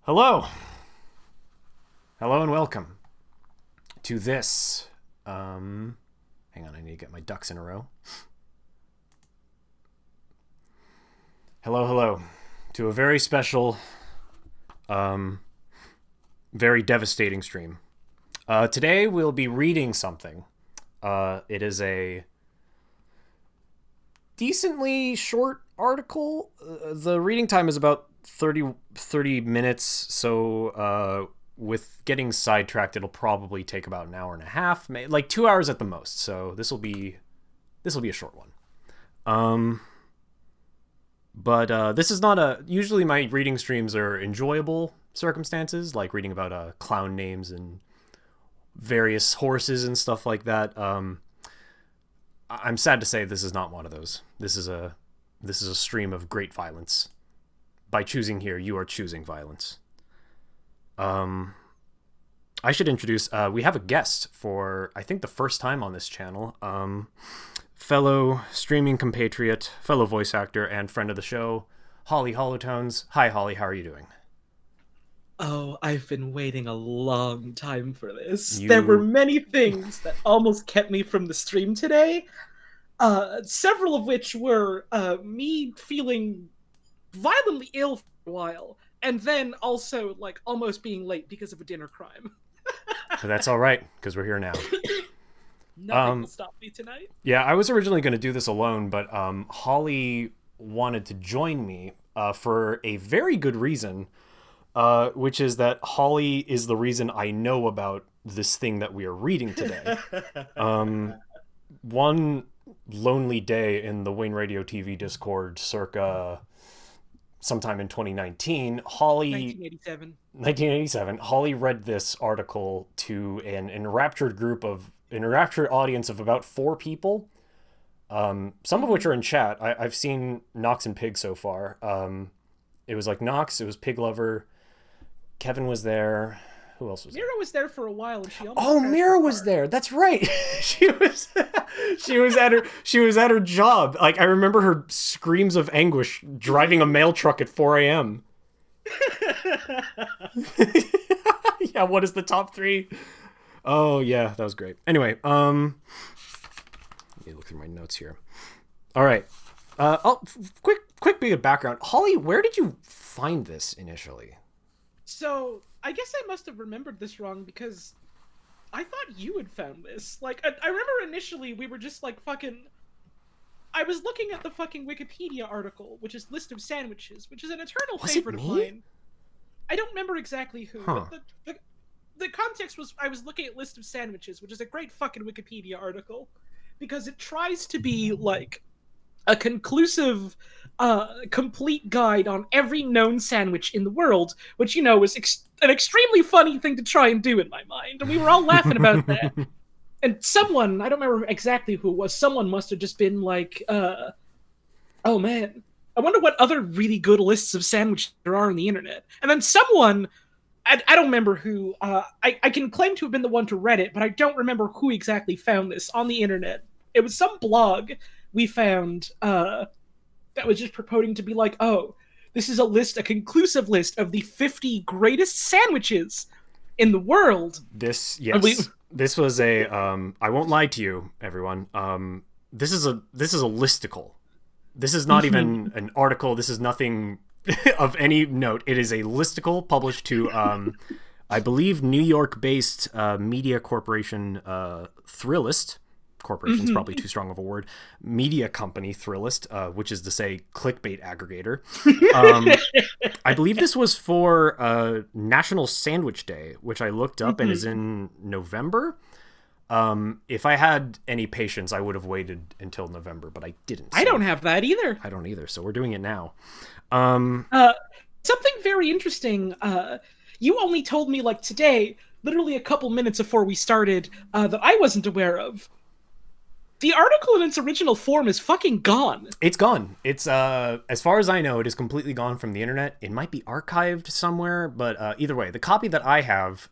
Hello. Hello and welcome to this. Hang on, I need to get my ducks in a row. Hello to a very special, very devastating stream. Today we'll be reading something. It is a decently short article. The reading time is about 30 minutes, so with getting sidetracked it'll probably take about an hour and a half, like 2 hours at the most. So this will be a short one. But this is not a usually my reading streams are enjoyable circumstances, like reading about clown names and various horses and stuff like that. I'm sad to say this is not one of those. This is a stream of great violence. By choosing here, you are choosing violence. I should introduce, we have a guest for, I think, the first time on this channel. Fellow streaming compatriot, fellow voice actor, and friend of the show, Holly Holotones. Hi, Holly, how are you doing? Oh, I've been waiting a long time for this. There were many things that almost kept me from the stream today. Several of which were me feeling violently ill for a while, and then also like almost being late because of a dinner crime. So that's all right, because we're here now. Nothing will stop me tonight. Yeah, I was originally going to do this alone, but Holly wanted to join me for a very good reason, which is that Holly is the reason I know about this thing that we are reading today. One lonely day in the Wayne Radio TV Discord circa sometime in 2019, 1987, Holly read this article to an enraptured audience of about 4 people, some of which are in chat. I've seen Nox and Pig so far. It was like Nox, it was Pig Lover, Kevin was there. Who else was there? Mira was there for a while, and she almost. Oh, Mira was there. That's right. she was at her job. Like, I remember her screams of anguish driving a mail truck at 4 a.m. Yeah, what is the top 3? Oh yeah, that was great. Anyway, let me look through my notes here. All right. Quick bit of background. Holly, where did you find this initially? So, I guess I must have remembered this wrong, because I thought you had found this. Like, I remember initially we were just like fucking... I was looking at the fucking Wikipedia article, which is list of sandwiches, which is an eternal favorite of mine. I don't remember exactly who, but the context was I was looking at list of sandwiches, which is a great fucking Wikipedia article, because it tries to be like a conclusive, complete guide on every known sandwich in the world, which, you know, is an extremely funny thing to try and do in my mind. And we were all laughing about that. And someone, I don't remember exactly who it was, someone must have just been like, oh man, I wonder what other really good lists of sandwiches there are on the internet. And then someone, I don't remember who, I can claim to have been the one to Reddit, but I don't remember who exactly found this on the internet. It was some blog we found that was just purporting to be like, oh, this is a conclusive list of the 50 greatest sandwiches in the world. This was a I won't lie to you, everyone. This is a listicle. This is not even an article. This is nothing of any note. It is a listicle published to I believe New York-based media corporation Thrillist. Corporation is probably too strong of a word. Media company Thrillist, which is to say clickbait aggregator. I believe this was for National Sandwich Day, which I looked up and is in November. If I had any patience, I would have waited until November, but I didn't. I don't have that either. I don't either, so we're doing it now. Something very interesting. You only told me like today, literally a couple minutes before we started, that I wasn't aware of. The article in its original form is fucking gone. It's gone. It's, as far as I know, it is completely gone from the internet. It might be archived somewhere, but either way, the copy that I have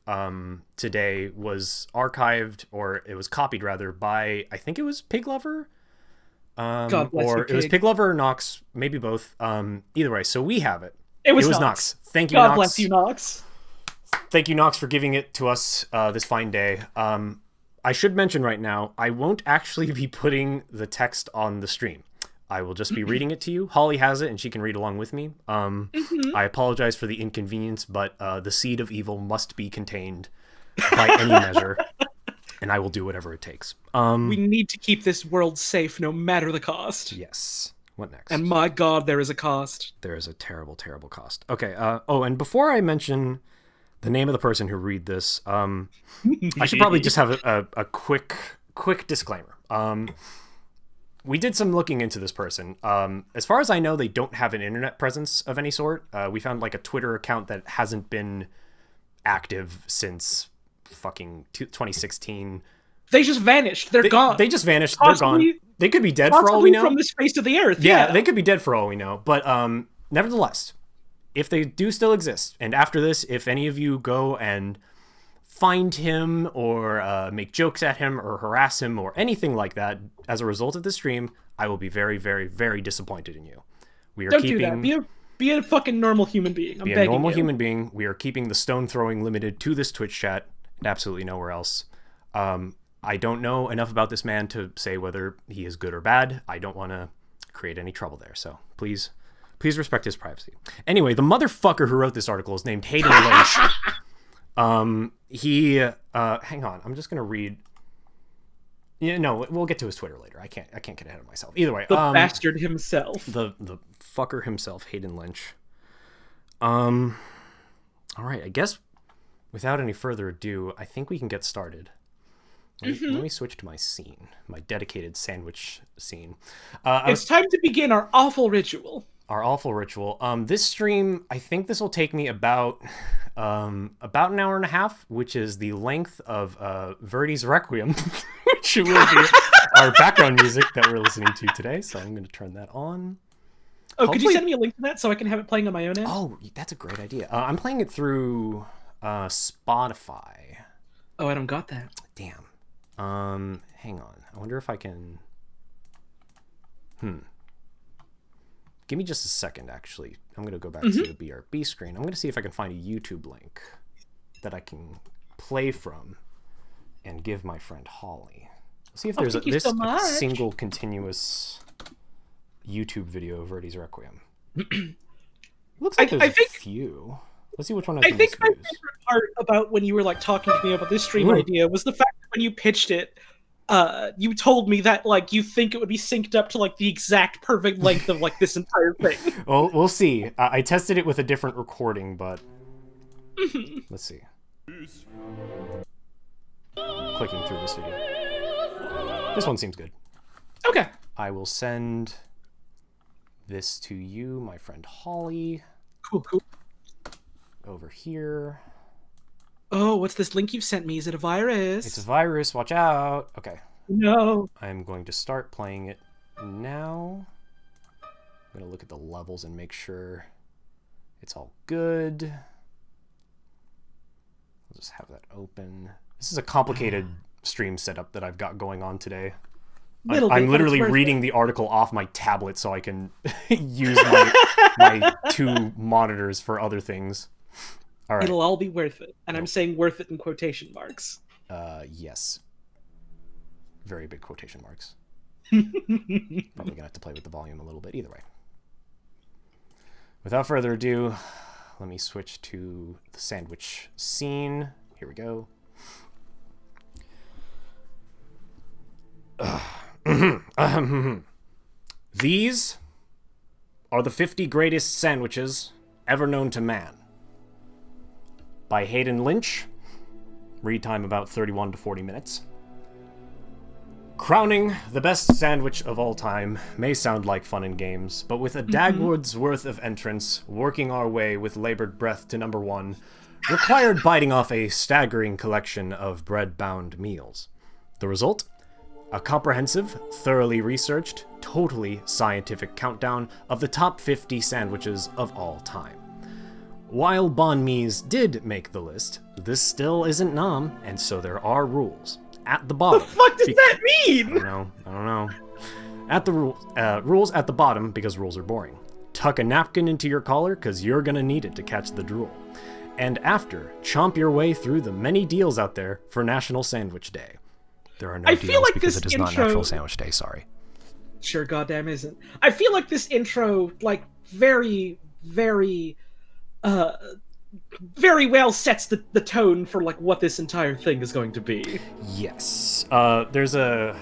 today was archived, or it was copied rather, by, I think it was Pig Lover? God bless or you, it was Pig Lover or Nox, maybe both. Either way, so we have it. It was Knox. Thank you, God Knox. bless you, Knox. Thank you, Knox, for giving it to us this fine day. I should mention right now, I won't actually be putting the text on the stream. I will just be reading it to you. Holly has it, and she can read along with me. I apologize for the inconvenience, but the seed of evil must be contained by any measure, and I will do whatever it takes. We need to keep this world safe, no matter the cost. Yes. What next? And my God, there is a cost. There is a terrible, terrible cost. Okay. And before I mention the name of the person who read this, I should probably just have a quick disclaimer. We did some looking into this person. As far as I know, they don't have an internet presence of any sort. We found like a Twitter account that hasn't been active since fucking 2016. They just vanished. They're gone. They just vanished. Possibly, they're gone. They could be dead for all we know. From this face of the earth. Yeah, they could be dead for all we know. But nevertheless, if they do still exist, and after this, if any of you go and find him or make jokes at him or harass him or anything like that as a result of this stream, I will be very, very, very disappointed in you. We are Don't keeping... do that. Be a fucking normal human being. I'm begging you. Be a normal human being. We are keeping the stone throwing limited to this Twitch chat and absolutely nowhere else. I don't know enough about this man to say whether he is good or bad. I don't want to create any trouble there. So please respect his privacy. Anyway, the motherfucker who wrote this article is named Hayden Lynch. Hang on. I'm just going to read. Yeah, no, we'll get to his Twitter later. I can't get ahead of myself. Either way. The bastard himself. The fucker himself, Hayden Lynch. All right. I guess without any further ado, I think we can get started. Let me switch to my scene, my dedicated sandwich scene. It's time to begin our awful ritual. This stream, I think this will take me about an hour and a half, which is the length of Verdi's Requiem, which will be our background music that we're listening to today. So I'm going to turn that on. Oh, could you send me a link to that so I can have it playing on my own end? Oh, that's a great idea. I'm playing it through Spotify. Oh, I don't got that. Damn. Hang on. I wonder if I can... Give me just a second, actually. I'm going to go back to the BRB screen. I'm going to see if I can find a YouTube link that I can play from and give my friend Holly. See if there's a single continuous YouTube video of Verdi's Requiem. Looks like there's a few. Let's see which one I think my favorite part about when you were like talking to me about this stream idea was the fact that when you pitched it, you told me that like you think it would be synced up to like the exact perfect length of like this entire thing. Well, we'll see. I tested it with a different recording, but let's see. Clicking through this video. This one seems good. Okay. I will send this to you, my friend Holly. Cool. Over here. Oh, what's this link you've sent me? Is it a virus? It's a virus. Watch out. Okay. No. I'm going to start playing it now. I'm going to look at the levels and make sure it's all good. I'll just have that open. This is a complicated stream setup that I've got going on today. I'm literally reading the article off my tablet so I can use my two monitors for other things. All right. It'll all be worth it. And I'm saying worth it in quotation marks. Yes. Very big quotation marks. Probably going to have to play with the volume a little bit. Either way. Without further ado, let me switch to the sandwich scene. Here we go. These are the 50 greatest sandwiches ever known to man. By Hayden Lynch. Read time about 31 to 40 minutes. Crowning the best sandwich of all time may sound like fun and games, but with a Dagwood's worth of entrance, working our way with labored breath to number one, required biting off a staggering collection of bread-bound meals. The result? A comprehensive, thoroughly researched, totally scientific countdown of the top 50 sandwiches of all time. While banh mi's did make the list, this still isn't nom, and so there are rules. At the bottom. What the fuck does that mean? I don't know. At the rules at the bottom, because rules are boring. Tuck a napkin into your collar, because you're going to need it to catch the drool. And after, chomp your way through the many deals out there for National Sandwich Day. There are no I deals feel like because this it is intro... not National Sandwich Day, sorry. Sure goddamn isn't. I feel like this intro, like, very, very, very well sets the tone for, like, what this entire thing is going to be. Yes. There's a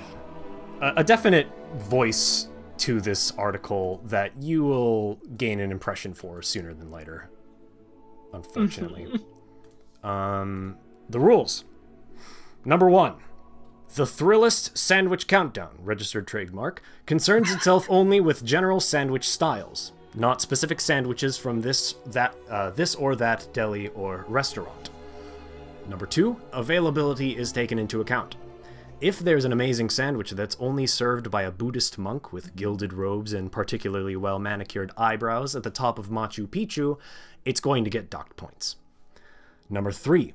definite voice to this article that you will gain an impression for sooner than later, unfortunately. The rules. Number 1. The Thrillist Sandwich Countdown, registered trademark, concerns itself only with general sandwich styles, not specific sandwiches from this or that deli or restaurant. Number 2, availability is taken into account. If there's an amazing sandwich that's only served by a Buddhist monk with gilded robes and particularly well-manicured eyebrows at the top of Machu Picchu, it's going to get docked points. Number 3,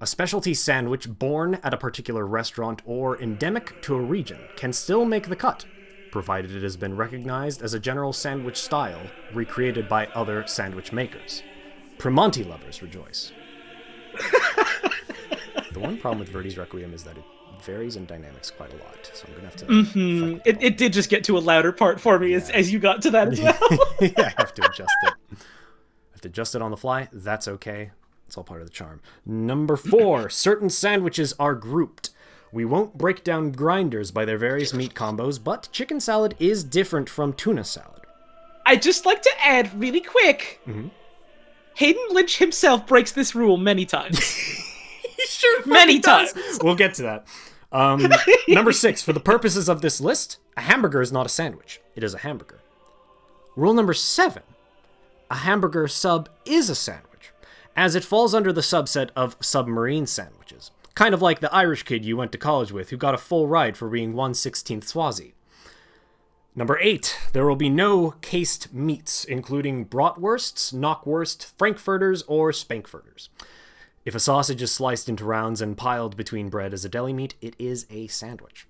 a specialty sandwich born at a particular restaurant or endemic to a region can still make the cut, provided it has been recognized as a general sandwich style recreated by other sandwich makers. Primonti lovers rejoice. The one problem with Verdi's Requiem is that it varies in dynamics quite a lot, so I'm gonna have to... It did just get to a louder part for me as you got to that as well. Yeah, I have to adjust it. I have to adjust it on the fly. That's okay. It's all part of the charm. Number 4, certain sandwiches are grouped. We won't break down grinders by their various meat combos, but chicken salad is different from tuna salad. I'd just like to add really quick, Hayden Lynch himself breaks this rule many times. Sure, many times. We'll get to that. Number 6, for the purposes of this list, a hamburger is not a sandwich. It is a hamburger. Rule number 7, a hamburger sub is a sandwich, as it falls under the subset of submarine sandwiches. Kind of like the Irish kid you went to college with who got a full ride for being 1/16th Swazi. Number 8, there will be no cased meats, including bratwursts, knockwurst, frankfurters, or spankfurters. If a sausage is sliced into rounds and piled between bread as a deli meat, it is a sandwich.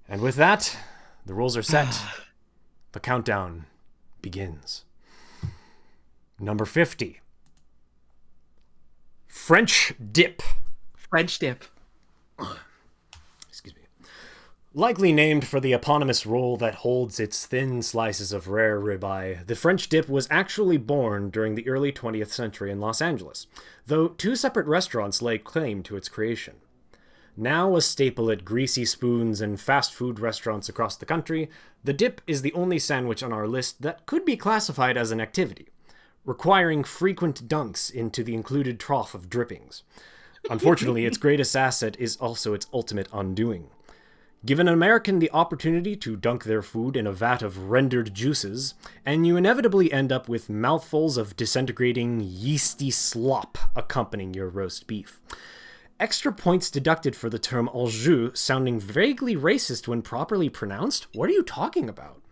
And with that, the rules are set. The countdown begins. Number 50. French dip. French dip. Excuse me. Likely named for the eponymous roll that holds its thin slices of rare ribeye, the French dip was actually born during the early 20th century in Los Angeles, though 2 separate restaurants lay claim to its creation. Now a staple at greasy spoons and fast food restaurants across the country, the dip is the only sandwich on our list that could be classified as an activity, requiring frequent dunks into the included trough of drippings. Unfortunately, its greatest asset is also its ultimate undoing. Given an American the opportunity to dunk their food in a vat of rendered juices, and you inevitably end up with mouthfuls of disintegrating, yeasty slop accompanying your roast beef. Extra points deducted for the term au jus sounding vaguely racist when properly pronounced? What are you talking about?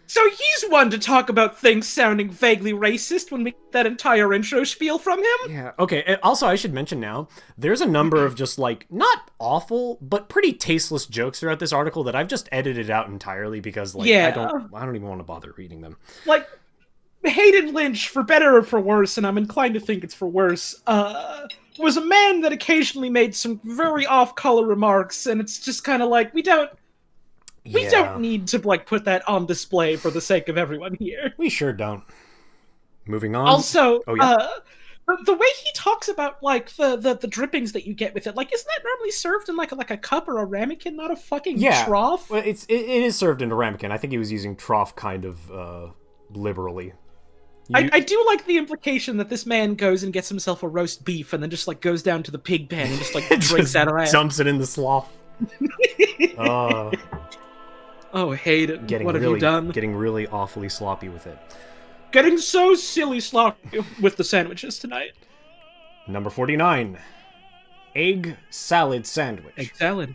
So he's one to talk about things sounding vaguely racist when we get that entire intro spiel from him? Yeah, okay. Also, I should mention now, there's a number of just, like, not awful, but pretty tasteless jokes throughout this article that I've just edited out entirely because, like, I don't even want to bother reading them. Like, Hayden Lynch, for better or for worse, and I'm inclined to think it's for worse, was a man that occasionally made some very off-color remarks, and it's just kind of like, we don't need to, like, put that on display for the sake of everyone here. We sure don't. Moving on. Also, the way he talks about, like, the drippings that you get with it, like, isn't that normally served in, like a cup or a ramekin, not a fucking trough? Well, it is served in a ramekin. I think he was using trough kind of liberally. I do like the implication that this man goes and gets himself a roast beef and then just, like, goes down to the pig pen and just, like, drinks out of it. Dumps it in the slough. Oh, Hayden, what have you done? Getting really awfully sloppy with it. Getting so silly sloppy with the sandwiches tonight. Number 49. Egg salad sandwich. Egg salad.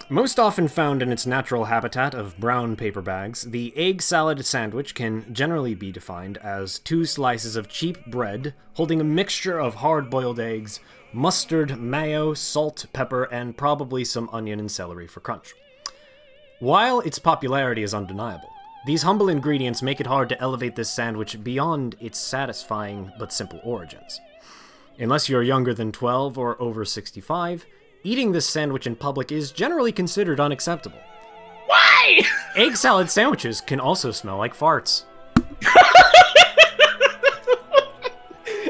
Most often found in its natural habitat of brown paper bags, the egg salad sandwich can generally be defined as 2 slices of cheap bread holding a mixture of hard-boiled eggs, mustard, mayo, salt, pepper, and probably some onion and celery for crunch. While its popularity is undeniable, These humble ingredients make it hard to elevate this sandwich beyond its satisfying but simple origins. Unless you're younger than 12 or over 65, eating this sandwich in public is generally considered unacceptable. Why? Egg salad sandwiches can also smell like farts.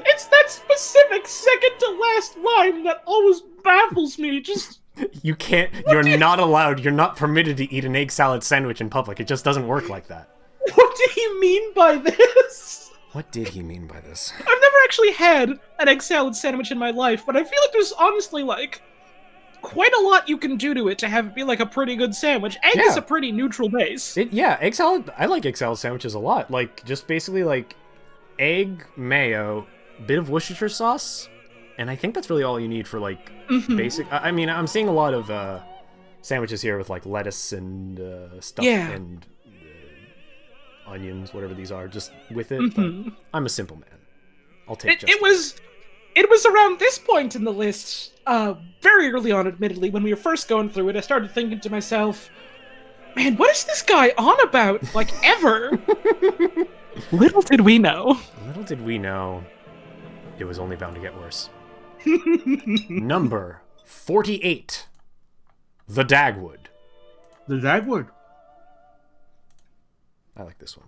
It's that specific second to last line that always baffles me. Just You're not allowed, you're not permitted to eat an egg salad sandwich in public. It just doesn't work like that. what did he mean by this? What did he mean by this? I've never actually had an egg salad sandwich in my life, but I feel like there's honestly, like, quite a lot you can do to it to have it be, like, a pretty good sandwich. Egg is a pretty neutral base. Egg salad, I like egg salad sandwiches a lot. Like, just basically, like, egg, mayo, bit of Worcestershire sauce, and I think that's really all you need for, like, basic... I mean, I'm seeing a lot of sandwiches here with, like, lettuce and stuff and onions, whatever these are, just with it. But I'm a simple man. I'll take it was around this point in the list, very early on, admittedly, when we were first going through it, I started thinking to myself, man, what is this guy on about? Like, ever? Little did we know. Little did we know it was only bound to get worse. Number 48. The Dagwood. The Dagwood. I like this one.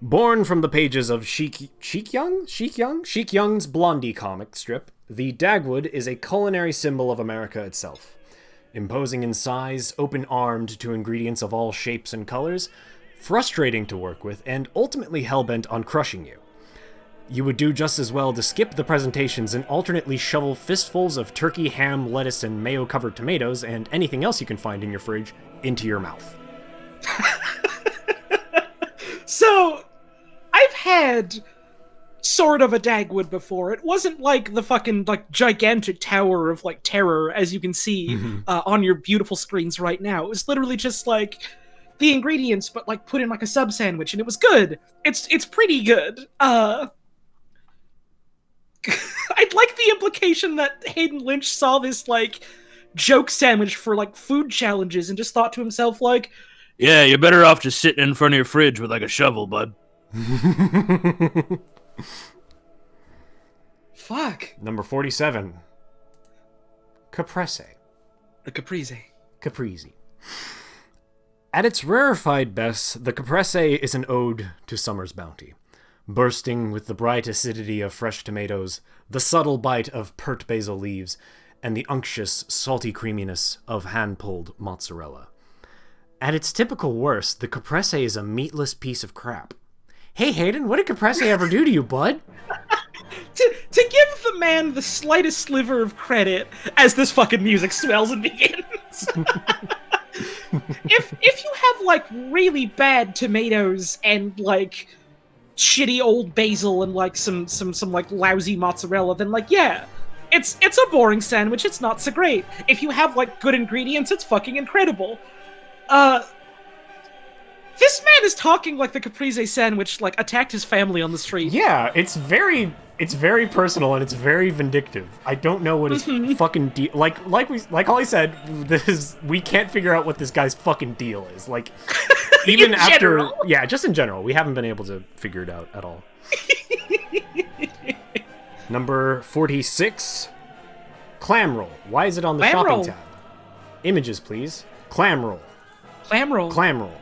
Born from the pages of Sheik Young's Blondie comic strip, the Dagwood is a culinary symbol of America itself. Imposing in size, open-armed to ingredients of all shapes and colors, frustrating to work with, and ultimately hell-bent on crushing you. You would do just as well to skip the presentations and alternately shovel fistfuls of turkey, ham, lettuce, and mayo-covered tomatoes and anything else you can find in your fridge into your mouth. So, I've had sort of a Dagwood before. It wasn't like the fucking, like, gigantic tower of, like, terror, as you can see on your beautiful screens right now. It was literally just, like, the ingredients, but, like, put in, like, a sub-sandwich, and it was good. It's pretty good. I'd like the implication that Hayden Lynch saw this, like, joke sandwich for, like, food challenges and just thought to himself, like, yeah, you're better off just sitting in front of your fridge with, like, a shovel, bud. Fuck. Number 47. Caprese. The Caprese. Caprese. At its rarefied best, the Caprese is an ode to summer's bounty. Bursting with the bright acidity of fresh tomatoes, the subtle bite of pert basil leaves, and the unctuous, salty creaminess of hand-pulled mozzarella. At its typical worst, the Caprese is a meatless piece of crap. Hey Hayden, what did Caprese ever do to you, bud? to give the man the slightest sliver of credit as this fucking music swells and begins. if you have, like, really bad tomatoes and, like, shitty old basil and, like, some like lousy mozzarella, then, like, yeah, it's a boring sandwich. It's not so great. If you have, like, good ingredients, it's fucking incredible. This man is talking like the Caprese sandwich, like, attacked his family on the street. Yeah, it's very personal and it's very vindictive. I don't know what his fucking deal. Like Holly said, we can't figure out what this guy's fucking deal is. Like, even after, just in general, we haven't been able to figure it out at all. Number 46, clam roll. Why is it on the shopping tab? Images, please. Clam roll. Clam roll. Clam roll.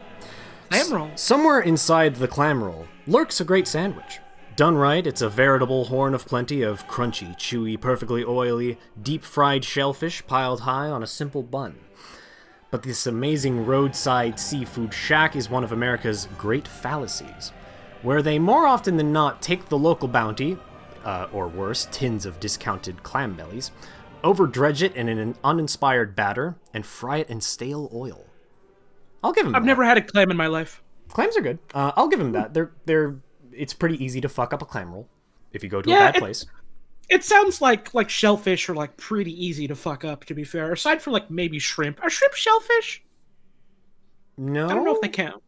Clam roll. Somewhere inside the clam roll lurks a great sandwich. Done right, it's a veritable horn of plenty of crunchy, chewy, perfectly oily, deep-fried shellfish piled high on a simple bun. But this amazing roadside seafood shack is one of America's great fallacies, where they more often than not take the local bounty, or worse, tins of discounted clam bellies, overdredge it in an uninspired batter, and fry it in stale oil. I'll give him that. I've never had a clam in my life. Clams are good. I'll give him that. It's pretty easy to fuck up a clam roll if you go to a bad place. It sounds like shellfish are, like, pretty easy to fuck up, to be fair. Aside from, like, maybe shrimp. Are shrimp shellfish? No. I don't know if they count.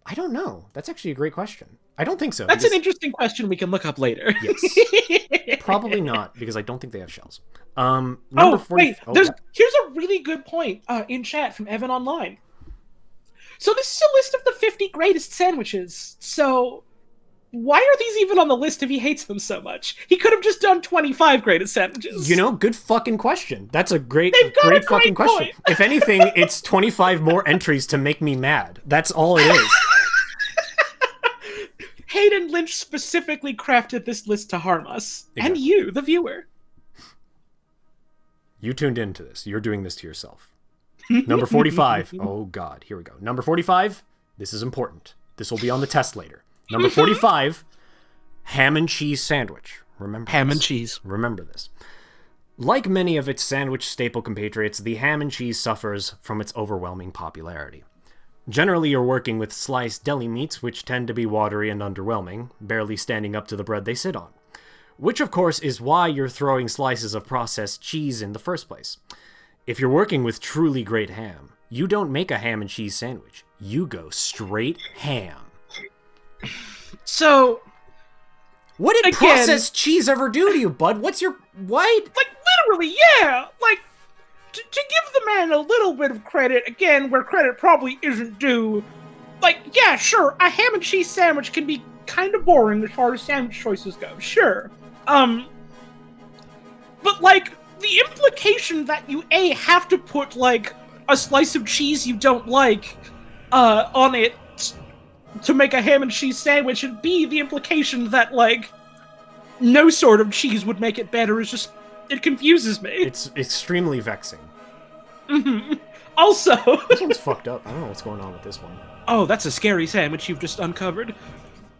I don't know. That's actually a great question. I don't think so. That's an interesting question we can look up later. Yes. Probably not, because I don't think they have shells. Number 40. Wait. Here's a really good point in chat from Evan Online. So this is a list of the 50 greatest sandwiches. So why are these even on the list if he hates them so much? He could have just done 25 greatest sandwiches. You know, good fucking question. That's a great fucking point. question. If anything, it's 25 more entries to make me mad. That's all it is. Hayden Lynch specifically crafted this list to harm us. Exactly. And you, the viewer. You tuned into this. You're doing this to yourself. Number 45. Oh, God. Here we go. Number 45. This is important. This will be on the test later. Number 45. Ham and cheese sandwich. Remember Ham this. and cheese. Remember this. Like many of its sandwich staple compatriots, the ham and cheese suffers from its overwhelming popularity. Generally, you're working with sliced deli meats, which tend to be watery and underwhelming, barely standing up to the bread they sit on. Which, of course, is why you're throwing slices of processed cheese in the first place. If you're working with truly great ham, you don't make a ham and cheese sandwich. You go straight ham. So, what did processed cheese ever do to you, bud? What's your... What? Like, literally, yeah! Like, to give the man a little bit of credit, again, where credit probably isn't due, like, yeah, sure, a ham and cheese sandwich can be kind of boring as far as sandwich choices go, sure. But, like, the implication that you, A, have to put, like, a slice of cheese you don't like, on it to make a ham and cheese sandwich, and B, the implication that, like, no sort of cheese would make it better is just, it confuses me. It's extremely vexing. Mm-hmm. Also... This one's fucked up. I don't know what's going on with this one. Oh, that's a scary sandwich you've just uncovered.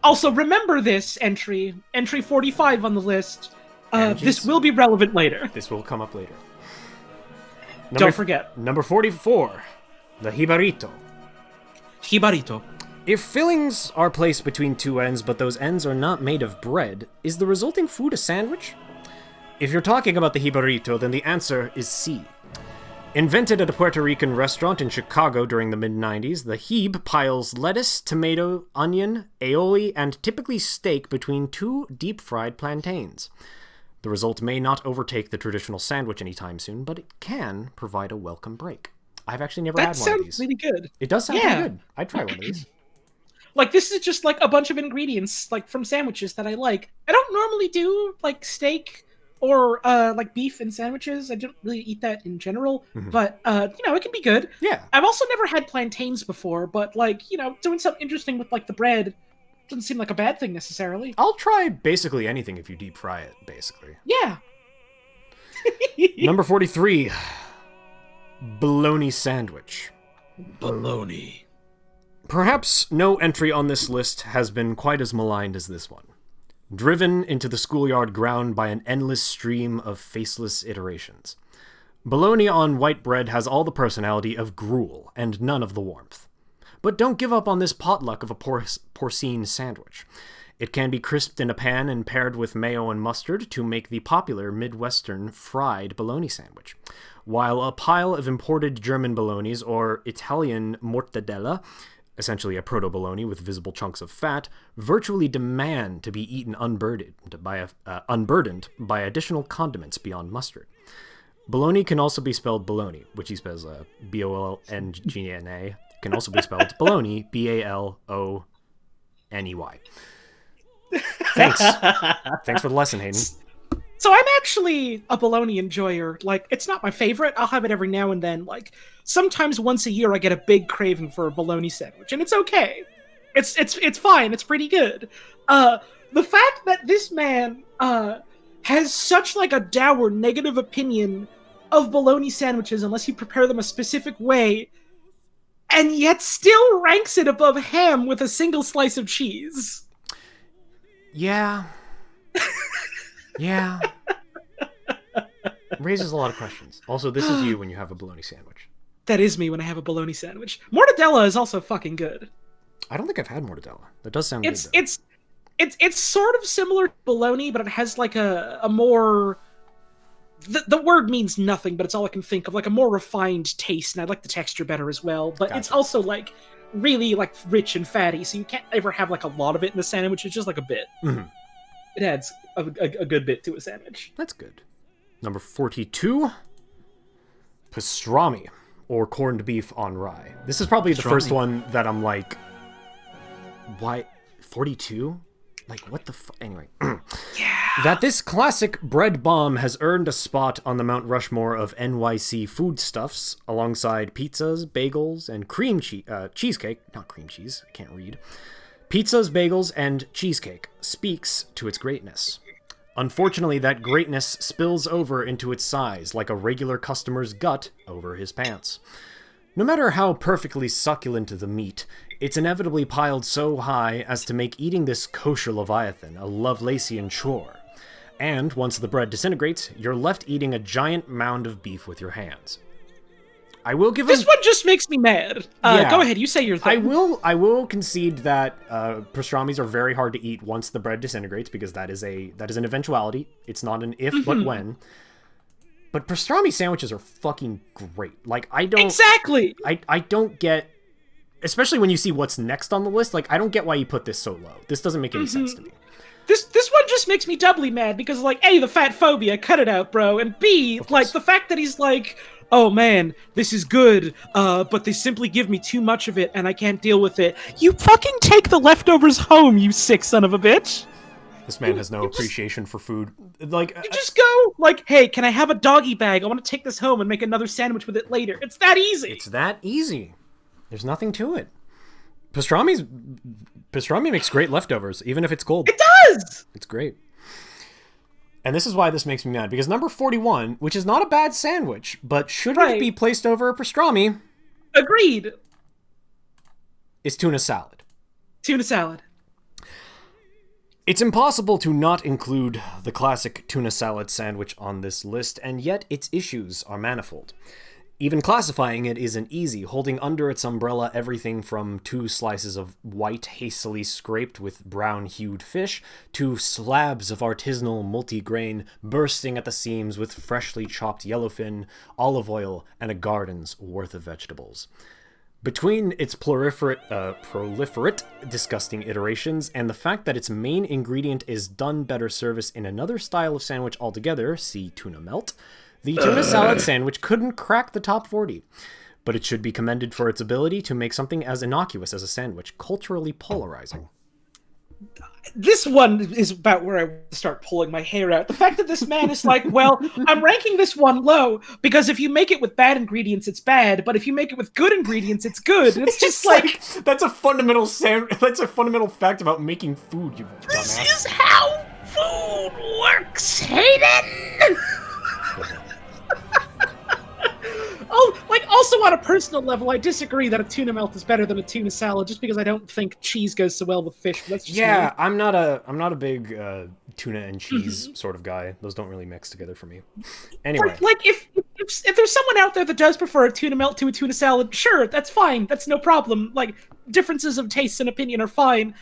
Also, remember this entry 45 on the list. This will be relevant later. This will come up later. Don't forget. Number 44, the jibarito. Jibarito. If fillings are placed between two ends, but those ends are not made of bread, is the resulting food a sandwich? If you're talking about the jibarito, then the answer is C. Invented at a Puerto Rican restaurant in Chicago during the mid-90s, the jib piles lettuce, tomato, onion, aioli, and typically steak between two deep-fried plantains. The result may not overtake the traditional sandwich anytime soon, but it can provide a welcome break. I've actually never had one of these. That sounds really good. It does sound pretty good. I'd try one of these. Like, this is just, like, a bunch of ingredients, like, from sandwiches that I like. I don't normally do, like, steak or, like, beef in sandwiches. I don't really eat that in general. Mm-hmm. But, you know, it can be good. Yeah. I've also never had plantains before, but, like, you know, doing something interesting with, like, the bread doesn't seem like a bad thing, necessarily. I'll try basically anything if you deep fry it, basically. Yeah. Number 43. Bologna sandwich. Bologna. Perhaps no entry on this list has been quite as maligned as this one. Driven into the schoolyard ground by an endless stream of faceless iterations. Bologna on white bread has all the personality of gruel and none of the warmth. But don't give up on this potluck of a porcine sandwich. It can be crisped in a pan and paired with mayo and mustard to make the popular Midwestern fried bologna sandwich. While a pile of imported German bolognas or Italian mortadella, essentially a proto-bologna with visible chunks of fat, virtually demand to be eaten unburdened by additional condiments beyond mustard. Bologna can also be spelled bologna, which he spells B-O-L-N-G-N-A. Can also be spelled bologna, B-A-L-O-N-E-Y. Thanks. Thanks for the lesson, Hayden. So I'm actually a bologna enjoyer. Like, it's not my favorite. I'll have it every now and then. Like, sometimes once a year I get a big craving for a bologna sandwich, and it's okay. It's fine. It's pretty good. The fact that this man has such, like, a dour, negative opinion of bologna sandwiches unless you prepare them a specific way, and yet still ranks it above ham with a single slice of cheese. Yeah. Yeah. Raises a lot of questions. Also, this is you when you have a bologna sandwich. That is me when I have a bologna sandwich. Mortadella is also fucking good. I don't think I've had mortadella. That does sound good, though. It's sort of similar to bologna, but it has like a more... The word means nothing, but it's all I can think of. Like a more refined taste, and I like the texture better as well. But It's also like really like rich and fatty, so you can't ever have like a lot of it in the sandwich. It's just like a bit. Mm-hmm. It adds a good bit to a sandwich. That's good. Number 42. Pastrami. or corned beef on rye. This is probably the first one that I'm like, why 42? Like, what the anyway. That this classic bread bomb has earned a spot on the Mount Rushmore of NYC foodstuffs alongside pizzas, bagels, and cheesecake. Not cream cheese, I can't read. Pizzas, bagels, and cheesecake speaks to its greatness. Unfortunately, that greatness spills over into its size like a regular customer's gut over his pants. No matter how perfectly succulent the meat, it's inevitably piled so high as to make eating this kosher leviathan a Lovelacean chore. And once the bread disintegrates, you're left eating a giant mound of beef with your hands. I will give this one just makes me mad. Go ahead, you say your thing. I will concede that pastrami's are very hard to eat once the bread disintegrates, because that is an eventuality. It's not an if but when. But pastrami sandwiches are fucking great. Like, I don't exactly. I don't get, especially when you see what's next on the list. Like, I don't get why you put this so low. This doesn't make any sense to me. This one just makes me doubly mad because, like, A, the fat phobia, cut it out, bro, and B, like, the fact that he's like, oh man, this is good, but they simply give me too much of it and I can't deal with it. You fucking take the leftovers home, you sick son of a bitch! This man has no appreciation for food. Like, you just go, like, hey, can I have a doggy bag? I want to take this home and make another sandwich with it later. It's that easy! It's that easy. There's nothing to it. Pastrami makes great leftovers, even if it's cold. It does! It's great. And this is why this makes me mad, because number 41, which is not a bad sandwich, but shouldn't be placed over a pastrami. Agreed. Is tuna salad. Tuna salad. It's impossible to not include the classic tuna salad sandwich on this list, and yet its issues are manifold. Even classifying it isn't easy, holding under its umbrella everything from 2 slices of white, hastily scraped with brown-hued fish, to slabs of artisanal multi-grain bursting at the seams with freshly chopped yellowfin, olive oil, and a garden's worth of vegetables. Between its proliferate, disgusting iterations, and the fact that its main ingredient is done better service in another style of sandwich altogether, see tuna melt, the tuna salad sandwich couldn't crack the top 40, but it should be commended for its ability to make something as innocuous as a sandwich culturally polarizing. This one is about where I start pulling my hair out. The fact that this man is like, well, I'm ranking this one low because if you make it with bad ingredients, it's bad, but if you make it with good ingredients, it's good. And it's just like that's a fundamental fact about making food, you dumbass. This is how food works, Hayden! Oh, like, also on a personal level, I disagree that a tuna melt is better than a tuna salad, just because I don't think cheese goes so well with fish. But that's just me. I'm not a big tuna and cheese sort of guy. Those don't really mix together for me. Anyway, like if there's someone out there that does prefer a tuna melt to a tuna salad, sure, that's fine. That's no problem. Like, differences of taste and opinion are fine.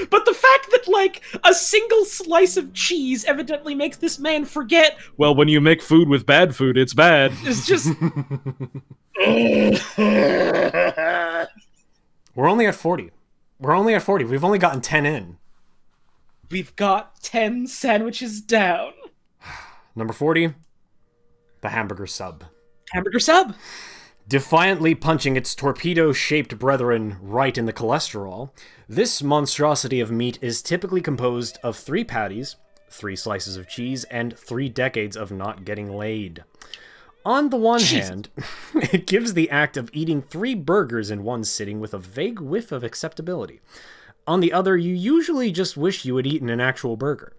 But the fact that, like, a single slice of cheese evidently makes this man forget, well, when you make food with bad food, it's bad. It's just... We're only at 40. We've only gotten 10 in. We've got 10 sandwiches down. Number 40, the hamburger sub. Hamburger sub. Defiantly punching its torpedo-shaped brethren right in the cholesterol, this monstrosity of meat is typically composed of 3 patties, 3 slices of cheese, and 3 decades of not getting laid. On the one hand, it gives the act of eating 3 burgers in one sitting with a vague whiff of acceptability. On the other, you usually just wish you had eaten an actual burger.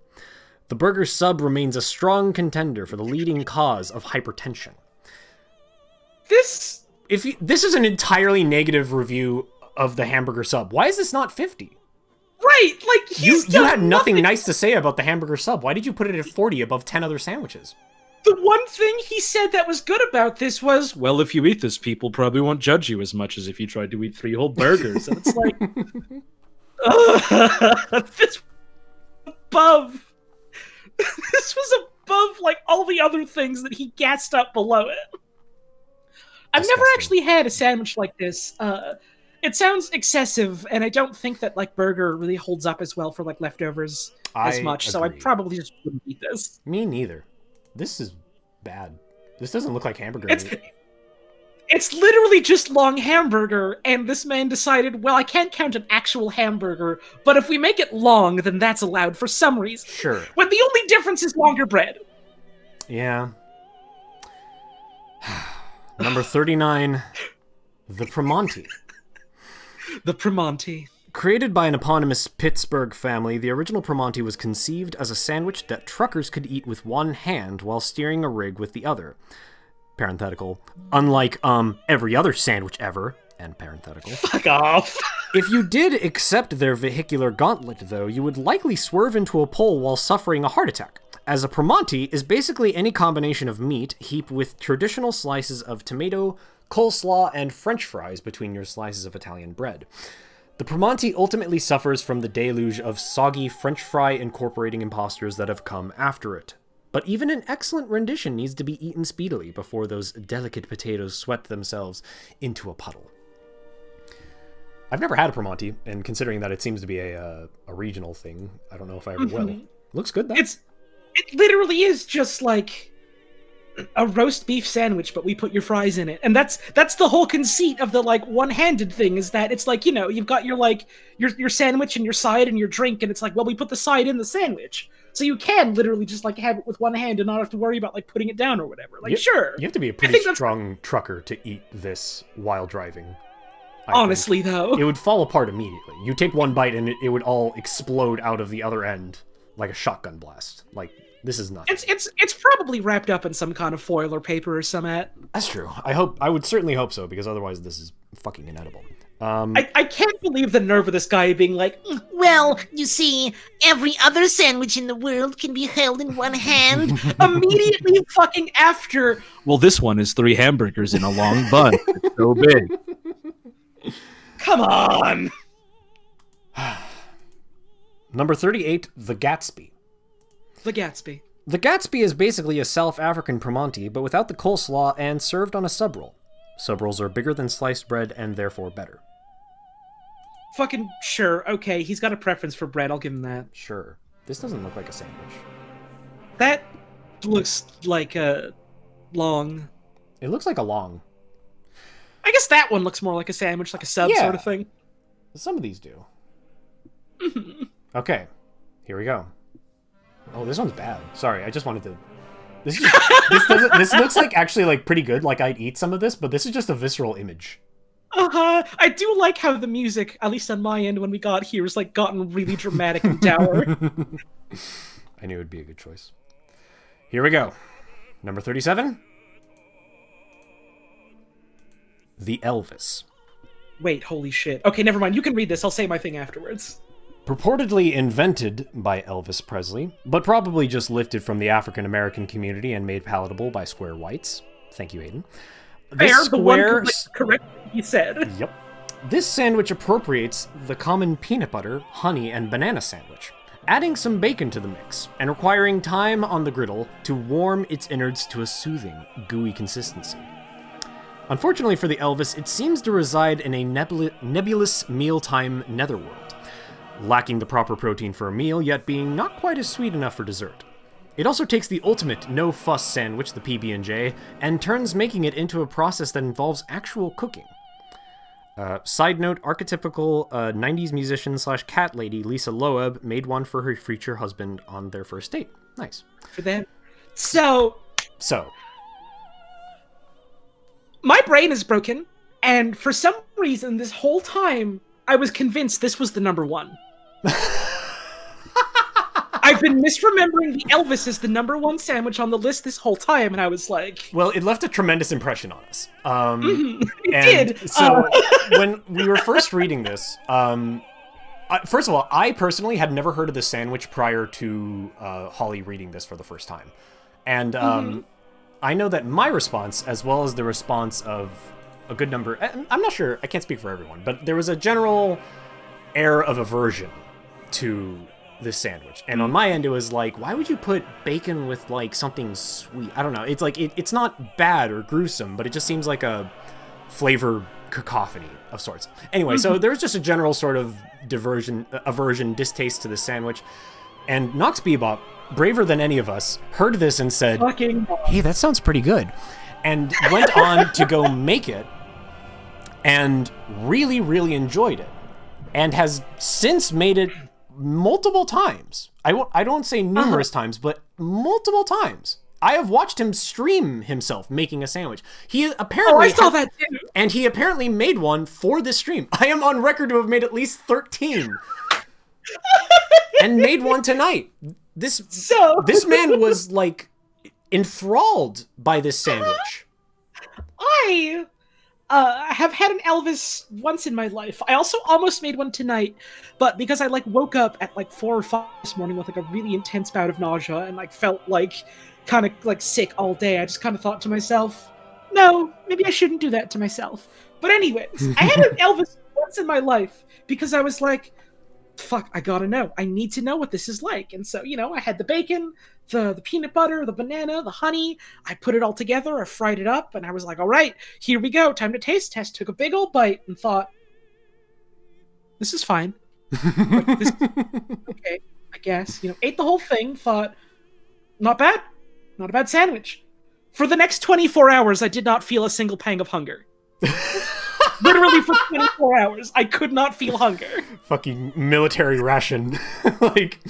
The burger sub remains a strong contender for the leading cause of hypertension. This is an entirely negative review of the hamburger sub. Why is this not 50? Right, like, you had nothing nice to say about the hamburger sub. Why did you put it at 40 above 10 other sandwiches? The one thing he said that was good about this was, well, if you eat this, people probably won't judge you as much as if you tried to eat 3 whole burgers. And it's like, this was above. This was above, like, all the other things that he gassed up below it. I've never actually had a sandwich like this. It sounds excessive, and I don't think that, like, burger really holds up as well for, like, leftovers as much, so I probably just wouldn't eat this. Me neither. This is bad. This doesn't look like hamburger It's meat. it's literally just long hamburger, and this man decided, well, I can't count an actual hamburger, but if we make it long, then that's allowed for some reason. Sure. When the only difference is longer bread. Yeah. Number 39, the Primanti. The Primanti. Created by an eponymous Pittsburgh family, the original Primanti was conceived as a sandwich that truckers could eat with one hand while steering a rig with the other. Parenthetical. Unlike, every other sandwich ever. End parenthetical. Fuck off. If you did accept their vehicular gauntlet, though, you would likely swerve into a pole while suffering a heart attack, as a Primanti is basically any combination of meat heaped with traditional slices of tomato, coleslaw, and french fries between your slices of Italian bread. The Primanti ultimately suffers from the deluge of soggy french fry incorporating imposters that have come after it. But even an excellent rendition needs to be eaten speedily before those delicate potatoes sweat themselves into a puddle. I've never had a Primanti, and considering that it seems to be a regional thing, I don't know if I ever will. Looks good, though. It literally is just like a roast beef sandwich, but we put your fries in it. And that's the whole conceit of the like one-handed thing, is that it's like, you know, you've got your like your sandwich and your side and your drink, and it's like, well, we put the side in the sandwich. So you can literally just like have it with one hand and not have to worry about like putting it down or whatever. Like, sure. You have to be a pretty strong trucker to eat this while driving. Honestly, though. It would fall apart immediately. You take one bite and it would all explode out of the other end like a shotgun blast. Like, this is nuts. It's probably wrapped up in some kind of foil or paper or something. That's true. I would certainly hope so, because otherwise this is fucking inedible. I can't believe the nerve of this guy being like, well, you see, every other sandwich in the world can be held in one hand. immediately fucking after. Well, this one is 3 hamburgers in a long bun. It's so big. Come on. Number 38, the Gatsby. The Gatsby. The Gatsby is basically a South African Primanti, but without the coleslaw and served on a sub roll. Sub rolls are bigger than sliced bread and therefore better. Fucking sure. Okay, he's got a preference for bread. I'll give him that. Sure. This doesn't look like a sandwich. That looks like a long. It looks like a long. I guess that one looks more like a sandwich, like a sub sort of thing. Some of these do. Okay, here we go. Oh, this one's bad. Sorry, I just wanted to... This looks like actually like pretty good. Like, I'd eat some of this, but this is just a visceral image. I do like how the music, at least on my end when we got here, has like gotten really dramatic and dour. I knew it would be a good choice. Here we go. Number 37. The Elvis. Wait, holy shit. Okay, never mind. You can read this. I'll say my thing afterwards. Purportedly invented by Elvis Presley, but probably just lifted from the African-American community and made palatable by square whites. Thank you, Aiden. Fair, the one correct you said. Yep. This sandwich appropriates the common peanut butter, honey, and banana sandwich, adding some bacon to the mix, and requiring time on the griddle to warm its innards to a soothing, gooey consistency. Unfortunately for the Elvis, it seems to reside in a nebulous mealtime netherworld, lacking the proper protein for a meal, yet being not quite as sweet enough for dessert. It also takes the ultimate no-fuss sandwich, the PB&J, and turns making it into a process that involves actual cooking. Side note, archetypical 90s musician / cat lady Lisa Loeb made one for her future husband on their first date. Nice. For them. So... My brain is broken, and for some reason, this whole time, I was convinced this was the number one. I've been misremembering the Elvis as the number one sandwich on the list this whole time, and I was like... Well, it left a tremendous impression on us. It did. So, when we were first reading this, first of all, I personally had never heard of this sandwich prior to Holly reading this for the first time. And I know that my response, as well as the response of a good number... I'm not sure, I can't speak for everyone, but there was a general air of aversion to this sandwich. And on my end, it was like, why would you put bacon with, like, something sweet? I don't know. It's like, it's not bad or gruesome, but it just seems like a flavor cacophony of sorts. Anyway, so there was just a general sort of aversion, distaste to the sandwich. And Nox Bebop, braver than any of us, heard this and said, Fucking hey, that sounds pretty good. And went on to go make it and really, really enjoyed it. And has since made it multiple times. I don't say numerous times, but multiple times. I have watched him stream himself making a sandwich. He apparently I saw that too. And he apparently made one for this stream. I am on record to have made at least 13. And made one tonight. This man was like enthralled by this sandwich. I have had an Elvis once in my life. I also almost made one tonight, but because I like woke up at like 4 or 5 this morning with like a really intense bout of nausea and like felt like kind of like sick all day, I just kind of thought to myself, no, maybe I shouldn't do that to myself. But anyways, I had an Elvis once in my life because I was like, fuck, I gotta know. I need to know what this is like. And so, I had the bacon, the peanut butter, the banana, the honey. I put it all together. I fried it up, and I was like, all right, here we go. Time to taste test. Took a big old bite and thought, this is fine. Like, this is okay, I guess. Ate the whole thing, thought, not bad. Not a bad sandwich. For the next 24 hours, I did not feel a single pang of hunger. Literally for 24 hours, I could not feel hunger. Fucking military ration. Like,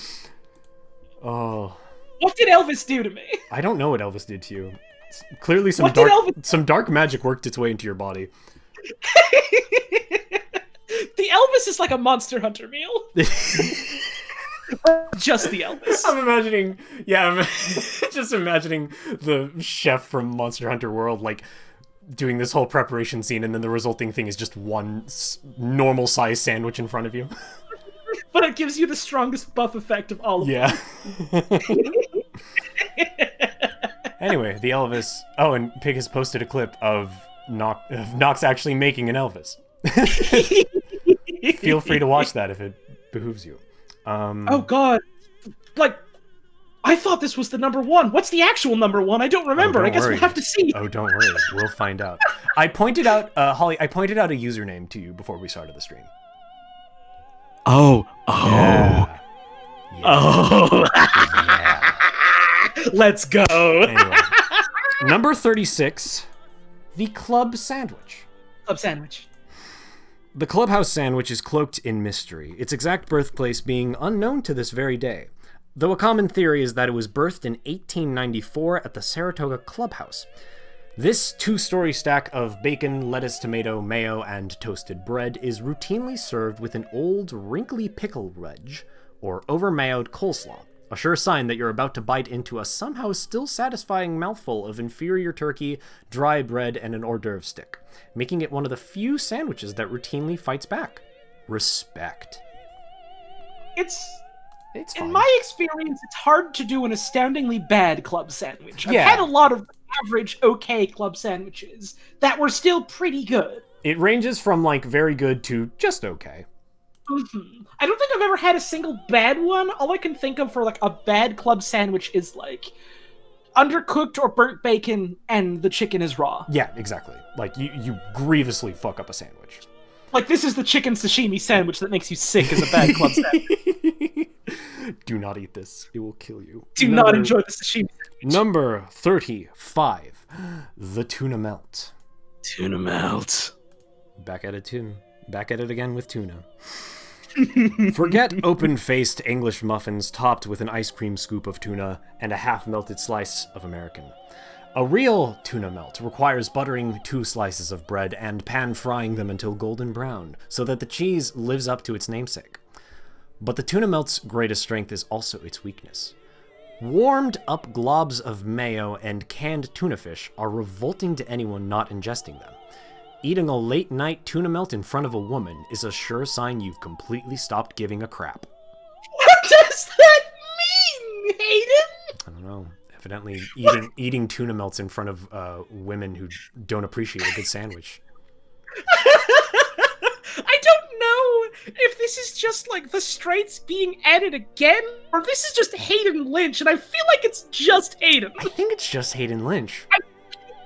oh. What did Elvis do to me? I don't know what Elvis did to you. Clearly some dark magic worked its way into your body. The Elvis is like a Monster Hunter meal. Just the Elvis. I'm just imagining the chef from Monster Hunter World, like, doing this whole preparation scene, and then the resulting thing is just one normal size sandwich in front of you. But it gives you the strongest buff effect of all of them. Anyway, the Elvis. Oh, and Pig has posted a clip of Nox actually making an Elvis. Feel free to watch that if it behooves you. Oh god. Like, I thought this was the number one. What's the actual number one? I don't remember. I guess we'll have to see. Oh, don't worry. We'll find out. I pointed out, Holly, a username to you before we started the stream. Oh. Yeah. Oh. Yeah. Let's go. Anyway. Number 36, the club sandwich. Club sandwich. The clubhouse sandwich is cloaked in mystery, its exact birthplace being unknown to this very day, though a common theory is that it was birthed in 1894 at the Saratoga Clubhouse. This 2-story stack of bacon, lettuce, tomato, mayo, and toasted bread is routinely served with an old, wrinkly pickle wedge, or over-mayoed coleslaw, a sure sign that you're about to bite into a somehow still satisfying mouthful of inferior turkey, dry bread, and an hors d'oeuvre stick, making it one of the few sandwiches that routinely fights back. Respect. It's fine. In my experience, it's hard to do an astoundingly bad club sandwich. I've Yeah. had a lot of average, okay club sandwiches that were still pretty good. It ranges from, like, very good to just okay. Mm-hmm. I don't think I've ever had a single bad one. All I can think of for, like, a bad club sandwich is, like, undercooked or burnt bacon and the chicken is raw. Yeah, exactly. Like, you grievously fuck up a sandwich. Like, this is the chicken sashimi sandwich that makes you sick as a bad club sandwich. Do not eat this. It will kill you. Do not enjoy the sashimi sandwich. Number 35. The tuna melt. Tuna melt. Back at it again with tuna. Forget open-faced English muffins topped with an ice cream scoop of tuna and a half-melted slice of American. A real tuna melt requires buttering 2 slices of bread and pan-frying them until golden brown, so that the cheese lives up to its namesake. But the tuna melt's greatest strength is also its weakness. Warmed-up globs of mayo and canned tuna fish are revolting to anyone not ingesting them. Eating a late-night tuna melt in front of a woman is a sure sign you've completely stopped giving a crap. What does that mean, Hayden? I don't know. Evidently, eating tuna melts in front of women who don't appreciate a good sandwich. I don't know if this is just like the Straits being added again, or if this is just Hayden Lynch, and I feel like it's just Hayden. I think it's just Hayden Lynch. I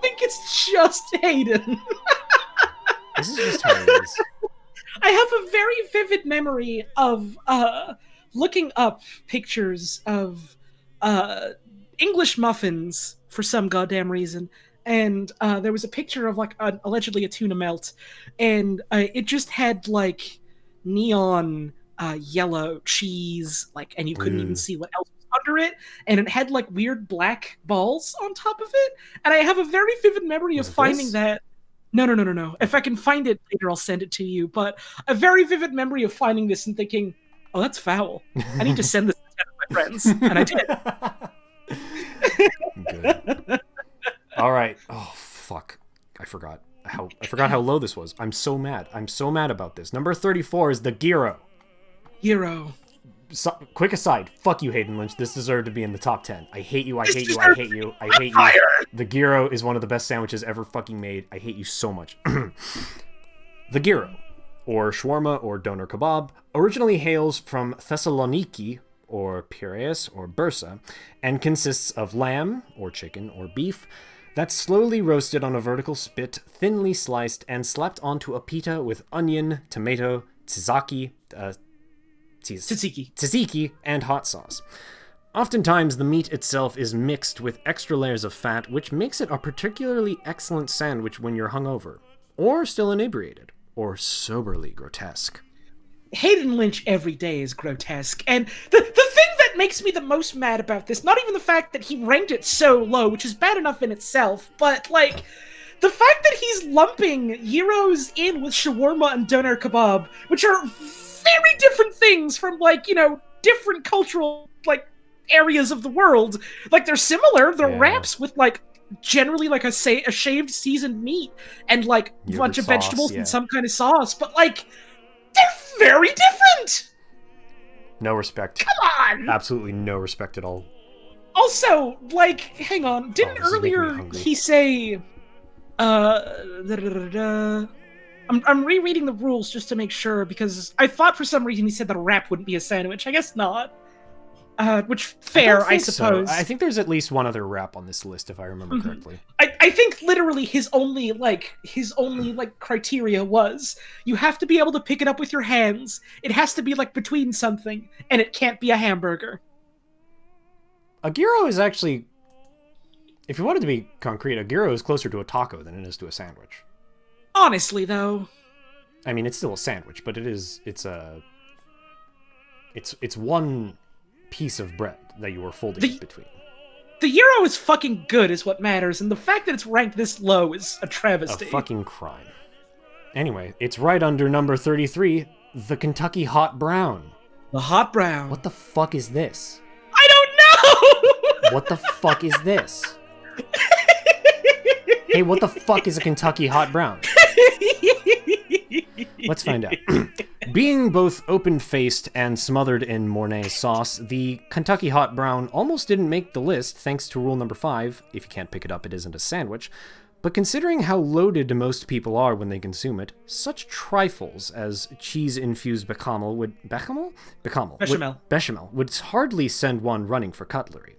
think it's just Hayden. This is just how it is. I have a very vivid memory of looking up pictures of English muffins for some goddamn reason, and there was a picture of like allegedly a tuna melt, and it just had like neon yellow cheese, like, and you couldn't even see what else was under it, and it had like weird black balls on top of it, and I have a very vivid memory of finding that. No. If I can find it later, I'll send it to you. But a very vivid memory of finding this and thinking, "Oh, that's foul. I need to send this to 10 of my friends," and I did. Good. All right. Oh fuck! I forgot how low this was. I'm so mad. I'm so mad about this. Number 34 is the Gyro. Gyro. So, quick aside, fuck you, Hayden Lynch. This deserved to be in the top 10. I hate you, I hate you, I hate you, I hate you. The Gyro is one of the best sandwiches ever fucking made. I hate you so much. The Gyro, or shawarma or doner kebab, originally hails from Thessaloniki, or Piraeus, or Bursa, and consists of lamb, or chicken, or beef, that's slowly roasted on a vertical spit, thinly sliced, and slapped onto a pita with onion, tomato, tzatziki, and hot sauce. Oftentimes, the meat itself is mixed with extra layers of fat, which makes it a particularly excellent sandwich when you're hungover, or still inebriated, or soberly grotesque. Hayden Lynch every day is grotesque, and the thing that makes me the most mad about this, not even the fact that he ranked it so low, which is bad enough in itself, but, like, the fact that he's lumping gyros in with shawarma and doner kebab, which are very different things from, like, you know, different cultural, like, areas of the world. Like, they're similar. They're wraps with, like, generally, like, a shaved seasoned meat and, like, a bunch of vegetables and some kind of sauce. But, like, they're very different! No respect. Come on! Absolutely no respect at all. Also, like, hang on. Didn't earlier he say... I'm rereading the rules just to make sure, because I thought for some reason he said that a wrap wouldn't be a sandwich. I guess not. Which, fair, I suppose. So. I think there's at least one other wrap on this list, if I remember correctly. I think literally his only criteria was, you have to be able to pick it up with your hands, it has to be, like, between something, and it can't be a hamburger. A gyro is actually... If you wanted to be concrete, a gyro is closer to a taco than it is to a sandwich. Honestly, though. I mean, it's still a sandwich, but it's one piece of bread that you are folding in between. The gyro is fucking good is what matters, and the fact that it's ranked this low is a travesty. A fucking crime. Anyway, it's right under number 33, the Kentucky Hot Brown. The Hot Brown. What the fuck is this? I don't know! What the fuck is this? Hey, what the fuck is a Kentucky Hot Brown? Let's find out. Being both open-faced and smothered in Mornay sauce, the Kentucky Hot Brown almost didn't make the list thanks to rule number 5, if you can't pick it up it isn't a sandwich, but considering how loaded most people are when they consume it, such trifles as cheese-infused bechamel would hardly send one running for cutlery.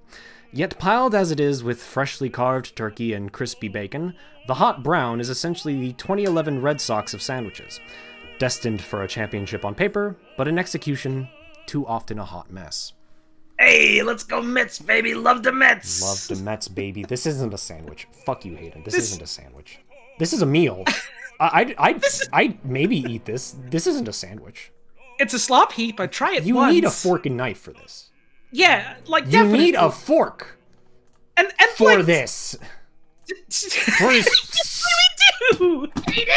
Yet piled as it is with freshly carved turkey and crispy bacon, the Hot Brown is essentially the 2011 Red Sox of sandwiches. Destined for a championship on paper, but in execution, too often a hot mess. Hey, let's go Mets, baby. Love the Mets. Love the Mets, baby. This isn't a sandwich. Fuck you, Hayden. This isn't a sandwich. This is a meal. I'd maybe eat this. This isn't a sandwich. It's a slop heap. I'd try it once. You need a fork and knife for this. Yeah, like, you definitely. need a fork and for like, this. We do, Hayden.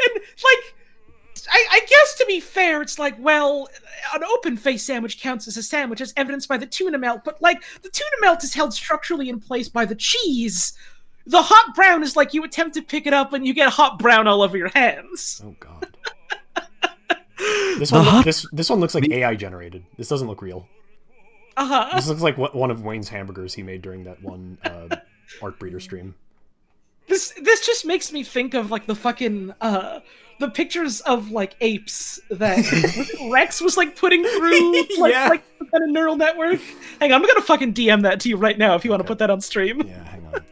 And, like, I guess to be fair, it's like, well, an open-faced sandwich counts as a sandwich, as evidenced by the tuna melt, but, like, the tuna melt is held structurally in place by the cheese. The Hot Brown is like you attempt to pick it up and you get hot brown all over your hands. Oh, God. This one looks like AI generated. This doesn't look real. This looks like one of Wayne's hamburgers he made during that one Art Breeder stream. This just makes me think of, like, the fucking the pictures of, like, apes that Rex was, like, putting through like some kind of neural network. Hang on, I'm gonna fucking DM that to you right now if you want to put that on stream. Yeah, hang on.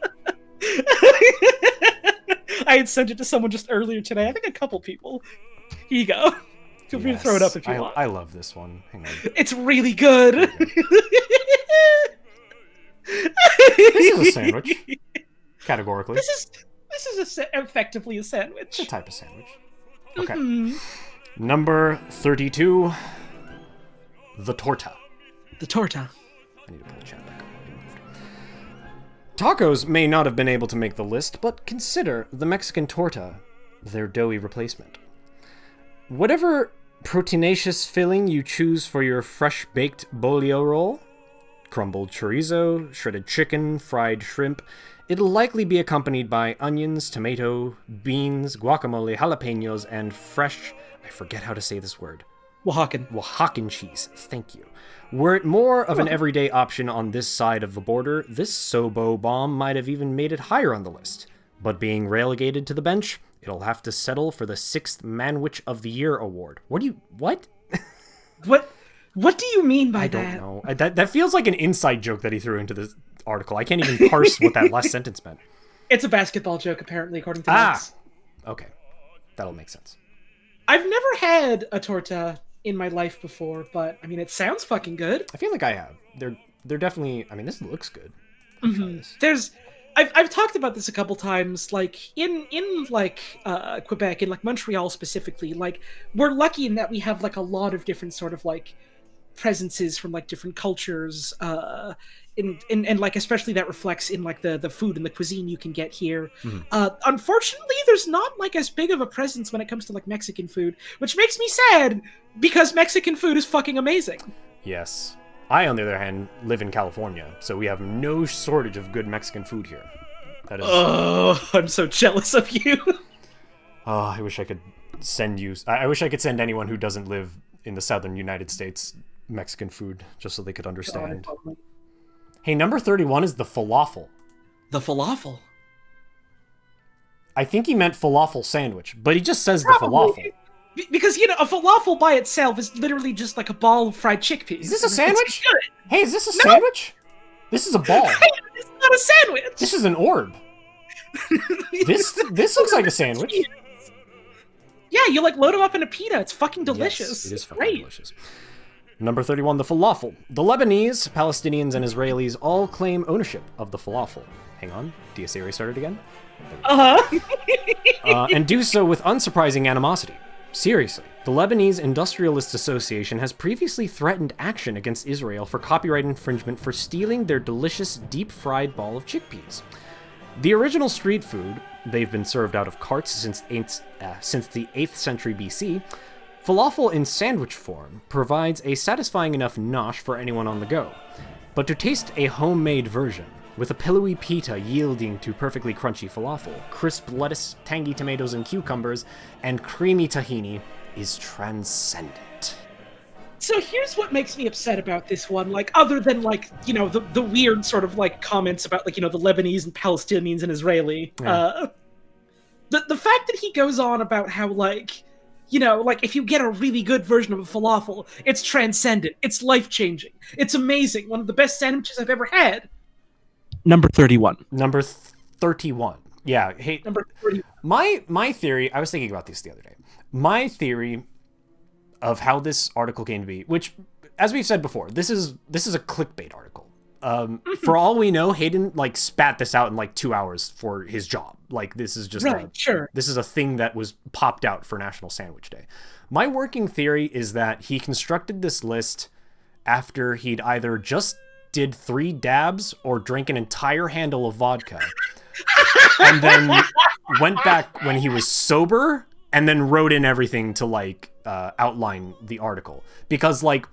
I had sent it to someone just earlier today. I think a couple people. Here you go. Feel free to throw it up if you want. I love this one. Hang on. It's really good. This is a sandwich, categorically. This is effectively a sandwich. It's a type of sandwich. Okay. Number 32, the torta. The torta. I need to pull the chat back up. Tacos may not have been able to make the list, but consider the Mexican torta their doughy replacement. Whatever proteinaceous filling you choose for your fresh-baked bolillo roll, crumbled chorizo, shredded chicken, fried shrimp, it'll likely be accompanied by onions, tomato, beans, guacamole, jalapenos, and fresh... I forget how to say this word. Oaxacan cheese. Thank you. Were it more of an everyday option on this side of the border, this Sobo bomb might have even made it higher on the list. But being relegated to the bench, it'll have to settle for the 6th Manwich of the Year award. What? What do you mean by that? I don't know. That feels like an inside joke that he threw into this article. I can't even parse what that last sentence meant. It's a basketball joke, apparently, according to Max. Okay. That'll make sense. I've never had a torta in my life before, but I mean, it sounds fucking good. I feel like I have. They're definitely. I mean, this looks good. I've talked about this a couple times, like in Quebec, in like Montreal specifically. Like, we're lucky in that we have like a lot of different sort of like presences from like different cultures, and like especially that reflects in like the food and the cuisine you can get here. Unfortunately, there's not like as big of a presence when it comes to like Mexican food, which makes me sad because Mexican food is fucking amazing. Yes. I, on the other hand, live in California, so we have no shortage of good Mexican food here. That is... Oh, I'm so jealous of you. Oh, I wish I could send you... I wish I could send anyone who doesn't live in the southern United States Mexican food, just so they could understand. Hey, number 31 is the falafel. The falafel? I think he meant falafel sandwich, but he just says the falafel. Because, you know, a falafel by itself is literally just like a ball of fried chickpeas. Is this a sandwich? Hey, is this a sandwich? This is a ball. It's not a sandwich. This is an orb. This looks like a sandwich. Yeah, you like load them up in a pita. It's fucking delicious. Yes, it is fucking delicious. Number 31, the falafel. The Lebanese, Palestinians, and Israelis all claim ownership of the falafel. Hang on, DSA restarted again? And do so with unsurprising animosity. Seriously, the Lebanese Industrialists Association has previously threatened action against Israel for copyright infringement for stealing their delicious deep-fried ball of chickpeas. The original street food, they've been served out of carts since the 8th century BC, falafel in sandwich form provides a satisfying enough nosh for anyone on the go. But to taste a homemade version, with a pillowy pita yielding to perfectly crunchy falafel, crisp lettuce, tangy tomatoes and cucumbers, and creamy tahini, is transcendent. So here's what makes me upset about this one, like, other than, like, you know, the weird sort of, like, comments about, like, you know, the Lebanese and Palestinians and Israeli. Yeah. The fact that he goes on about how, like, you know, like, if you get a really good version of a falafel, it's transcendent, it's life-changing, it's amazing, one of the best sandwiches I've ever had. Number 31. Number 31. Yeah. Hey, Number 30. My theory, I was thinking about this the other day. My theory of how this article came to be, which, as we've said before, this is a clickbait article. For all we know, Hayden like spat this out in like 2 hours for his job. Like, this is just this is a thing that was popped out for National Sandwich Day. My working theory is that he constructed this list after he'd either just did 3 dabs or drank an entire handle of vodka, and then went back when he was sober and then wrote in everything to like outline the article, because like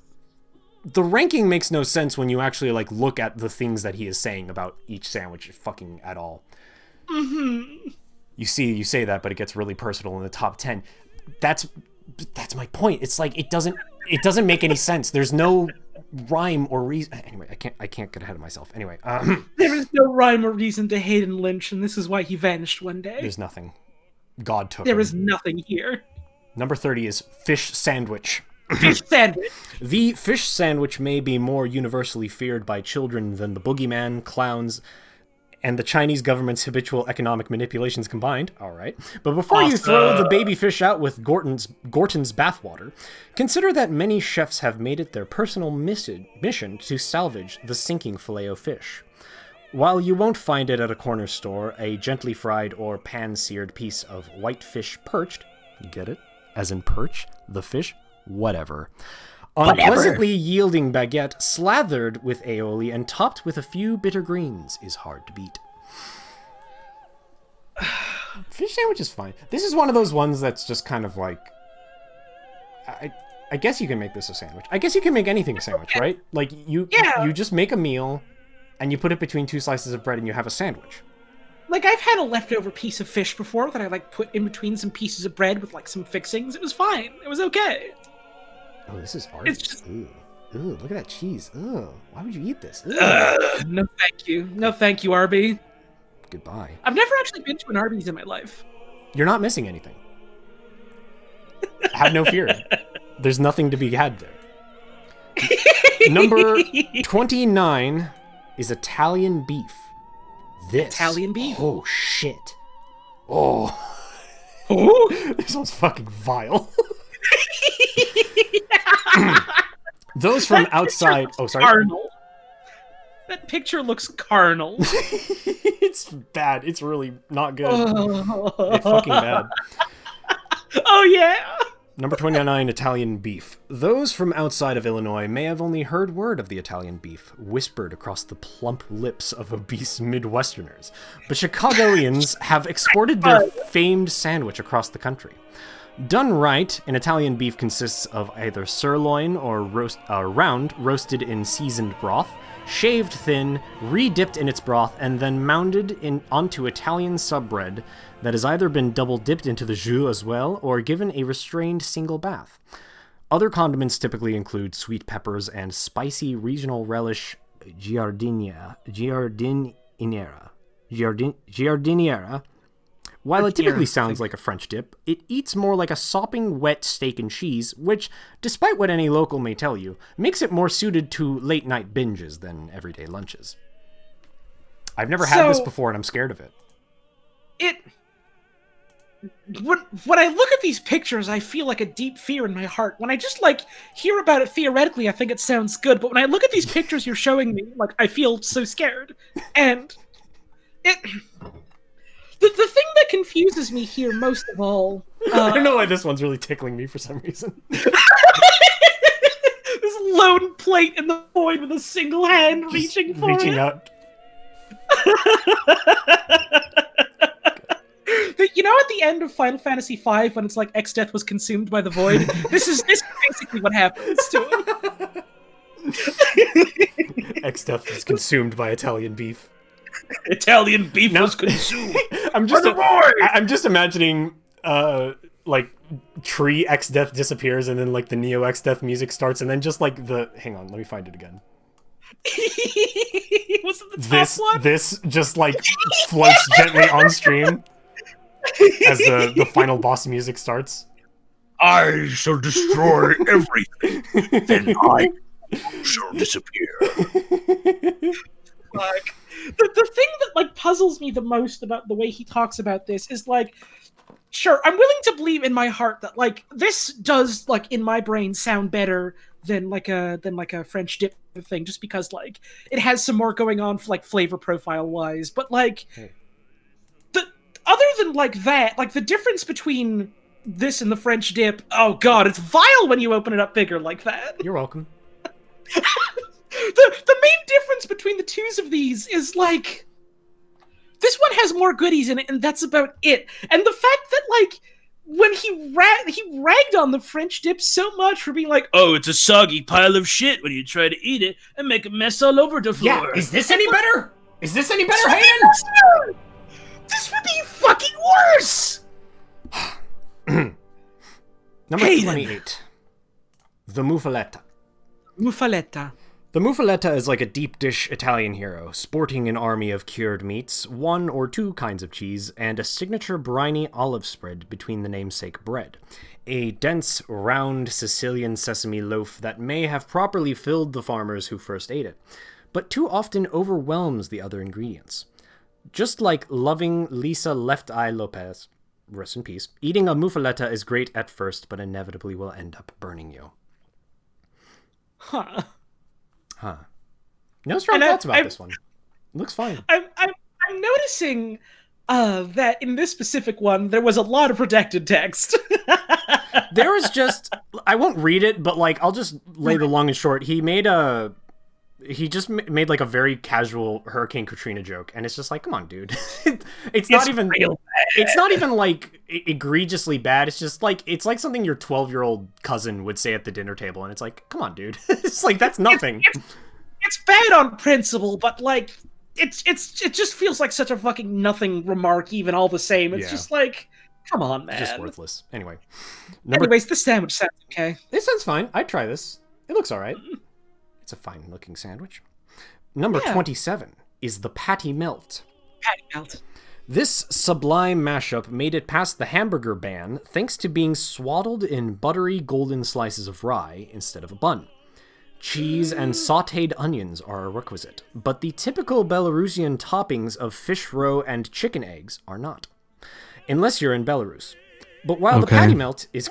the ranking makes no sense when you actually like look at the things that he is saying about each sandwich fucking at all. You say that, but it gets really personal in the top 10. That's my point. It's like it doesn't make any sense. There's no rhyme or reason. Anyway, I can't get ahead of myself. Anyway, there is no rhyme or reason to Hayden Lynch, and this is why he vanished one day. There's nothing. God took him. There is nothing here. Number 30 is fish sandwich. Fish sandwich. The fish sandwich may be more universally feared by children than the boogeyman, clowns, and the Chinese government's habitual economic manipulations combined. All right. But before you throw the baby fish out with Gorton's bathwater, consider that many chefs have made it their personal mission to salvage the sinking filet-o-fish. While you won't find it at a corner store, a gently fried or pan-seared piece of white fish perched, you get it? As in perch, the fish, whatever. On a pleasantly yielding baguette, slathered with aioli and topped with a few bitter greens, is hard to beat. Fish sandwich is fine. This is one of those ones that's just kind of like... I guess you can make this a sandwich. I guess you can make anything a sandwich, right? Like, you just make a meal, and you put it between two slices of bread, and you have a sandwich. Like, I've had a leftover piece of fish before that I, like, put in between some pieces of bread with, like, some fixings. It was fine. It was okay. Oh, this is Arby's. It's just... Ooh, look at that cheese. Ooh, why would you eat this? No, thank you. No, thank you, Arby. Goodbye. I've never actually been to an Arby's in my life. You're not missing anything. Have no fear. There's nothing to be had there. Number 29 is Italian beef. Italian beef? Oh, shit. Oh. This one's fucking vile. Those from outside... Oh, sorry. Carnal. That picture looks carnal. It's bad. It's really not good. It's fucking bad. Oh, yeah. Number 29, Italian beef. Those from outside of Illinois may have only heard word of the Italian beef, whispered across the plump lips of obese Midwesterners. But Chicagoans have exported their famed sandwich across the country. Done right, an Italian beef consists of either sirloin or round, roasted in seasoned broth, shaved thin, re-dipped in its broth, and then mounded onto Italian subbread that has either been double-dipped into the jus as well, or given a restrained single bath. Other condiments typically include sweet peppers and spicy regional relish giardiniera. While it typically sounds like a French dip, it eats more like a sopping wet steak and cheese, which, despite what any local may tell you, makes it more suited to late-night binges than everyday lunches. I've never had this before, and I'm scared of it. When I look at these pictures, I feel like a deep fear in my heart. When I just, like, hear about it theoretically, I think it sounds good, but when I look at these pictures you're showing me, like, I feel so scared. And The thing that confuses me here most of all... I don't know why this one's really tickling me for some reason. This lone plate in the void with a single hand Just reaching out. You know, at the end of Final Fantasy V, when it's like X-Death was consumed by the void, this is basically what happens to him. X-Death is consumed by Italian beef. Italian beef was consumed. I'm just imagining, like, Tree X-Death disappears, and then, like, the Neo X-Death music starts, and then just, like, hang on, let me find it again. Was it the top one? This just, like, floats gently on stream as the final boss music starts. I shall destroy everything, then I shall disappear. Fuck. The thing that, like, puzzles me the most about the way he talks about this is, like, sure, I'm willing to believe in my heart that, like, this does, like, in my brain sound better than a French dip thing, just because, like, it has some more going on for, like, flavor profile wise. But, like, other than, like, that, like, the difference between this and the French dip, oh god, it's vile when you open it up bigger like that. You're welcome. The main difference between the twos of these is, like, this one has more goodies in it, and that's about it. And the fact that, like, when he ragged on the French dip so much for being like, oh, it's a soggy pile of shit when you try to eat it and make a mess all over the floor. Yeah, is this any better? Is this any better, Hayden? This would be fucking worse! Number 28. The Muffaletta. Muffaletta. The muffaletta is like a deep dish Italian hero, sporting an army of cured meats, one or two kinds of cheese, and a signature briny olive spread between the namesake bread. A dense, round Sicilian sesame loaf that may have properly filled the farmers who first ate it, but too often overwhelms the other ingredients. Just like loving Lisa Left Eye Lopez, rest in peace, eating a muffaletta is great at first, but inevitably will end up burning you. Huh. No strong thoughts about this one. Looks fine. I'm noticing that in this specific one, there was a lot of redacted text. There was just... I won't read it, but, like, I'll just lay the long and short. He just made, like, a very casual Hurricane Katrina joke, and it's just like, come on, dude. It's not even... It's not even, like, egregiously bad. It's just, like, it's like something your 12-year-old cousin would say at the dinner table, and it's like, come on, dude. It's like, that's nothing. It's bad on principle, but, like... It just feels like such a fucking nothing remark, even all the same. It's just like, come on, man. It's just worthless. Anyway. Anyways, this sandwich sounds okay. It sounds fine. I'd try this. It looks all right. It's a fine-looking sandwich. Number 27 is the Patty Melt. Patty Melt. This sublime mashup made it past the hamburger ban thanks to being swaddled in buttery golden slices of rye instead of a bun. Cheese and sautéed onions are a requisite, but the typical Belarusian toppings of fish roe and chicken eggs are not, unless you're in Belarus. But while the patty melt is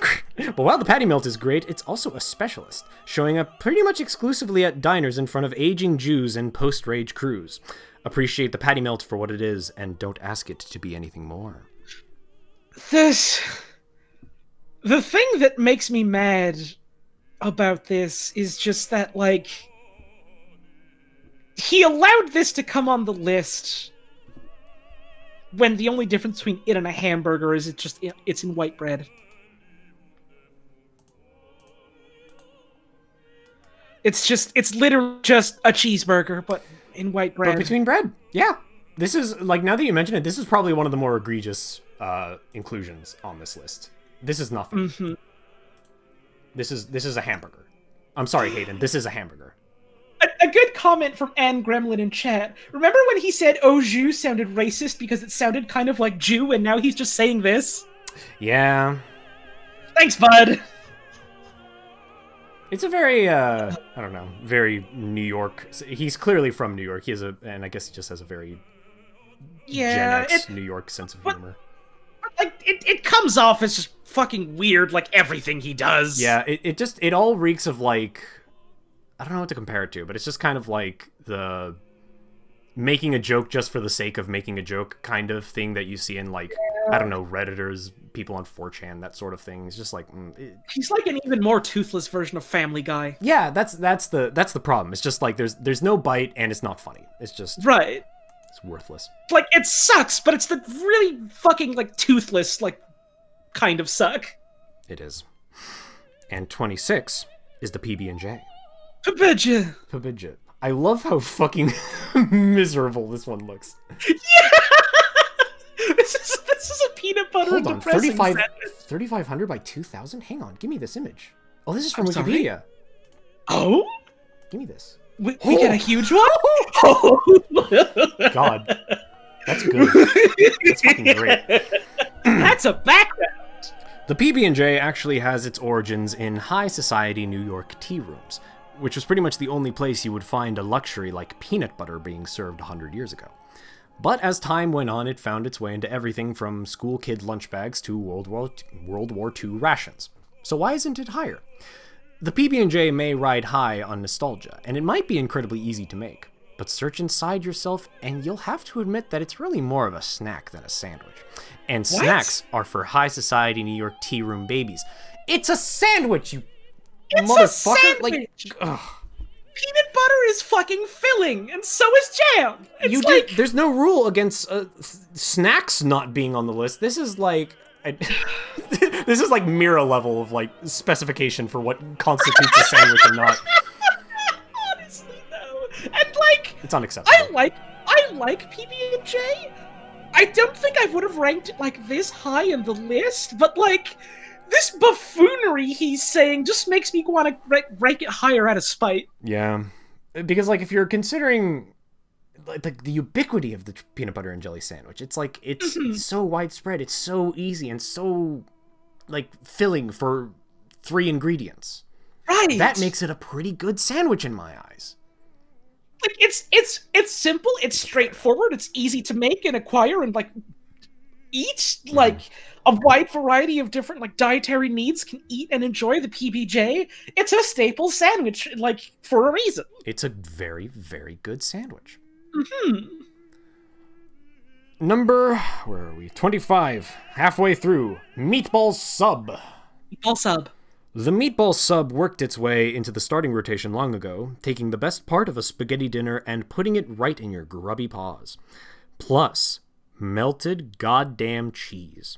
great, it's also a specialist, showing up pretty much exclusively at diners in front of aging Jews and post-rage crews. Appreciate the patty melt for what it is, and don't ask it to be anything more. The thing that makes me mad about this is just that, like, he allowed this to come on the list when the only difference between it and a hamburger is it's in white bread. It's literally just a cheeseburger, but in white bread. But between bread, yeah. This is, like, now that you mention it, this is probably one of the more egregious inclusions on this list. This is nothing. Mm-hmm. This is a hamburger. I'm sorry, Hayden. This is a hamburger. A good comment from Anne Gremlin in chat. Remember when he said "au jus" sounded racist because it sounded kind of like Jew, and now he's just saying this? Yeah. Thanks, bud. It's a very, I don't know, very New York. He's clearly from New York. And I guess he just has a very Gen X New York sense of humor. Like, it comes off as just fucking weird, like everything he does. Yeah, it all reeks of, like, I don't know what to compare it to, but it's just kind of like the making a joke just for the sake of making a joke kind of thing that you see in, like, I don't know, Redditors, people on 4chan, that sort of thing. It's just like... He's like an even more toothless version of Family Guy. Yeah, that's the problem. It's just like there's no bite and it's not funny. It's just... Right. It's worthless. Like, it sucks, but it's the really fucking, like, toothless, like, kind of suck. It is. And 26 is the PB&J. Pabidja. I love how fucking miserable this one looks. Yeah! This is a peanut butter Hold and on, depressing 3,500 by 2,000? Hang on, give me this image. Oh, this is from Wikipedia. Oh? Give me this. We get a huge one? God. That's good. That's fucking great. That's a background. The PB&J actually has its origins in high society New York tea rooms, which was pretty much the only place you would find a luxury like peanut butter being served 100 years ago. But as time went on, it found its way into everything from school kid lunch bags to World War II rations. So why isn't it higher? The PB&J may ride high on nostalgia, and it might be incredibly easy to make, but search inside yourself and you'll have to admit that it's really more of a snack than a sandwich. And snacks are for high society New York tea room babies. It's a sandwich, you motherfucker! Sandwich. Ugh. Peanut butter is fucking filling, and so is jam. There's no rule against snacks not being on the list. This is like... this is like Mira level of, like, specification for what constitutes a sandwich or not. Honestly, though. And, like... It's unacceptable. I like PB&J. I don't think I would have ranked it, like, this high in the list, but, like, this buffoonery he's saying just makes me want to rank it higher out of spite. Yeah. Because, like, if you're considering... like the ubiquity of the peanut butter and jelly sandwich, it's like it's so widespread, it's so easy and so, like, filling for 3 ingredients. Right. That makes it a pretty good sandwich in my eyes. Like it's simple, it's straightforward, it's easy to make and acquire and like eat. Like a wide variety of different like dietary needs can eat and enjoy the PBJ. It's a staple sandwich, like for a reason. It's a very, very good sandwich. Mm-hmm. Number, where are we? 25. Halfway through. Meatball sub. Meatball sub. The meatball sub worked its way into the starting rotation long ago, taking the best part of a spaghetti dinner and putting it right in your grubby paws. Plus, melted goddamn cheese.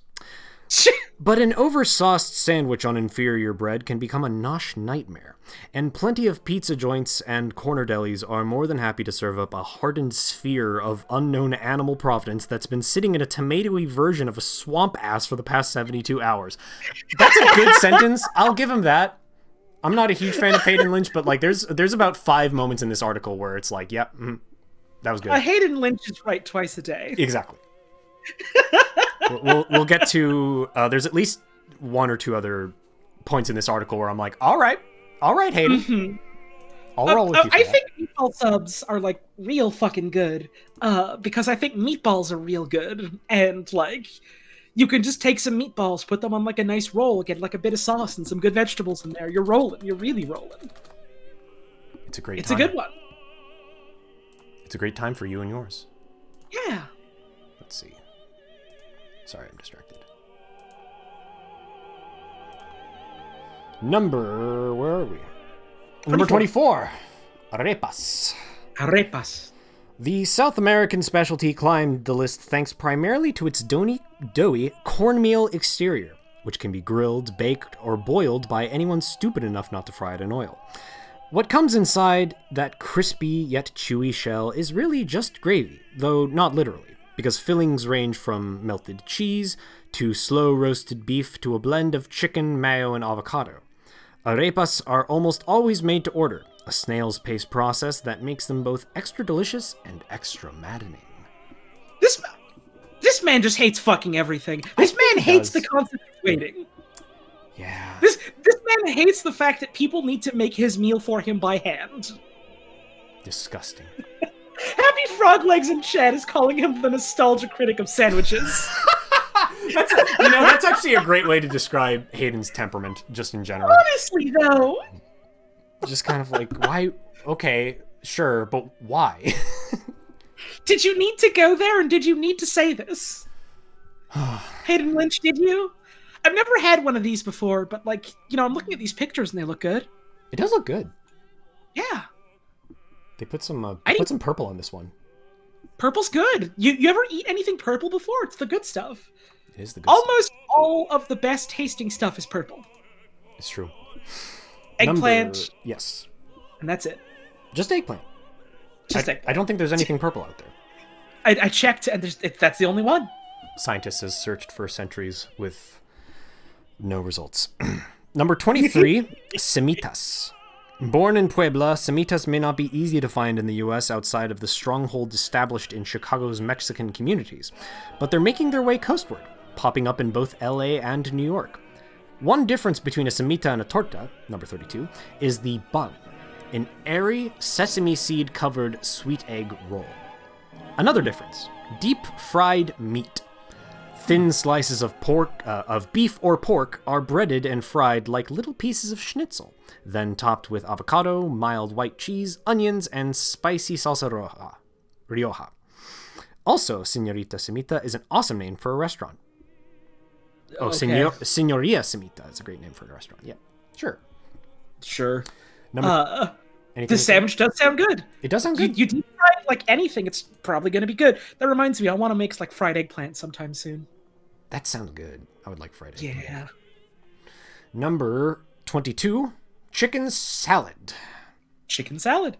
But an oversauced sandwich on inferior bread can become a nosh nightmare, and plenty of pizza joints and corner delis are more than happy to serve up a hardened sphere of unknown animal providence that's been sitting in a tomatoey version of a swamp ass for the past 72 hours. That's a good sentence. I'll give him that. I'm not a huge fan of Hayden Lynch, but like there's about 5 moments in this article where it's like, yep, that was good. Hayden Lynch is right twice a day. Exactly. We'll get to there's at least 1 or 2 other points in this article where I'm like, all right Hayden. Mm-hmm. I'll roll with you. I think meatball subs are like real fucking good because I think meatballs are real good, and like you can just take some meatballs, put them on like a nice roll, get like a bit of sauce and some good vegetables in there. You're rolling. You're really rolling. It's a great It's time. a good one. It's a great time for you and yours. Yeah. Let's see. Sorry, I'm distracted. Where are we? Number 24. Arepas. Arepas. The South American specialty climbed the list thanks primarily to its doughy cornmeal exterior, which can be grilled, baked, or boiled by anyone stupid enough not to fry it in oil. What comes inside that crispy yet chewy shell is really just gravy, though not literally, because fillings range from melted cheese to slow roasted beef to a blend of chicken, mayo, and avocado. Arepas are almost always made to order, a snail's pace process that makes them both extra delicious and extra maddening. This man just hates fucking everything. This man hates the concept of waiting. Yeah. This man hates the fact that people need to make his meal for him by hand. Disgusting. Happy Frog Legs in chat is calling him the nostalgia critic of sandwiches. That's actually a great way to describe Hayden's temperament, just in general. Honestly, though. Just kind of like, why? Okay, sure, but why? Did you need to go there, and did you need to say this? Hayden Lynch, did you? I've never had one of these before, but like, I'm looking at these pictures and they look good. It does look good. Yeah. They put some purple on this one. Purple's good. You ever eat anything purple before? It's the good stuff. It is the good stuff. Almost all of the best tasting stuff is purple. It's true. Eggplant. Yes. And that's it. Just eggplant. I don't think there's anything purple out there. I checked, and that's the only one. Scientists have searched for centuries with no results. Number 23, semitas. Born in Puebla, semitas may not be easy to find in the U.S. outside of the stronghold established in Chicago's Mexican communities, but they're making their way coastward, popping up in both L.A. and New York. One difference between a semita and a torta, number 32, is the bun, an airy, sesame seed-covered sweet egg roll. Another difference, deep-fried meat. Thin slices of beef or pork are breaded and fried like little pieces of schnitzel, then topped with avocado, mild white cheese, onions, and spicy salsa rioja. Also, Señorita Semita is an awesome name for a restaurant. Oh, Okay. Señoría Semita is a great name for a restaurant. Yeah, sure. Sure. Anything The sandwich does sound good. It does sound good. You deep fry it like anything, it's probably going to be good. That reminds me, I want to make like fried eggplant sometime soon. That sounds good. I would like fried eggplant. Yeah. Number 22, chicken salad. Chicken salad.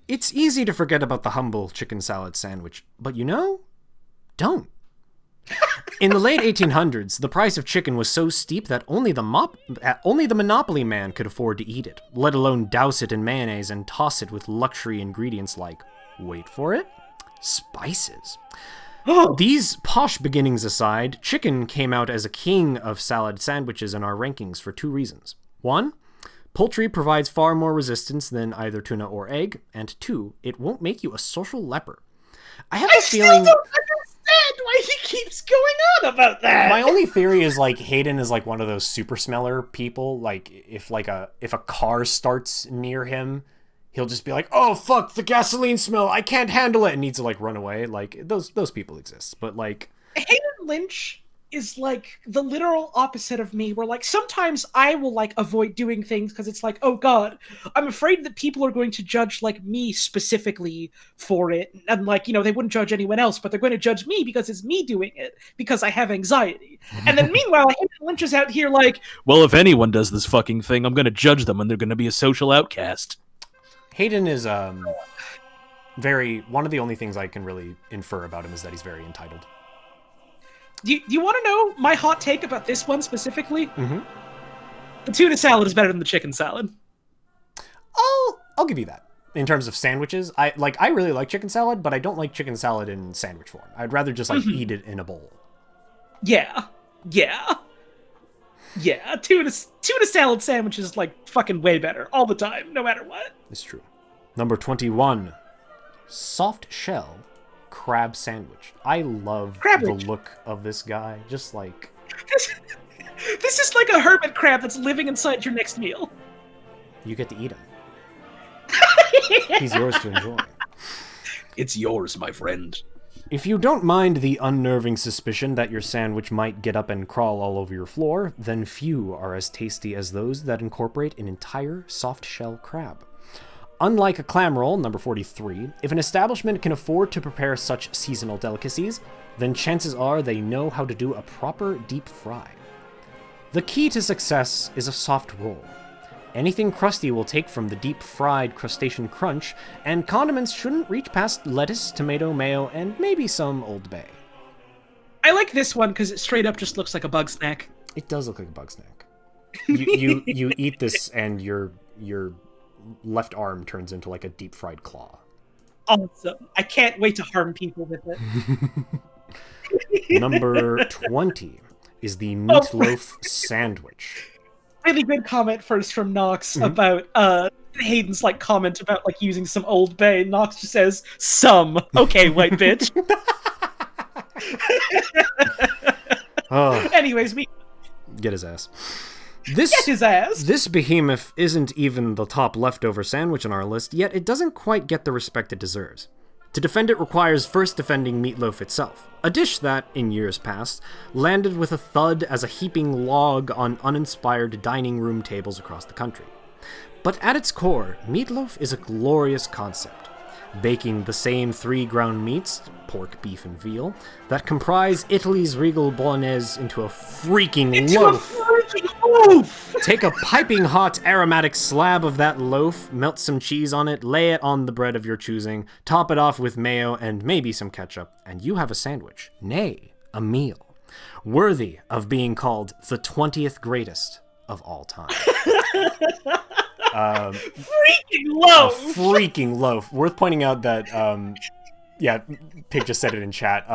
It's easy to forget about the humble chicken salad sandwich, but don't. In the late 1800s, the price of chicken was so steep that only the Monopoly man could afford to eat it, let alone douse it in mayonnaise and toss it with luxury ingredients like, wait for it, spices. These posh beginnings aside, chicken came out as a king of salad sandwiches in our rankings for 2 reasons. 1, Poultry provides far more resistance than either tuna or egg, and 2, it won't make you a social leper. I have a feeling. Still don't understand why he keeps going on about that. My only theory is like Hayden is like one of those super smeller people. Like if a car starts near him, he'll just be like, "Oh fuck, the gasoline smell! I can't handle it," and needs to like run away. Like those people exist, but like Hayden Lynch is like the literal opposite of me, where like sometimes I will like avoid doing things because it's like, oh god, I'm afraid that people are going to judge like me specifically for it, and like, you know, they wouldn't judge anyone else, but they're going to judge me because it's me doing it because I have anxiety. And then meanwhile, Hayden Lynch is out here like, well, if anyone does this fucking thing, I'm going to judge them and they're going to be a social outcast. Hayden is very, one of the only things I can really infer about him is that he's very entitled. Do you want to know my hot take about this one specifically? Mm-hmm. The tuna salad is better than the chicken salad. I'll give you that. In terms of sandwiches, I really like chicken salad, but I don't like chicken salad in sandwich form. I'd rather just like eat it in a bowl. Yeah. Tuna salad sandwich is like fucking way better all the time, no matter what. It's true. Number 21, soft shell crab sandwich. I love the look of this guy. Just like this is like a hermit crab that's living inside your next meal. You get to eat him. He's yours to enjoy. It's yours, my friend. If you don't mind the unnerving suspicion that your sandwich might get up and crawl all over your floor, then few are as tasty as those that incorporate an entire soft shell crab. Unlike a clam roll, number 43, if an establishment can afford to prepare such seasonal delicacies, then chances are they know how to do a proper deep fry. The key to success is a soft roll. Anything crusty will take from the deep-fried crustacean crunch, and condiments shouldn't reach past lettuce, tomato, mayo, and maybe some Old Bay. I like this one because it straight up just looks like a bug snack. It does look like a bug snack. You eat this and your left arm turns into like a deep-fried claw. Awesome. I can't wait to harm people with it. Number 20 is the meatloaf sandwich. Really good comment first from Knox about Hayden's like comment about like using some Old Bay. Knox just says, "Some." Okay, white bitch. Anyways, we get his ass. Get his ass. This behemoth isn't even the top leftover sandwich on our list, yet it doesn't quite get the respect it deserves. To defend it requires first defending meatloaf itself, a dish that, in years past, landed with a thud as a heaping log on uninspired dining room tables across the country. But at its core, meatloaf is a glorious concept. Baking the same 3 ground meats, pork, beef, and veal, that comprise Italy's regal bolognese into a freaking loaf. Take a piping hot aromatic slab of that loaf, melt some cheese on it, lay it on the bread of your choosing, top it off with mayo and maybe some ketchup, and you have a sandwich, nay, a meal, worthy of being called the 20th greatest of all time. Freaking loaf! A freaking loaf. Worth pointing out that, yeah, Pig just said it in chat.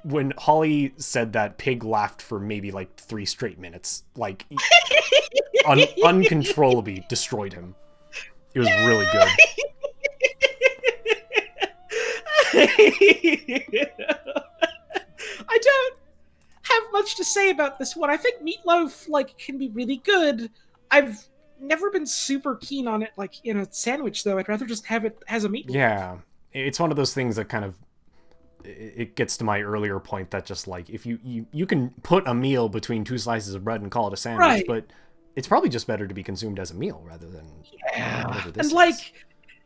When Holly said that, Pig laughed for maybe like 3 straight minutes. Like, uncontrollably destroyed him. It was really good. I don't have much to say about this one. I think meatloaf like can be really good. I've never been super keen on it like in a sandwich though. I'd rather just have it as a meatloaf. Yeah, it's one of those things that kind of it gets to my earlier point that just like if you can put a meal between 2 slices of bread and call it a sandwich, right. But it's probably just better to be consumed as a meal rather than whatever this and is. Like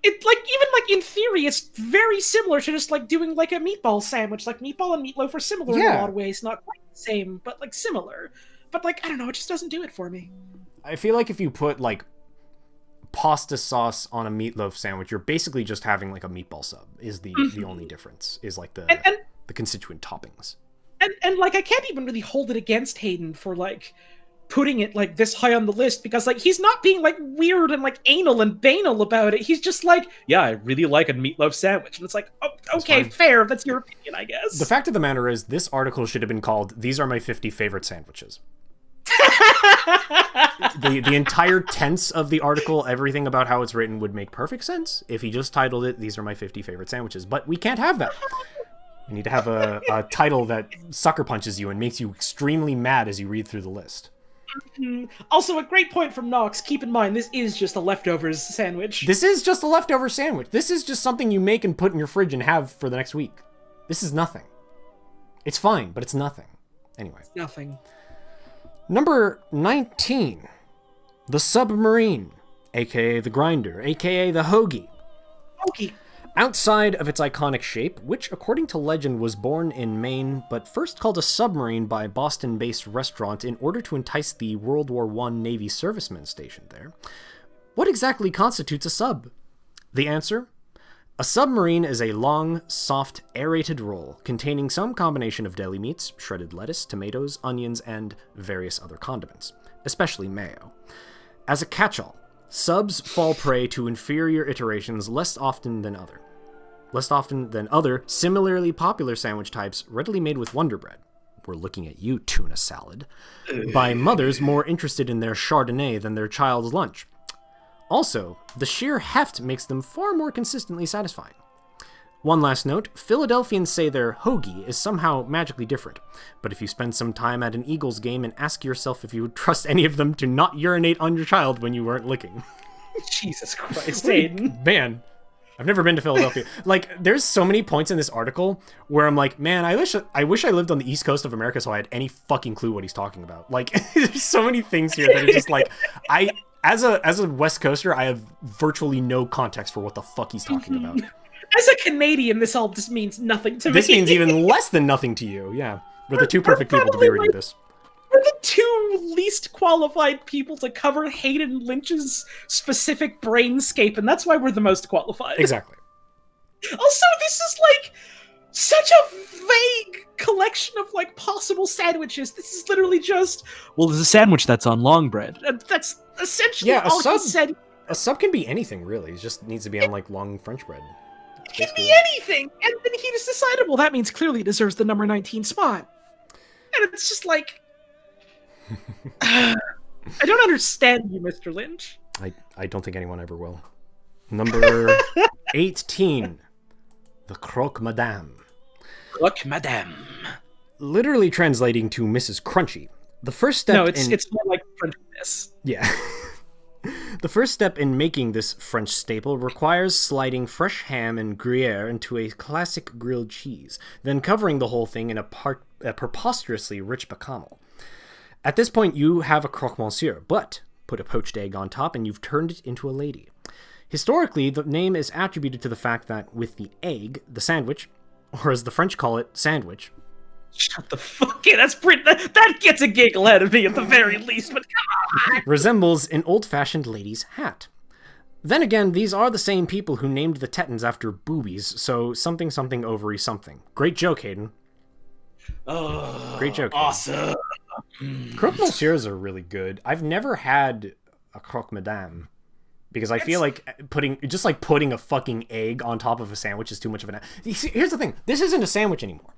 it like even like in theory it's very similar to just like doing like a meatball sandwich. Like meatball and meatloaf are similar in a lot of ways, not quite the same, but like similar. But like I don't know, it just doesn't do it for me. I feel like if you put like pasta sauce on a meatloaf sandwich, you're basically just having like a meatball sub. Is the only difference is like the constituent toppings. And like I can't even really hold it against Hayden for like putting it like this high on the list because like he's not being like weird and like anal and banal about it. He's just like, yeah, I really like a meatloaf sandwich, and it's like, oh, okay, fair. That's your opinion, I guess. The fact of the matter is, this article should have been called "These are my 50 favorite sandwiches." the entire tense of the article, everything about how it's written would make perfect sense if he just titled it, "These are my 50 favorite sandwiches." But we can't have that. We need to have a title that sucker punches you and makes you extremely mad as you read through the list. Also, a great point from Nox. Keep in mind, this is just a leftovers sandwich. This is just a leftover sandwich. This is just something you make and put in your fridge and have for the next week. This is nothing. It's fine, but it's nothing. Anyway. Nothing. Number 19. The Submarine, aka the Grinder, aka the Hoagie. Hoagie. Outside of its iconic shape, which according to legend was born in Maine, but first called a submarine by a Boston-based restaurant in order to entice the World War I Navy servicemen stationed there, what exactly constitutes a sub? The answer? A submarine is a long, soft, aerated roll containing some combination of deli meats, shredded lettuce, tomatoes, onions, and various other condiments, especially mayo. As a catch-all, subs fall prey to inferior iterations less often than other similarly popular sandwich types readily made with Wonder Bread. We're looking at you, tuna salad. By mothers more interested in their Chardonnay than their child's lunch. Also, the sheer heft makes them far more consistently satisfying. One last note, Philadelphians say their hoagie is somehow magically different, but if you spend some time at an Eagles game and ask yourself if you would trust any of them to not urinate on your child when you weren't looking. Jesus Christ, Aiden. Man, I've never been to Philadelphia. Like, there's so many points in this article where I'm like, man, I wish I lived on the East Coast of America so I had any fucking clue what he's talking about. Like, there's so many things here that are just like, as a West Coaster, I have virtually no context for what the fuck he's talking about. As a Canadian, this all just means nothing to me. This means even less than nothing to you, yeah. We're the two perfect people to be reading this. We're the two least qualified people to cover Hayden Lynch's specific brainscape, and that's why we're the most qualified. Exactly. Also, this is like such a vague collection of like possible sandwiches. This is literally just Well, there's a sandwich that's on long bread. that's essentially all he said. A sub can be anything, really. It just needs to be on, like, long French bread. It can be anything! And then he just decided, well, that means clearly it deserves the number 19 spot. And it's just like... I don't understand you, Mr. Lynch. I don't think anyone ever will. Number 18. The Croque Madame. Look, madame. Literally translating to Mrs. Crunchy. The first step No, it's more like Frenchness. Yeah. The first step in making this French staple requires sliding fresh ham and Gruyere into a classic grilled cheese, then covering the whole thing in a preposterously rich bechamel. At this point, you have a croque monsieur, but put a poached egg on top and you've turned it into a lady. Historically, the name is attributed to the fact that with the egg, the sandwich, or as the French call it, sandwich. Shut the fuck in. That gets a giggle out of me at the very least, but come on! Resembles an old-fashioned lady's hat. Then again, these are the same people who named the Tettons after boobies, so something something ovary something. Great joke, Hayden. Oh, great joke. Awesome. Croque monsieurs are really good. I've never had a croque madame because I feel like putting a fucking egg on top of a sandwich is too much of an. Here's the thing: this isn't a sandwich anymore.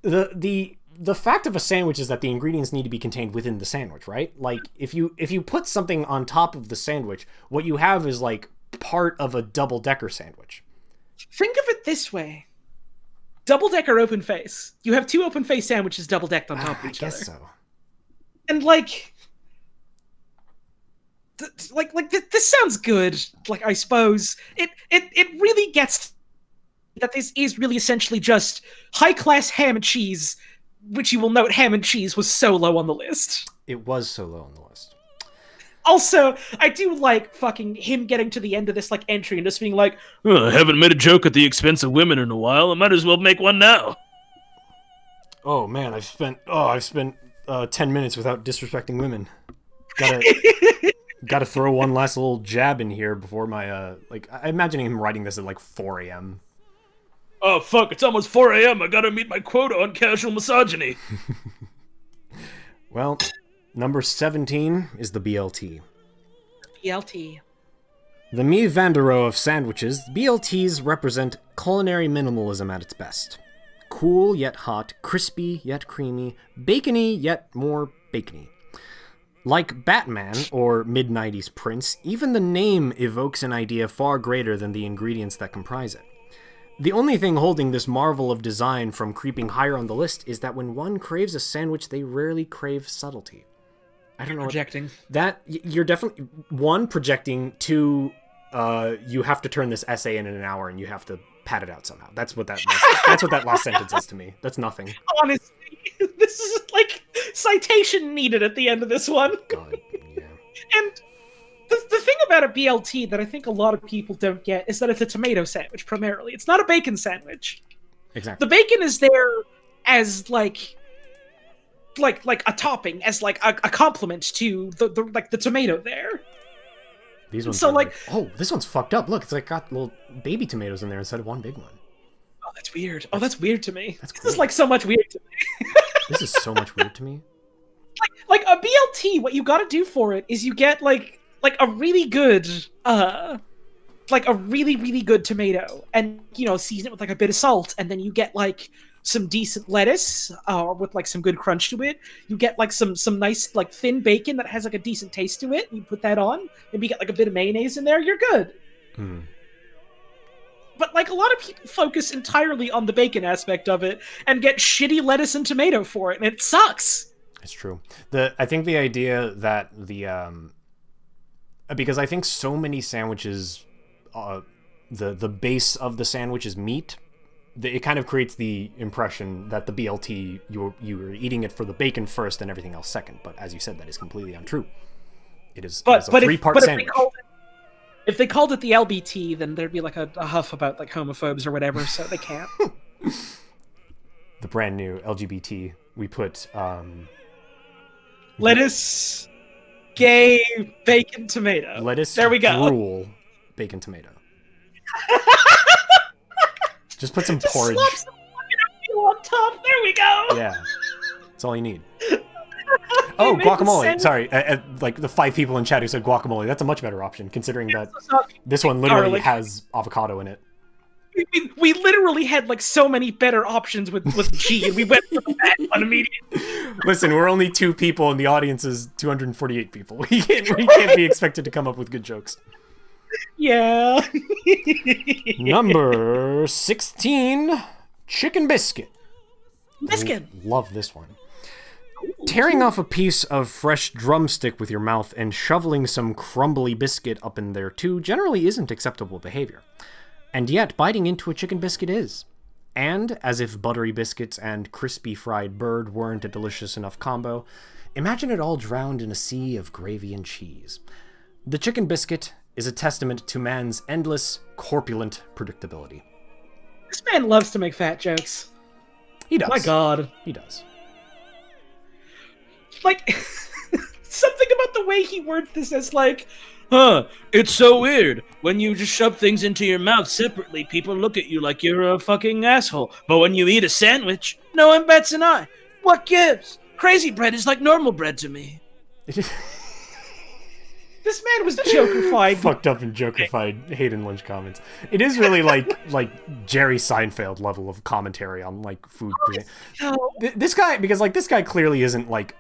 The fact of a sandwich is that the ingredients need to be contained within the sandwich, right? Like if you put something on top of the sandwich, what you have is like part of a double-decker sandwich. Think of it this way. Double-decker open face. You have two open face sandwiches double-decked on top of each other. I guess so. And like this sounds good. Like I suppose it really gets that this is really essentially just high-class ham and cheese, which you will note ham and cheese was so low on the list. It was so low on the list. Also, I do like fucking him getting to the end of this like entry and just being like, I haven't made a joke at the expense of women in a while. I might as well make one now. Oh man, I've spent 10 minutes without disrespecting women. Gotta throw one last little jab in here before my I imagine him writing this at like 4 a.m. Oh fuck, it's almost 4 a.m. I gotta meet my quota on casual misogyny. Well, number 17 is the BLT. BLT. The Mies van der Rohe of sandwiches, BLTs represent culinary minimalism at its best. Cool yet hot, crispy yet creamy, bacony yet more bacony. Like Batman or mid-90s Prince, even the name evokes an idea far greater than the ingredients that comprise it. The only thing holding this marvel of design from creeping higher on the list is that when one craves a sandwich, they rarely crave subtlety. I don't know. Projecting. You're definitely, one, projecting, two, you have to turn this essay in an hour and you have to pad it out somehow. That's what that last sentence is to me. That's nothing. Honestly, this is like citation needed at the end of this one. God, yeah. And the thing about a BLT that I think a lot of people don't get is that it's a tomato sandwich primarily. It's not a bacon sandwich. Exactly. The bacon is there as like a topping, as like a compliment to the tomato there. These ones so are like, oh, this one's fucked up. Look, it's like got little baby tomatoes in there instead of one big one. Oh, that's weird. Oh, that's weird to me. That's This cool. is like so much weird to me. This is so much weird to me. Like a BLT, what you gotta do for it is you get like a really good like a really, really good tomato, and season it with like a bit of salt, and then you get like some decent lettuce with like some good crunch to it. You get like some nice like thin bacon that has like a decent taste to it. You put that on, maybe get like a bit of mayonnaise in there. You're good. But like a lot of people focus entirely on the bacon aspect of it and get shitty lettuce and tomato for it, and it sucks. It's true. I think the idea that because I think so many sandwiches, the base of the sandwich is meat. It kind of creates the impression that the BLT, you were eating it for the bacon first and everything else second. But as you said, that is completely untrue. It is a three-part sandwich. If they called it the LBT, then there'd be like a huff about like homophobes or whatever, so they can't. The brand new LGBT, we put lettuce, gay, bacon, tomato. Lettuce, there we go. Gruel, bacon, tomato. Just put some porridge. Slop some fucking on top. There we go. Yeah, that's all you need. Oh, guacamole. Sorry, like the 5 people in chat who said guacamole. That's a much better option, considering that this one literally has avocado in it. We literally had like so many better options with G, and we went for that one immediately. Listen, we're only 2 people, and the audience is 248 people. We can't be expected to come up with good jokes. Yeah. Number 16, chicken biscuit. Biscuit. Love this one. Tearing off a piece of fresh drumstick with your mouth and shoveling some crumbly biscuit up in there too generally isn't acceptable behavior. And yet, biting into a chicken biscuit is. And, as if buttery biscuits and crispy fried bird weren't a delicious enough combo, imagine it all drowned in a sea of gravy and cheese. The chicken biscuit is a testament to man's endless, corpulent predictability. This man loves to make fat jokes. He does. My God. He does. Like, something about the way he words this as like, it's so weird. When you just shove things into your mouth separately, people look at you like you're a fucking asshole. But when you eat a sandwich, no one bats an eye. What gives? Crazy bread is like normal bread to me. this man was Joker-fied. Fucked up and Joker-fied Hayden Lynch comments. It is really like Jerry Seinfeld level of commentary on like food. This guy clearly isn't like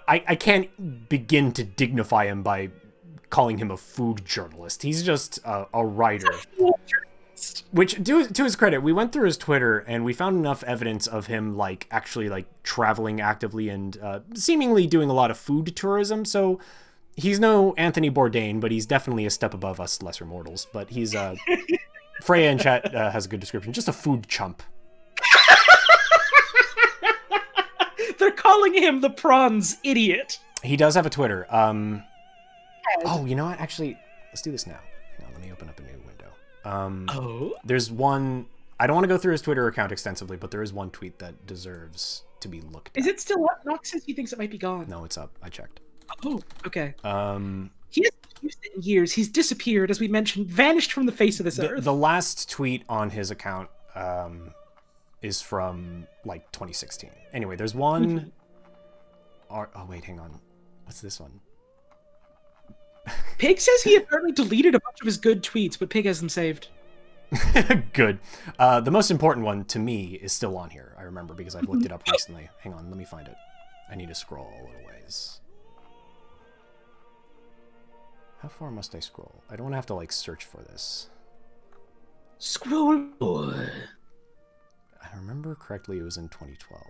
I can't begin to dignify him by calling him a food journalist. He's just a writer. Which, to his credit, we went through his Twitter and we found enough evidence of him like actually like traveling actively and seemingly doing a lot of food tourism. So he's no Anthony Bourdain, but he's definitely a step above us lesser mortals. But he's Freya in chat has a good description. Just a food chump. They're calling him the prawns idiot. He does have a Twitter. Oh, you know what? Actually, let's do this now. Hang on, let me open up a new window. There's one. I don't want to go through his Twitter account extensively, but there is one tweet that deserves to be looked at. Is it still up? Nox says he thinks it might be gone. No, it's up. I checked. Oh, okay. He hasn't used it in years. He's disappeared, as we mentioned, vanished from the face of this earth. The last tweet on his account is from like 2016. Anyway, there's one. Oh wait, hang on. What's this one? Pig says he apparently deleted a bunch of his good tweets, but Pig has them saved. Good. The most important one to me is still on here. I remember because I've looked it up recently. Hang on, let me find it. I need to scroll a little ways. How far must I scroll? I don't want to have to, like, search for this. Scroll boy. I remember correctly, it was in 2012.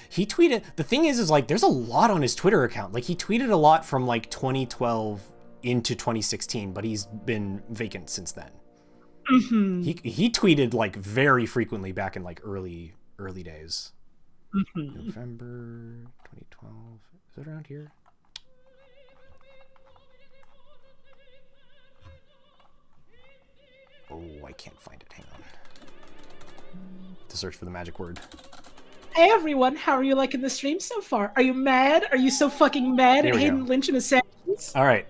He tweeted... The thing is, like, there's a lot on his Twitter account. Like, he tweeted a lot from, like, 2012 into 2016, but he's been vacant since then. Mm-hmm. He tweeted, like, very frequently back in, like, early days. Mm-hmm. November 2012. Is it around here? Oh, I can't find it. Hang on. To search for the magic word. Hey everyone, how are you liking the stream so far? Are you mad? Are you so fucking mad at Hayden Lynch and his savages? All right.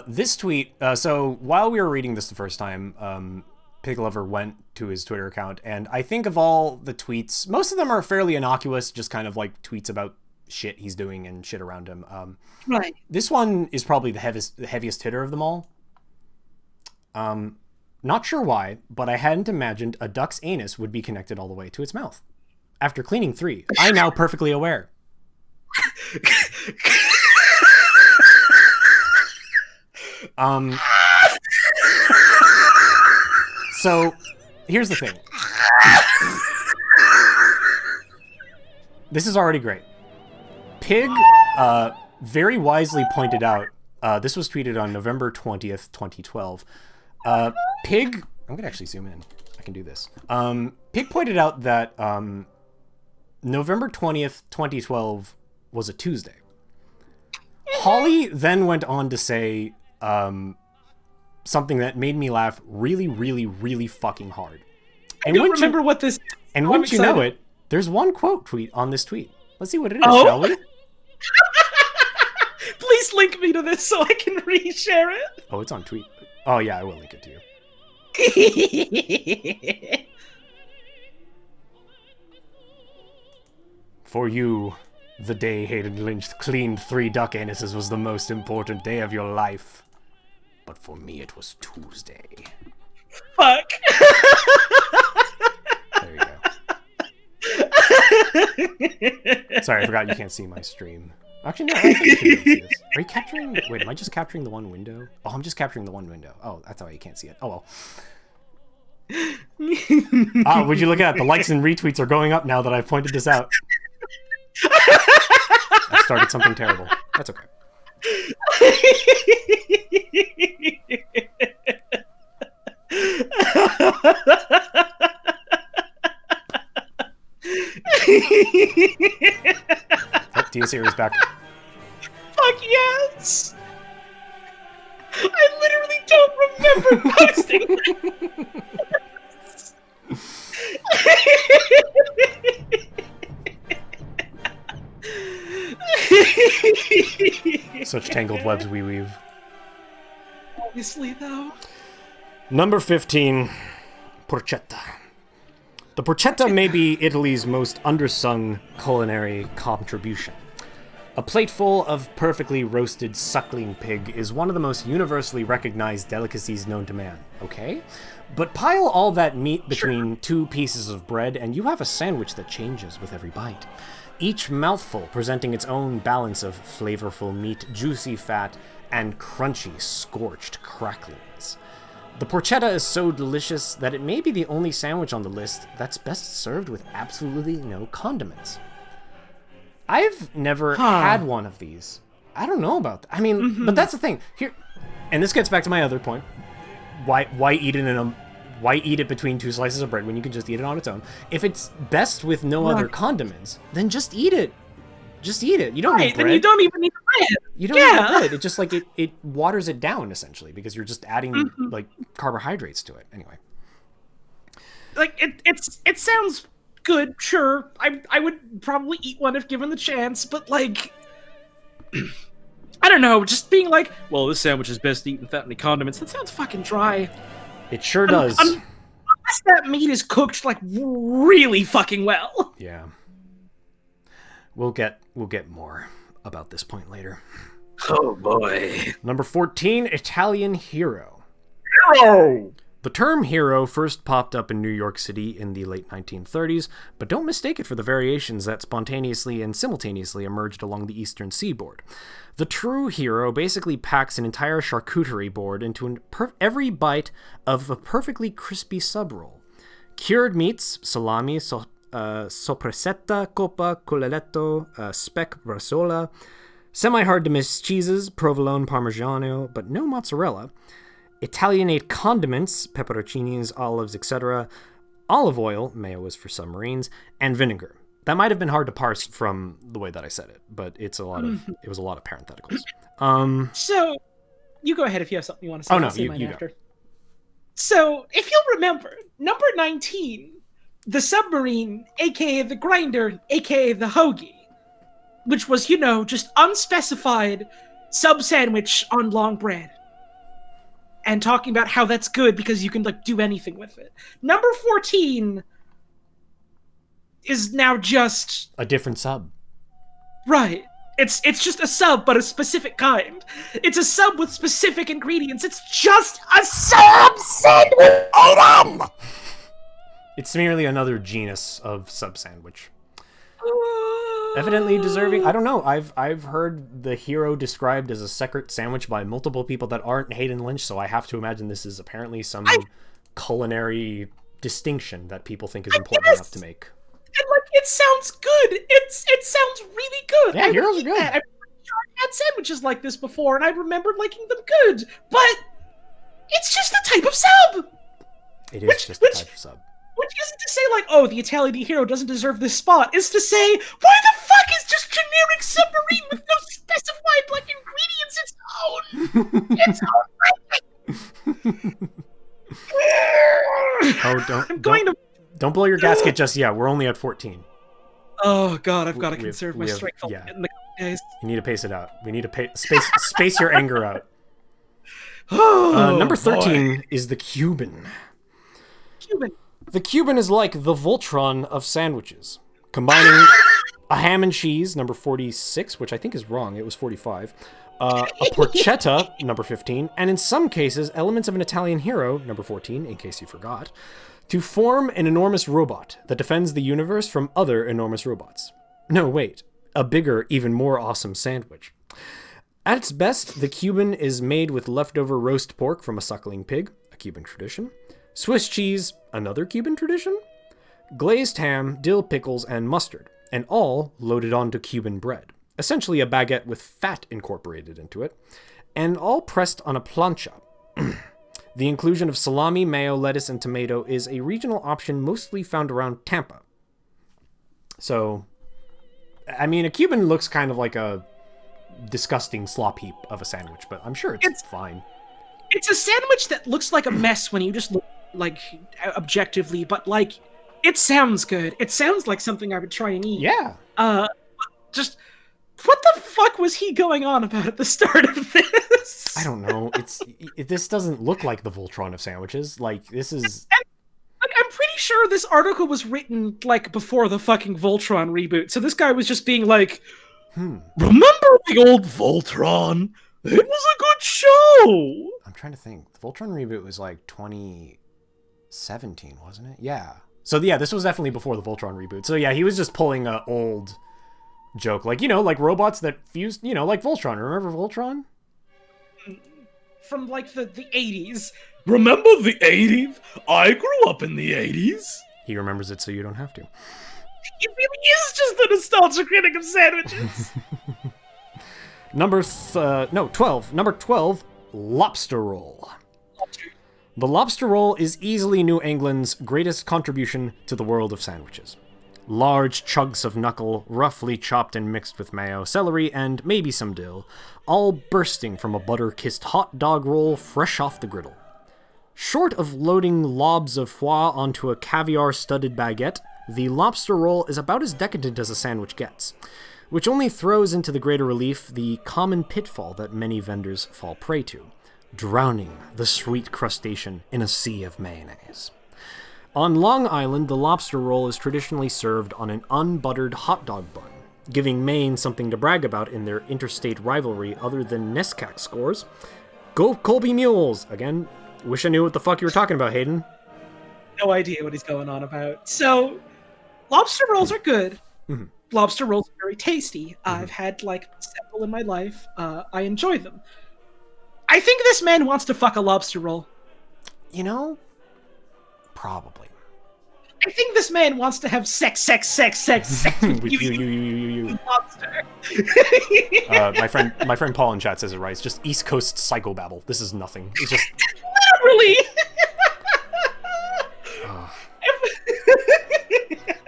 This tweet. So while we were reading this the first time, Pig Lover went to his Twitter account, and I think of all the tweets, most of them are fairly innocuous, just kind of like tweets about shit he's doing and shit around him. Right. This one is probably the heaviest hitter of them all. Not sure why, but I hadn't imagined a duck's anus would be connected all the way to its mouth. After cleaning 3, I now perfectly aware. So, here's the thing. This is already great. Pig very wisely pointed out, this was tweeted on November 20th, 2012. Pig, I'm gonna actually zoom in. I can do this. Pig pointed out that November 20th, 2012 was a Tuesday. Holly then went on to say something that made me laugh really, really, really fucking hard. And I don't remember what this... And once you know it, there's one quote tweet on this tweet. Let's see what it is, shall we? Please link me to this so I can reshare it. Oh, it's on tweet. Oh, yeah, I will link it to you. For you, the day Hayden Lynch cleaned 3 duck anuses was the most important day of your life. But for me, it was Tuesday. Fuck. There you go. Sorry, I forgot you can't see my stream. Actually, no, I think you can see this. Are you capturing... Wait, am I just capturing the one window? Oh, I'm just capturing the one window. Oh, that's why you can't see it. Oh, well. Would you look at it? The likes and retweets are going up now that I've pointed this out. I started something terrible. That's okay. Dia Series back. Fuck yes! I literally don't remember posting Such tangled webs we weave. Obviously, though. Number 15, porchetta. The porchetta may be Italy's most undersung culinary contribution. A plateful of perfectly roasted suckling pig is one of the most universally recognized delicacies known to man, okay? But pile all that meat between 2 pieces of bread and you have a sandwich that changes with every bite. Each mouthful presenting its own balance of flavorful meat, juicy fat, and crunchy, scorched cracklings. The porchetta is so delicious that it may be the only sandwich on the list that's best served with absolutely no condiments. I've never had one of these. I don't know about that. I mean, but that's the thing. Here, and this gets back to my other point. Why eat it why eat it between 2 slices of bread when you can just eat it on its own? If it's best with no other condiments, then just eat it. Just eat it. You don't need bread. Then you don't even need bread. You don't need bread. It just like it waters it down essentially because you're just adding like carbohydrates to it. Anyway. Like it sounds good, sure. I would probably eat one if given the chance, but like I don't know, just being like, well, this sandwich is best eaten without any condiments. That sounds fucking dry. It sure does. Unless that meat is cooked like really fucking well. Yeah. We'll get more about this point later. Oh boy. Number 14, Italian Hero. Hero! The term hero first popped up in New York City in the late 1930s, but don't mistake it for the variations that spontaneously and simultaneously emerged along the eastern seaboard. The true hero basically packs an entire charcuterie board into every bite of a perfectly crispy sub roll. Cured meats, salami, soppressata, coppa, coleletto, speck, brasola, semi-hard-to-miss cheeses, provolone, parmigiano, but no mozzarella, Italianate condiments, pepperoncinis, olives, etc., olive oil, mayo is for submarines, and vinegar. That might have been hard to parse from the way that I said it, but it was a lot of parentheticals. So, you go ahead if you have something you want to say. Oh, no, I'll say mine you after. So, if you'll remember, number 19, the submarine, aka the grinder, aka the hoagie, which was, just unspecified sub sandwich on long bread. And talking about how that's good because you can do anything with it. Number 14 is now just a different sub. Right. It's just a sub, but a specific kind. It's a sub with specific ingredients. It's just a sub sandwich item! It's merely another genus of sub sandwich. Evidently deserving. I don't know. I've heard the hero described as a separate sandwich by multiple people that aren't Hayden Lynch, so I have to imagine this is apparently some culinary distinction that people think is important enough to make. And it sounds good. It sounds really good. Yeah, heroes are good. I'm sure I've had sandwiches like this before, and I remembered liking them good. But it's just a type of sub. It is just a type of sub. Which isn't to say, the Italian hero doesn't deserve this spot. It's to say, why the fuck is just generic submarine with no specified, ingredients its own? Don't blow your gasket just yet. We're only at 14. Oh, God, I've got to conserve my strength in the coming days. You need to pace it out. We need to space your anger out. Number 13 is the Cuban. The Cuban is like the Voltron of sandwiches, combining a ham and cheese, number 46, which I think is wrong, it was 45, a porchetta, number 15, and in some cases, elements of an Italian hero, number 14, in case you forgot, to form an enormous robot that defends the universe from other enormous robots. No, wait, a bigger, even more awesome sandwich. At its best, the Cuban is made with leftover roast pork from a suckling pig, a Cuban tradition, Swiss cheese, another Cuban tradition, glazed ham, dill pickles, and mustard, and all loaded onto Cuban bread, essentially a baguette with fat incorporated into it, and all pressed on a plancha. The inclusion of salami, mayo, lettuce, and tomato is a regional option mostly found around Tampa. So, I mean, a Cuban looks kind of like a disgusting slop heap of a sandwich, but I'm sure it's fine. It's a sandwich that looks like a mess when you just look, objectively, but, it sounds good. It sounds like something I would try and eat. Yeah. Just, what the fuck was he going on about at the start of this? I don't know. This doesn't look like the Voltron of sandwiches. This is... I'm pretty sure this article was written, before the fucking Voltron reboot, so this guy was just being remember the old Voltron? It was a good show! I'm trying to think. The Voltron reboot was 2017, wasn't it? Yeah. So yeah, this was definitely before the Voltron reboot. So yeah, he was just pulling an old joke. Like robots that fused, like Voltron. Remember Voltron? From, the 80s. Remember the 80s? I grew up in the 80s. He remembers it so you don't have to. He really is just the nostalgia critic of sandwiches. Number 12. Number 12, lobster roll. The lobster roll is easily New England's greatest contribution to the world of sandwiches. Large chunks of knuckle, roughly chopped and mixed with mayo, celery, and maybe some dill, all bursting from a butter-kissed hot dog roll fresh off the griddle. Short of loading lobs of foie onto a caviar-studded baguette, the lobster roll is about as decadent as a sandwich gets, which only throws into the greater relief the common pitfall that many vendors fall prey to, drowning the sweet crustacean in a sea of mayonnaise. On Long Island, the lobster roll is traditionally served on an unbuttered hot dog bun, giving Maine something to brag about in their interstate rivalry other than NESCAC scores. Go Colby Mules! Again, Wish I knew what the fuck you were talking about, Hayden. No idea what he's going on about. So, lobster rolls are good. Mhm. Lobster rolls are very tasty. I've had like several in my life. I enjoy them. I think this man wants to fuck a lobster roll. You know, probably. I think this man wants to have sex With with you. lobster. My friend Paul in chat says it right. It's just East Coast psychobabble. This is nothing. It's just Literally.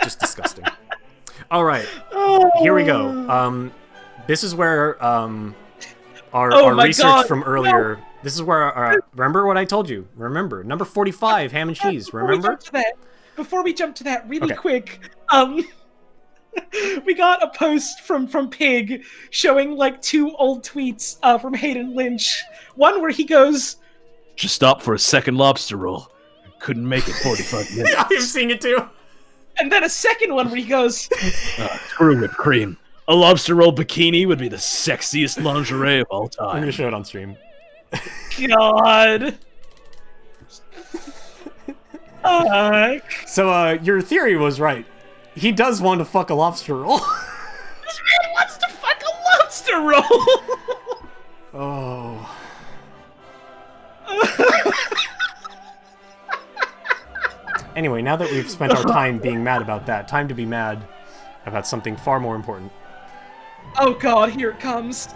just disgusting. All right, here we go. This is where our my research God, from earlier. This is where remember what I told you. Remember number 45, ham and cheese. Remember? Before we jump to that, really Okay. quick, we got a post from Pig showing like 2 old tweets from Hayden Lynch. One where he goes, Just stop for a second lobster roll. Couldn't make it 45 minutes. I've seen it too. and then a second one where he goes, Screw whipped cream. A lobster roll bikini would be the sexiest lingerie of all I'm time. gonna show it on stream. God. So your theory was right. He does want to fuck a lobster roll. This man wants to fuck a lobster roll. Oh. Anyway, now that we've spent our time being mad about that, time to be mad about something far more important. Oh God, here it comes.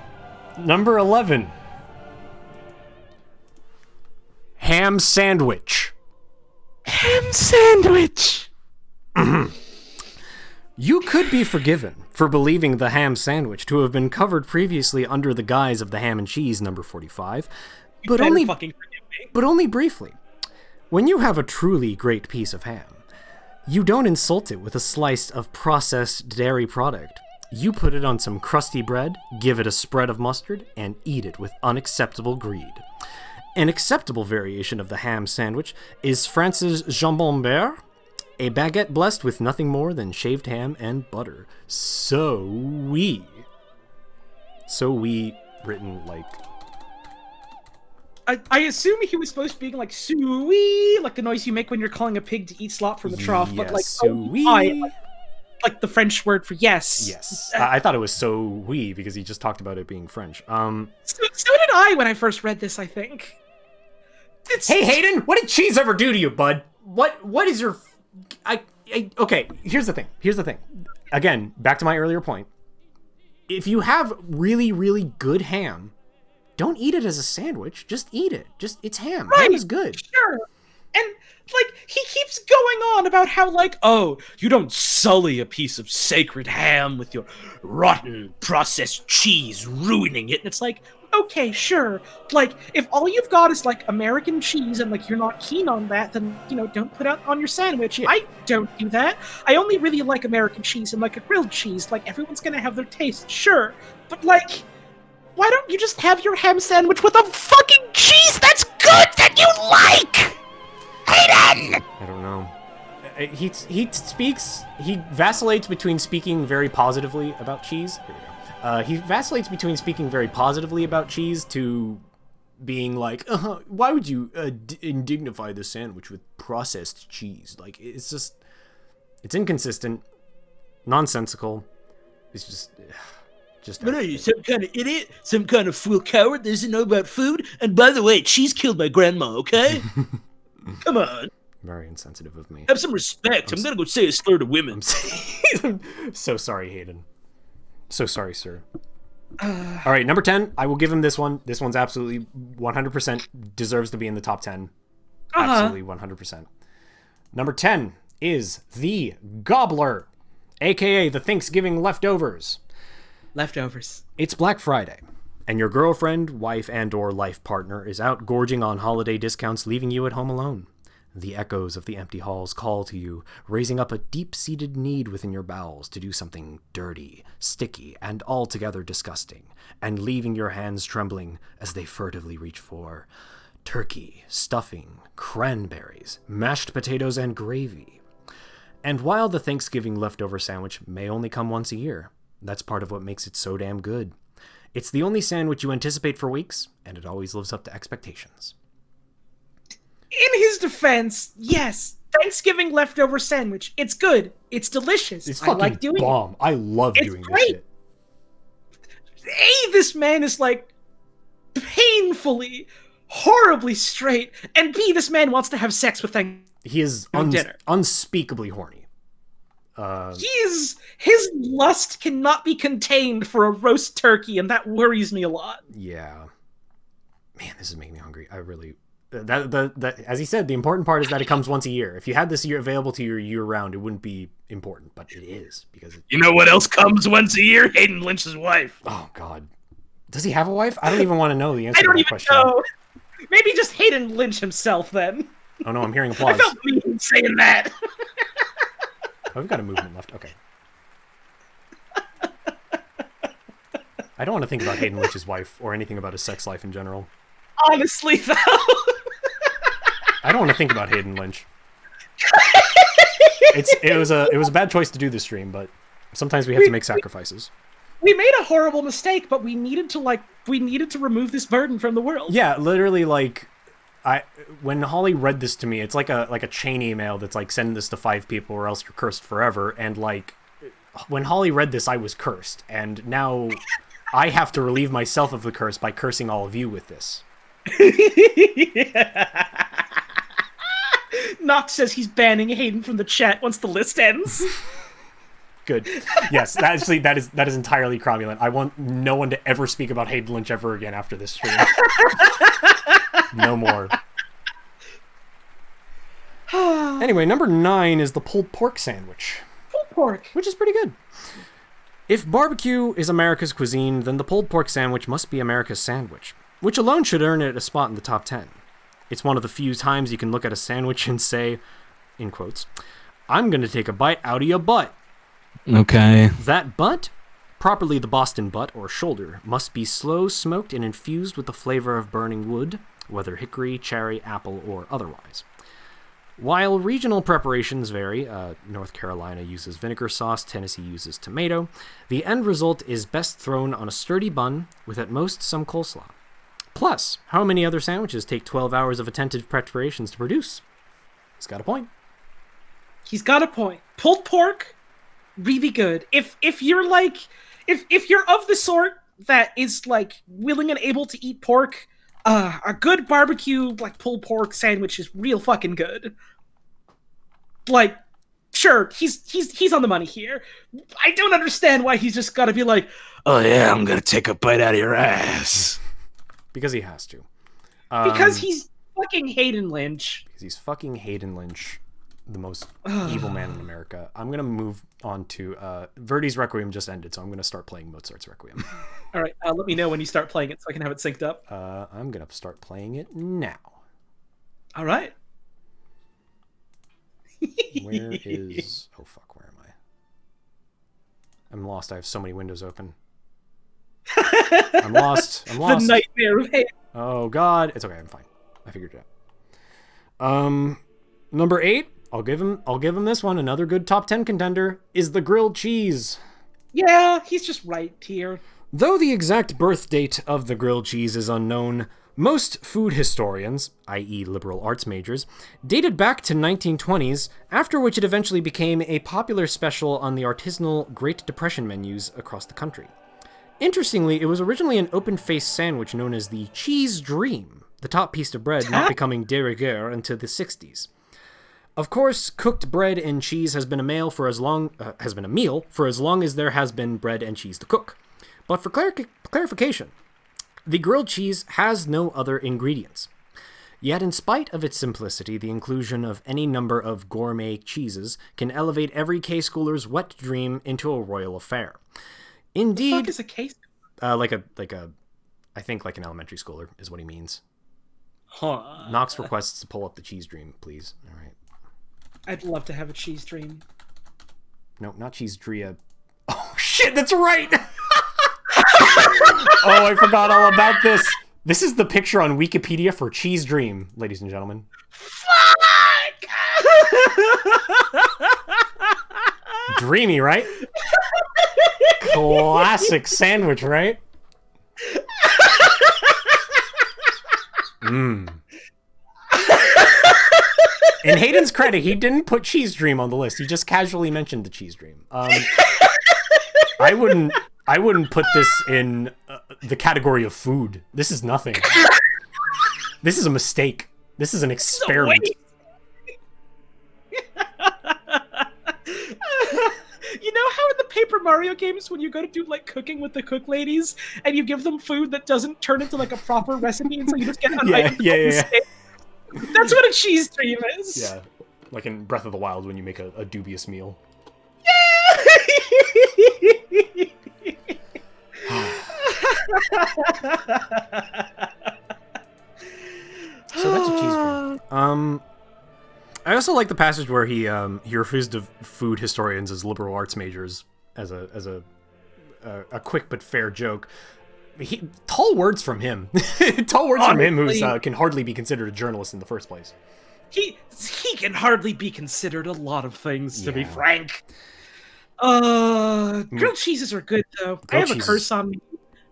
Number 11. Ham sandwich. Ham sandwich! You could be forgiven for believing the ham sandwich to have been covered previously under the guise of the ham and cheese number 45, but Better only fucking forgive me. but only briefly. When you have a truly great piece of ham, you don't insult it with a slice of processed dairy product. You put it on some crusty bread, give it a spread of mustard, and eat it with unacceptable greed. An acceptable variation of the ham sandwich is France's jambon beurre, a baguette blessed with nothing more than shaved ham and butter. So we written like... I assume he was supposed to be like suey, like the noise you make when you're calling a pig to eat slop from the trough, but like oui. like the French word for yes. Yes. I thought it was so we because he just talked about it being French. So did I when I first read this, I think. Hey Hayden, what did cheese ever do to you, bud? What is your okay, here's the thing. Again, back to my earlier point. If you have really, really good ham, don't eat it as a sandwich. Just eat it. It's ham. Right, ham is good. Sure. And like he keeps going on about how like, Oh, you don't sully a piece of sacred ham with your rotten processed cheese ruining it. and it's like, okay, sure. Like if all you've got is like American cheese and like you're not keen on that, then don't put it on your sandwich. Yeah. I don't do that. I only really like American cheese and like a grilled cheese. Like everyone's gonna have their taste, sure. But like, why don't you just have your ham sandwich with a fucking cheese that's good that you like? Hayden! I don't know. He vacillates between speaking very positively about cheese. Here we go. He vacillates between speaking very positively about cheese to being like, why would you indignify the sandwich with processed cheese? Like, it's inconsistent, nonsensical. It's just What are you, some kind of idiot? Some kind of fool coward that doesn't know about food? And by the way, cheese killed my grandma, okay? Come on. very insensitive of me. Have some respect. I'm gonna go say a slur to women. I'm so sorry, Hayden. So sorry, sir. All right, number 10. I will give him this one. This one's absolutely 100% deserves to be in the top 10. Absolutely 100%. Number 10 is the Gobbler, aka the Thanksgiving leftovers. Leftovers. It's Black Friday, and your girlfriend, wife, and/or life partner is out gorging on holiday discounts, leaving you at home alone. The echoes of the empty halls call to you, raising up a deep-seated need within your bowels to do something dirty, sticky, and altogether disgusting, and leaving your hands trembling as they furtively reach for turkey, stuffing, cranberries, mashed potatoes, and gravy. And while the Thanksgiving leftover sandwich may only come once a year, that's part of what makes it so damn good. It's the only sandwich you anticipate for weeks, and it always lives up to expectations. In his defense, yes, Thanksgiving leftover sandwich. It's good. It's delicious. It's I fucking like doing bomb. I love It's doing this great. shit. A, this man is like painfully, horribly straight, and B, this man wants to have sex with Thanksgiving He is dinner. unspeakably horny. His lust cannot be contained for a roast turkey, and that worries me a lot. Yeah. Man, this is making me hungry. I really... That as he said, the important part is that it comes once a year. If you had this year available to you year round, it wouldn't be important, but it is because You know what else comes once a year? Hayden Lynch's wife. Oh God, does he have a wife? I don't even want to know the answer I to don't that even question. know. Maybe just Hayden Lynch himself then. Oh no, I'm hearing I applause. felt mean saying that. Oh, we've got a movement left. Okay. I don't want to think about Hayden Lynch's wife or anything about his sex life in general. Honestly, though. I don't want to think about Hayden Lynch. It was a bad choice to do this stream, but sometimes we have to make sacrifices. We made a horrible mistake, but we needed to remove this burden from the world. Yeah, literally, like, when Holly read this to me, it's like a chain email that's like, send this to 5 people or else you're cursed forever. And like, when Holly read this, I was cursed, and now I have to relieve myself of the curse by cursing all of you with this. Knox says he's banning Hayden from the chat once the list ends. Good. Yes, actually, that is entirely cromulent. I want no one to ever speak about Hayden Lynch ever again after this stream. No more. Anyway, number 9 is the pulled pork sandwich. Pulled pork. Which is pretty good. If barbecue is America's cuisine, then the pulled pork sandwich must be America's sandwich, which alone should earn it a spot in the top 10. It's one of the few times you can look at a sandwich and say, in quotes, I'm gonna take a bite out of your butt. Okay. That butt, properly the Boston butt or shoulder, must be slow smoked and infused with the flavor of burning wood, whether hickory, cherry, apple, or otherwise. While regional preparations vary, North Carolina uses vinegar sauce, Tennessee uses tomato, the end result is best thrown on a sturdy bun with at most some coleslaw. Plus, how many other sandwiches take 12 hours of attentive preparations to produce? He's got a point. He's got a point. Pulled pork, really good. If you're like, if you're of the sort that is like willing and able to eat pork, a good barbecue like pulled pork sandwich is real fucking good. Like, sure, he's on the money here. I don't understand why he's just got to be like, Oh yeah, I'm gonna take a bite out of your ass. Because he has to. because he's fucking Hayden Lynch. Because he's fucking Hayden Lynch, the most evil man in America. I'm going to move on to... Verdi's Requiem just ended, so I'm going to start playing Mozart's Requiem. All right, let me know when you start playing it so I can have it synced up. I'm going to start playing it now. All right. Where is... Oh, fuck, where am I? I'm lost. I have so many windows open. I'm lost. The nightmare of Hayden. Oh, God. It's okay. I'm fine. I figured it out. Number 8, I'll give him this one. Another good top 10 contender is the grilled cheese. Yeah, he's just right here. Though the exact birth date of the grilled cheese is unknown, most food historians, i.e. liberal arts majors, dated back to 1920s, after which it eventually became a popular special on the artisanal Great Depression menus across the country. Interestingly, it was originally an open-faced sandwich known as the Cheese Dream, the top piece of bread not becoming de rigueur until the 60s. Of course, cooked bread and cheese has been a meal for as long as there has been bread and cheese to cook. But for clarification, the grilled cheese has no other ingredients. Yet in spite of its simplicity, the inclusion of any number of gourmet cheeses can elevate every K-schooler's wet dream into a royal affair. Indeed, What the fuck is a case? I think like an elementary schooler is what he means. Huh. Knox requests to pull up the cheese dream, please. All right. I'd love to have a cheese dream. No, not cheese drea. Oh shit, that's right. Oh, I forgot all about this. This is the picture on Wikipedia for Cheese Dream, ladies and gentlemen. Fuck! Dreamy, right? Classic sandwich, right? Mmm. In Hayden's credit, he didn't put Cheese Dream on the list. He just casually mentioned the Cheese Dream. I wouldn't put this in the category of food. This is nothing. This is a mistake. This is an experiment. You know how in the Paper Mario games, when you go to do like cooking with the cook ladies, and you give them food that doesn't turn into like a proper recipe, and so you just get an item yeah. That's what a cheese dream is. Yeah, like in Breath of the Wild when you make a dubious meal. So that's a cheese dream. I also like the passage where he refers to food historians as liberal arts majors as a quick but fair joke. Tall words from him. Tall words from him, who can hardly be considered a journalist in the first place. He can hardly be considered a lot of things, to be frank. Grilled cheeses are good though. I have a curse on me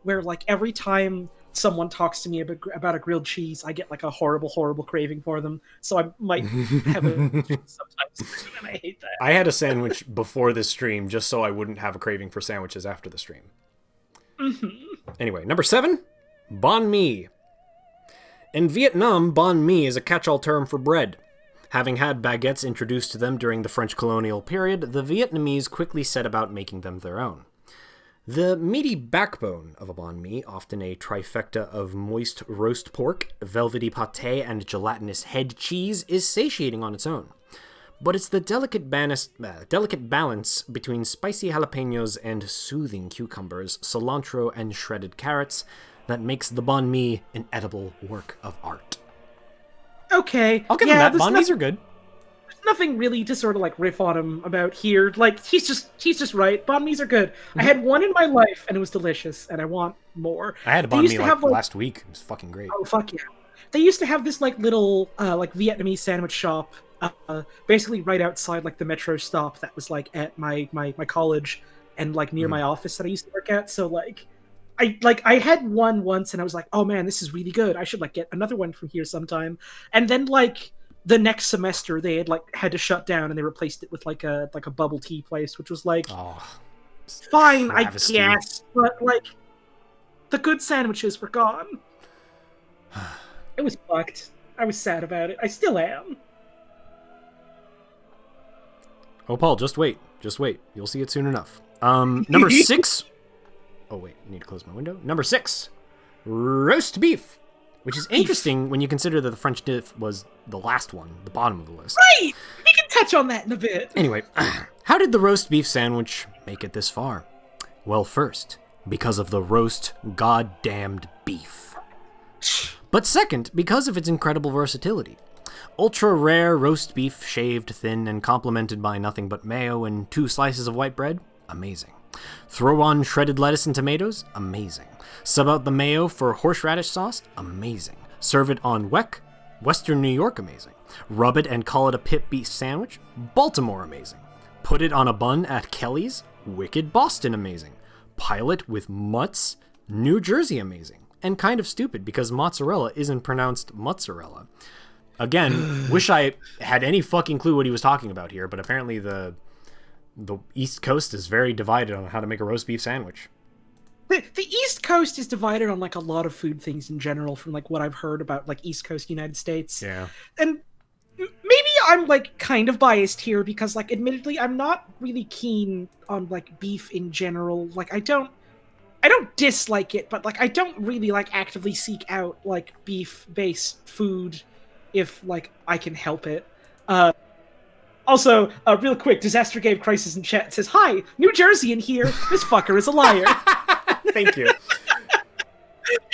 where like every time someone talks to me about a grilled cheese, I get like a horrible craving for them. So I might have it sometimes, and I hate that. I had a sandwich before this stream just so I wouldn't have a craving for sandwiches after the stream. Anyway, number 7, banh mi. In Vietnam, banh mi is a catch-all term for bread. Having had baguettes introduced to them during the French colonial period, the Vietnamese quickly set about making them their own. The meaty backbone of a banh mi, often a trifecta of moist roast pork, velvety pâté, and gelatinous head cheese, is satiating on its own. But it's the delicate balance between spicy jalapenos and soothing cucumbers, cilantro, and shredded carrots that makes the banh mi an edible work of art. Okay. I'll give him that. Banh mis are good. There's nothing really to sort of like riff on him about here. Like he's just right. Banh mis are good. I had one in my life and it was delicious, and I want more. I had a banh mi last week. It was fucking great. Oh fuck yeah! They used to have this like little like Vietnamese sandwich shop, basically right outside like the metro stop that was like at my college and like near my office that I used to work at. So like I had one once and I was like, oh man, this is really good. I should like get another one from here sometime. And then like the next semester they had to shut down and they replaced it with like a bubble tea place, which was like fine, I guess, but like the good sandwiches were gone. It was fucked. I was sad about it. I still am. Oh, Paul, just wait. You'll see it soon enough. Number 6. Oh, wait. I need to close my window. Number 6. Roast beef. Which is interesting when you consider that the French diff was the last one, the bottom of the list. Right! We can touch on that in a bit. Anyway, how did the roast beef sandwich make it this far? Well, first, because of the roast goddamned beef. But second, because of its incredible versatility. Ultra rare roast beef, shaved thin and complemented by nothing but mayo and 2 slices of white bread? Amazing. Throw on shredded lettuce and tomatoes? Amazing. Sub out the mayo for horseradish sauce? Amazing. Serve it on weck? Western New York? Amazing. Rub it and call it a pit beef sandwich? Baltimore? Amazing. Put it on a bun at Kelly's? Wicked Boston? Amazing. Pile it with mutts? New Jersey? Amazing. And kind of stupid because mozzarella isn't pronounced mozzarella. Again, wish I had any fucking clue what he was talking about here, but apparently the East Coast is very divided on how to make a roast beef sandwich. The East Coast is divided on like a lot of food things in general, from like what I've heard about like East Coast United States. Yeah. And maybe I'm like kind of biased here because like admittedly I'm not really keen on like beef in general. Like I don't dislike it, but like I don't really like actively seek out like beef-based food if like I can help it. Also, real quick, Disaster Gave Crisis in chat says, "Hi, New Jersey in here. This fucker is a liar." Thank you.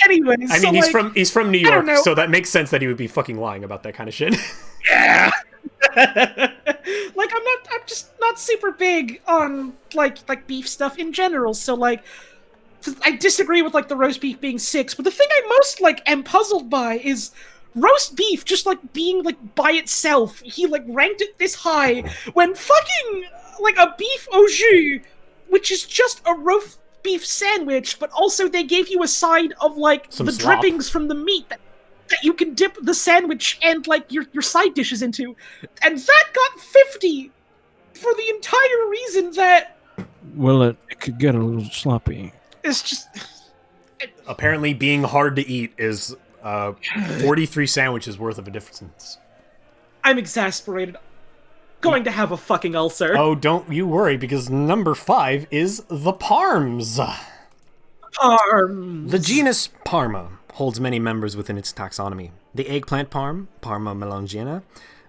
Anyways, I mean, he's from New York, so that makes sense that he would be fucking lying about that kind of shit. Yeah. Like I'm just not super big on like beef stuff in general. So like, I disagree with like the roast beef being 6, but the thing I most like am puzzled by is roast beef just like being like by itself. He like ranked it this high when fucking like a beef au jus, which is just a roast beef sandwich, but also they gave you a side of like some the slop. drippings from the meat. that you can dip the sandwich and like your side dishes into, and that got 50 for the entire reason that Well, it could get a little sloppy. it's just Apparently, being hard to eat is 43 sandwiches worth of a difference. I'm exasperated. Going to have a fucking ulcer. Oh, don't you worry, because number 5 is the Parms. Arms. The genus Parma holds many members within its taxonomy. The eggplant parm, Parma melongena,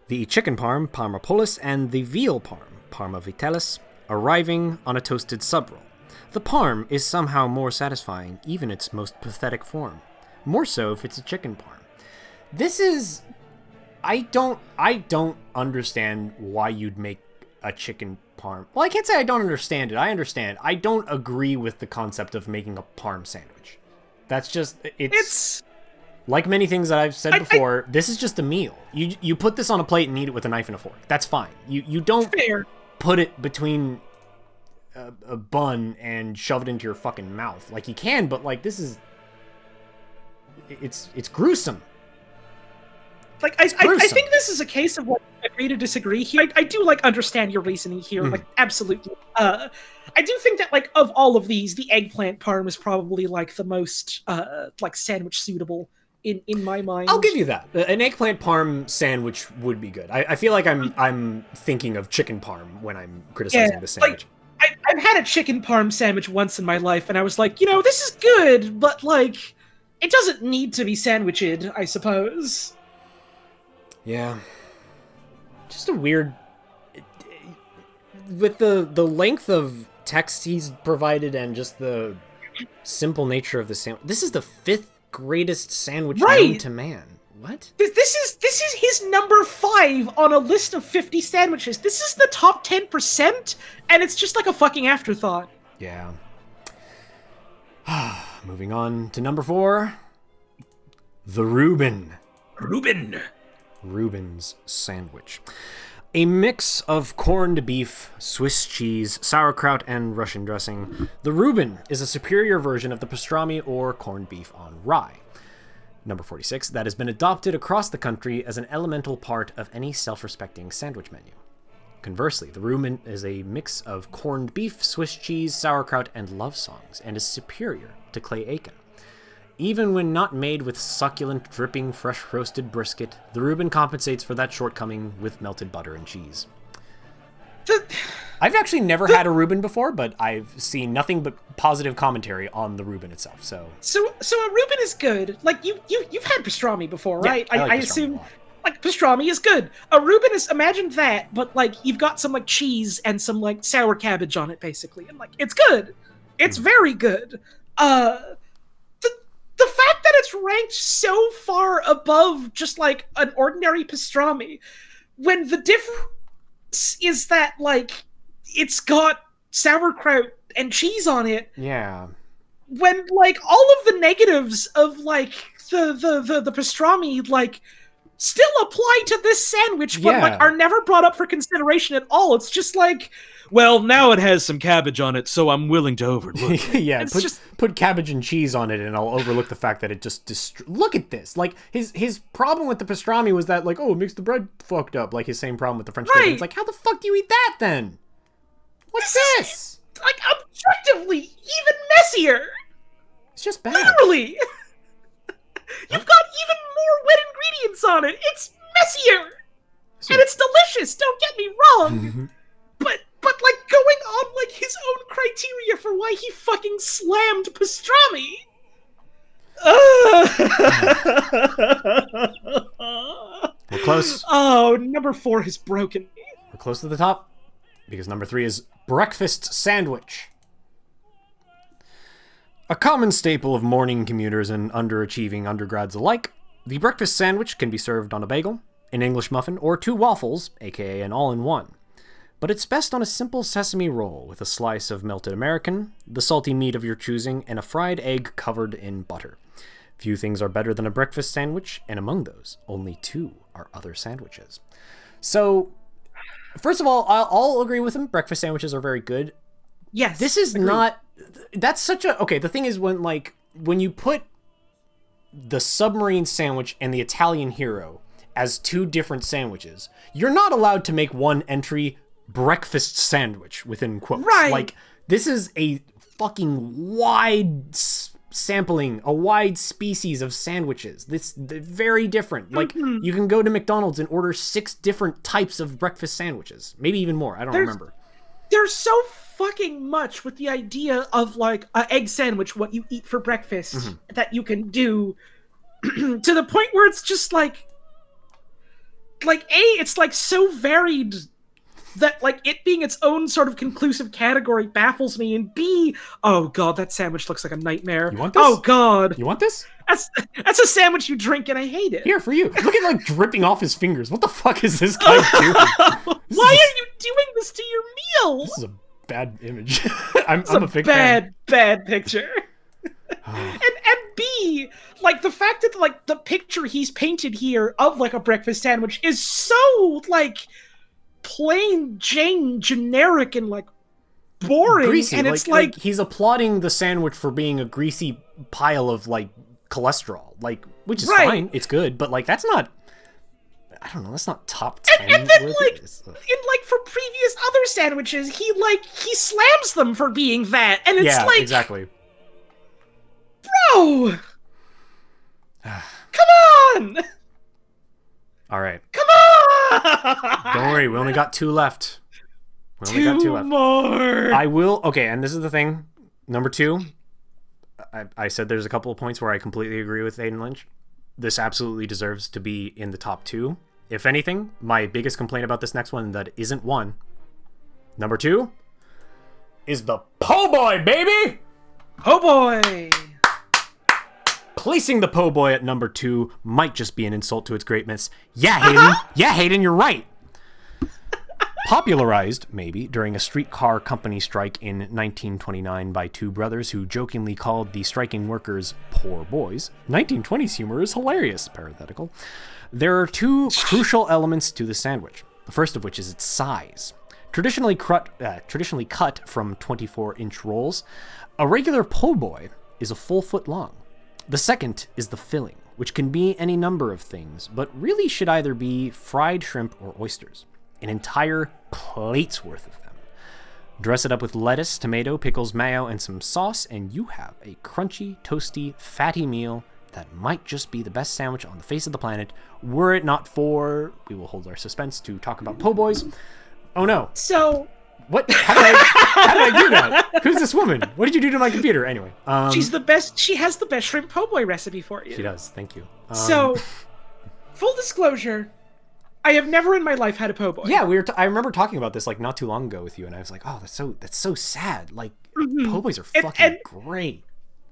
the chicken parm, Parma pollis, and the veal parm, Parma vitellis, arriving on a toasted sub-roll. The parm is somehow more satisfying, even its most pathetic form. More so if it's a chicken parm. This is... I don't understand why you'd make a chicken parm. Well, I can't say I don't understand it. I understand. I don't agree with the concept of making a parm sandwich. That's just... It's... Like many things that I've said before, this is just a meal. You put this on a plate and eat it with a knife and a fork. That's fine. You don't put it between a bun and shove it into your fucking mouth. Like, you can, but, like, this is... It's gruesome. Like, I think this is a case of, like, agree to disagree here. I do, like, understand your reasoning here, like, absolutely. I do think that, like, of all of these, the eggplant parm is probably, like, the most, like, sandwich suitable in my mind. I'll give you that. An eggplant parm sandwich would be good. I feel like I'm thinking of chicken parm when I'm criticizing the sandwich. Like, I've had a chicken parm sandwich once in my life, and I was like, this is good, but, like, it doesn't need to be sandwiched, I suppose. Yeah. Just a weird... With the length of text he's provided and just the simple nature of the sandwich... This is the 5th greatest sandwich known to man. What? This is his number 5 on a list of 50 sandwiches. This is the top 10%, and it's just like a fucking afterthought. Yeah. Moving on to number 4. The Reuben. Reuben's sandwich. A mix of corned beef, Swiss cheese, sauerkraut, and Russian dressing. The Reuben is a superior version of the pastrami or corned beef on rye. Number 46, that has been adopted across the country as an elemental part of any self-respecting sandwich menu. Conversely, the Reuben is a mix of corned beef, Swiss cheese, sauerkraut, and love songs, and is superior to clay Aiken. Even when not made with succulent, dripping, fresh roasted brisket, the Reuben compensates for that shortcoming with melted butter and cheese. I've actually never had a Reuben before, but I've seen nothing but positive commentary on the Reuben itself. So a Reuben is good. Like you've had pastrami before, right? Yeah, I assume like pastrami is good. A Reuben is, imagine that, but like you've got some like cheese and some like sour cabbage on it, basically, and like it's good. It's very good. The fact that it's ranked so far above just like an ordinary pastrami, when the difference is that like it's got sauerkraut and cheese on it. Yeah. When like all of the negatives of like the pastrami like still apply to this sandwich, but like are never brought up for consideration at all. It's just like, well, now it has some cabbage on it, so I'm willing to overlook it. Yeah, put cabbage and cheese on it, and I'll overlook the fact that it just look at this. Like his problem with the pastrami was that like, oh, it makes the bread fucked up. Like his same problem with the French toast. It's like, how the fuck do you eat that then? What's this? Like objectively even messier. It's just bad. Literally. You've got even more wet ingredients on it. It's messier. And it's delicious, don't get me wrong. But like going on like his own criteria for why he fucking slammed pastrami. We're close. Oh, number 4 has broken me. We're close to the top because number 3 is breakfast sandwich. A common staple of morning commuters and underachieving undergrads alike, the breakfast sandwich can be served on a bagel, an English muffin, or 2 waffles, aka an all-in-one. But it's best on a simple sesame roll with a slice of melted American, the salty meat of your choosing, and a fried egg covered in butter. Few things are better than a breakfast sandwich, and among those, only 2 are other sandwiches. So, first of all, I'll agree with him. Breakfast sandwiches are very good. Yes. This is not... That's such a... Okay, the thing is when you put the submarine sandwich and the Italian hero as two different sandwiches, you're not allowed to make one entry breakfast sandwich within quotes. Right. Like, this is a fucking wide sampling, a wide species of sandwiches. They're very different. Like, you can go to McDonald's and order 6 different types of breakfast sandwiches. Maybe even more. I don't remember. There's so fucking much with the idea of, like, an egg sandwich, what you eat for breakfast, that you can do, to the point where it's just, like, it's, like, so varied that, like, it being its own sort of conclusive category baffles me, and B, oh god, that sandwich looks like a nightmare. You want this? Oh god. You want this? That's a sandwich you drink and I hate it. Here, for you. Look at, like, dripping off his fingers. What the fuck is this guy doing? Why are you doing this to your meal? This is a bad image. I'm a big fan. Bad picture. and B, like, the fact that, like, the picture he's painted here of, like, a breakfast sandwich is so, like, plain Jane generic and, like, boring. Greasy. And it's like he's applauding the sandwich for being a greasy pile of, like, cholesterol, like, which is fine. It's good, but, like, that's not, I don't know, that's not top 10. And then, like, for previous other sandwiches, he slams them for being that, and it's like, exactly. Bro, come on. All right. Come on. Don't worry, we only got 2 left. Two more. I will. Okay, and this is the thing. Number 2. I said there's a couple of points where I completely agree with Aiden Lynch. This absolutely deserves to be in the top 2. If anything, my biggest complaint about this next one that isn't 1. Number 2 is the po' boy, baby. Po' boy. Placing the po' boy at number 2 might just be an insult to its greatness. Yeah, Hayden. Yeah, Hayden, you're right. Popularized, maybe, during a streetcar company strike in 1929 by 2 brothers who jokingly called the striking workers poor boys. 1920s humor is hilarious, parenthetical. There are 2 crucial elements to the sandwich, the first of which is its size. Traditionally cut from 24-inch rolls, a regular po' boy is a full foot long. The second is the filling, which can be any number of things, but really should either be fried shrimp or oysters. An entire plate's worth of them. Dress it up with lettuce, tomato, pickles, mayo, and some sauce, and you have a crunchy, toasty, fatty meal that might just be the best sandwich on the face of the planet, were it not for... We will hold our suspense to talk about po' boys. Oh no. So... What? How did I do that? Who's this woman? What did you do to my computer? Anyway. She's the best. She has the best shrimp po' boy recipe for you. She does. Thank you. So, full disclosure, I have never in my life had a po' boy. Yeah, I remember talking about this, like, not too long ago with you, and I was like, oh, that's so sad. Like, po' boys are fucking great.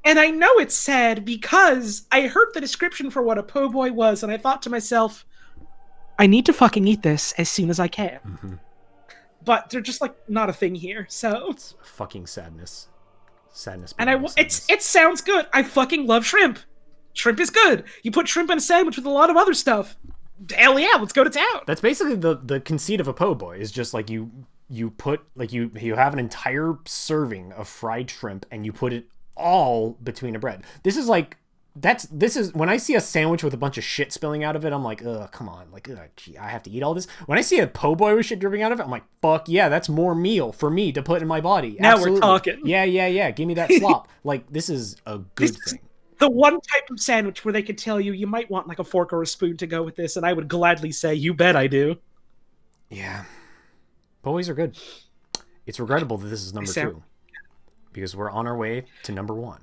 And I know it's sad because I heard the description for what a po' boy was, and I thought to myself, I need to fucking eat this as soon as I can. Mm-hmm. But they're just, like, not a thing here, so... It's fucking sadness. Sadness. And it sounds good. I fucking love shrimp. Shrimp is good. You put shrimp in a sandwich with a lot of other stuff. Hell yeah, let's go to town. That's basically the conceit of a po' boy, is just, like, you put, like, you have an entire serving of fried shrimp, and you put it all between a bread. This is, like... This is when I see a sandwich with a bunch of shit spilling out of it, I'm like, ugh, come on, like, ugh, gee, I have to eat all this. When I see a po' boy with shit dripping out of it, I'm like, fuck yeah, that's more meal for me to put in my body. Now Absolutely. We're talking. Yeah, give me that slop. Like, this is a good thing. The one type of sandwich where they could tell you might want like a fork or a spoon to go with this, and I would gladly say, you bet I do. Yeah, po' boys are good. It's regrettable that this is number 2 because we're on our way to number 1.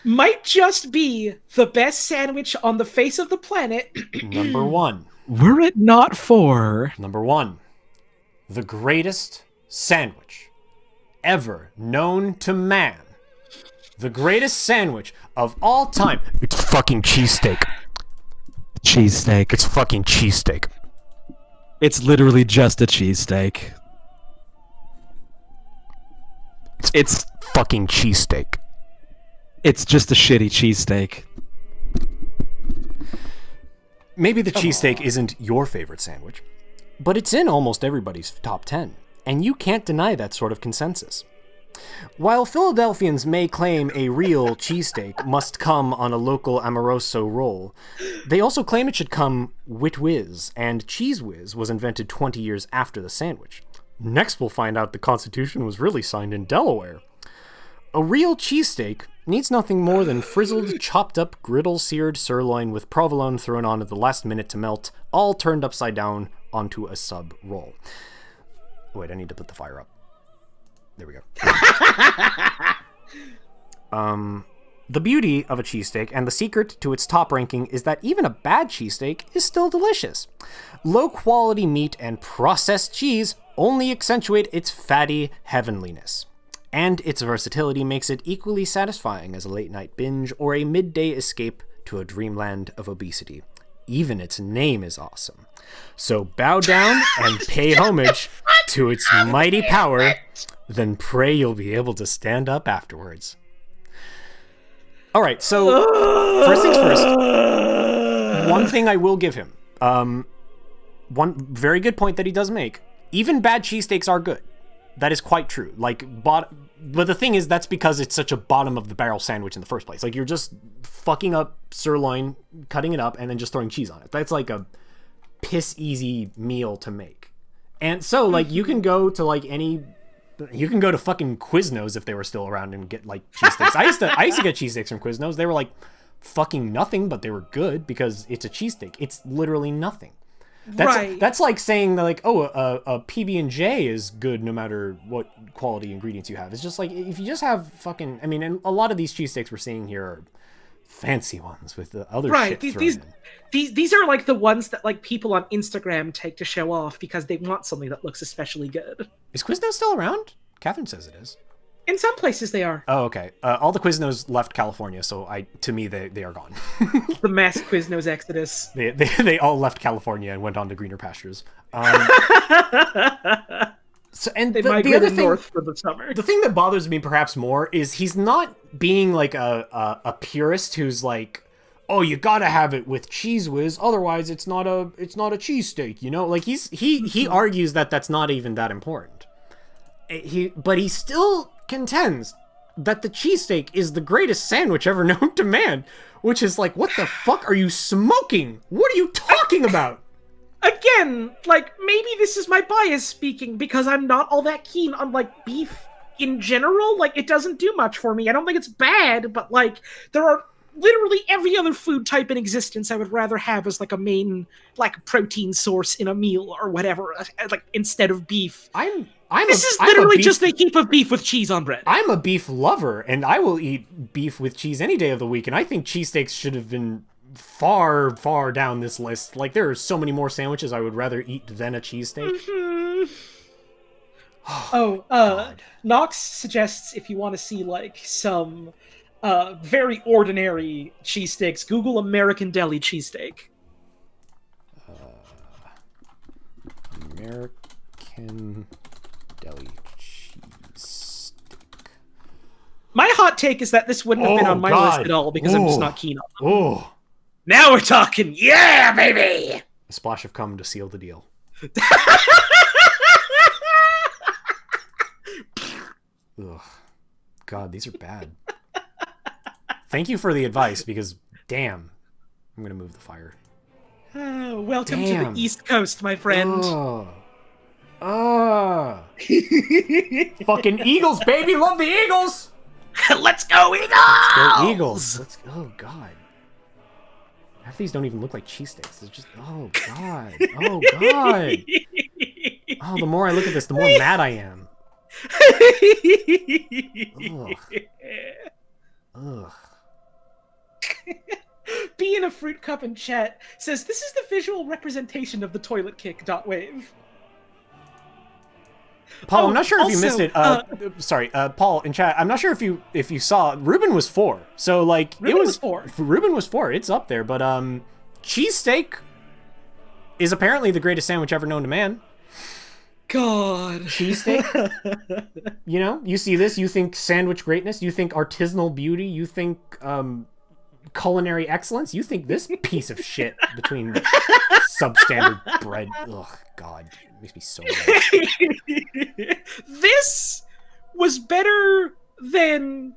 Might just be the best sandwich on the face of the planet. Number 1. Were it not for... Number 1. The greatest sandwich ever known to man. The greatest sandwich of all time. It's fucking cheesesteak. Cheesesteak. It's fucking cheesesteak. It's literally just a cheesesteak. It's fucking cheesesteak. It's just a shitty cheesesteak. Maybe the cheesesteak isn't your favorite sandwich, but it's in almost everybody's top 10, and you can't deny that sort of consensus. While Philadelphians may claim a real cheesesteak must come on a local amoroso roll, they also claim it should come wit whiz, and cheese whiz was invented 20 years after the sandwich. Next, we'll find out the Constitution was really signed in Delaware. A real cheesesteak needs nothing more than frizzled, chopped-up, griddle-seared sirloin with provolone thrown on at the last minute to melt, all turned upside down onto a sub-roll. Wait, I need to put the fire up. There we go. The beauty of a cheesesteak and the secret to its top ranking is that even a bad cheesesteak is still delicious. Low-quality meat and processed cheese only accentuate its fatty heavenliness. And its versatility makes it equally satisfying as a late-night binge or a midday escape to a dreamland of obesity. Even its name is awesome. So bow down and pay homage to its mighty power, then pray you'll be able to stand up afterwards. All right, so first things first, one thing I will give him. One very good point that he does make. Even bad cheesesteaks are good. That is quite true. But the thing is, that's because it's such a bottom-of-the-barrel sandwich in the first place. Like, you're just fucking up sirloin, cutting it up, and then just throwing cheese on it. That's like a piss-easy meal to make. And so, like, you can go to, like, you can go to fucking Quiznos if they were still around and get, like, cheesesteaks. I used to get cheesesteaks from Quiznos. They were, like, fucking nothing, but they were good because it's a cheesesteak. It's literally nothing. That's like saying that, like, a PB&J is good no matter what quality ingredients you have. It's just like, if you just have fucking, I mean, and a lot of these cheesesteaks we're seeing here are fancy ones with the other shit thrown in. These are like the ones that like people on Instagram take to show off because they want something that looks especially good. Is Quiznos still around? Catherine says it is. In some places they are. Oh, okay. All the Quiznos left California, so to me, they are gone. The mass Quiznos exodus. They all left California and went on to greener pastures. So, and they the migrated other thing, north for the summer. The thing that bothers me perhaps more is he's not being like a purist who's like, oh, you gotta have it with cheese whiz, otherwise it's not a cheesesteak, you know? Like he argues that that's not even that important. But he still contends that the cheesesteak is the greatest sandwich ever known to man, which is like, what the fuck are you smoking? What are you talking about? Again, like, maybe this is my bias speaking because I'm not all that keen on, like, beef in general. Like, it doesn't do much for me. I don't think it's bad, but, like, there are literally every other food type in existence I would rather have as, like, a main, like, protein source in a meal or whatever, like, instead of beef. This is literally just a heap of beef with cheese on bread. I'm a beef lover, and I will eat beef with cheese any day of the week, and I think cheesesteaks should have been far, far down this list. Like, there are so many more sandwiches I would rather eat than a cheesesteak. Mm-hmm. Knox suggests if you want to see, like, some very ordinary cheesesteaks, Google American Deli cheesesteak. American Deli cheesesteak. My hot take is that this wouldn't have been on my list at all because I'm just not keen on them. Oh. Now we're talking. Yeah, baby! A splash of cum to seal the deal. Ugh. God, these are bad. Thank you for the advice, because, damn, I'm gonna move the fire. Welcome to the East Coast, my friend. Fucking Eagles, baby! Love the Eagles! Let's go, Eagles! Let's go, Eagles! Oh, God. Half these don't even look like cheesesteaks. They're just, oh, God. Oh, God. Oh, the more I look at this, the more mad I am. Ugh. Be in a fruit cup in chat says this is the visual representation of the toilet kick. .wave. Paul, I'm not sure if you missed it. Sorry, Paul in chat. I'm not sure if you saw. Ruben was 4, so like Ruben was 4. Ruben was 4. It's up there, but cheesesteak is apparently the greatest sandwich ever known to man. God, cheesesteak. You know, you see this, you think sandwich greatness, you think artisanal beauty, you think culinary excellence, you think this piece of shit between substandard bread. Ugh, God, it makes me so mad. This was better than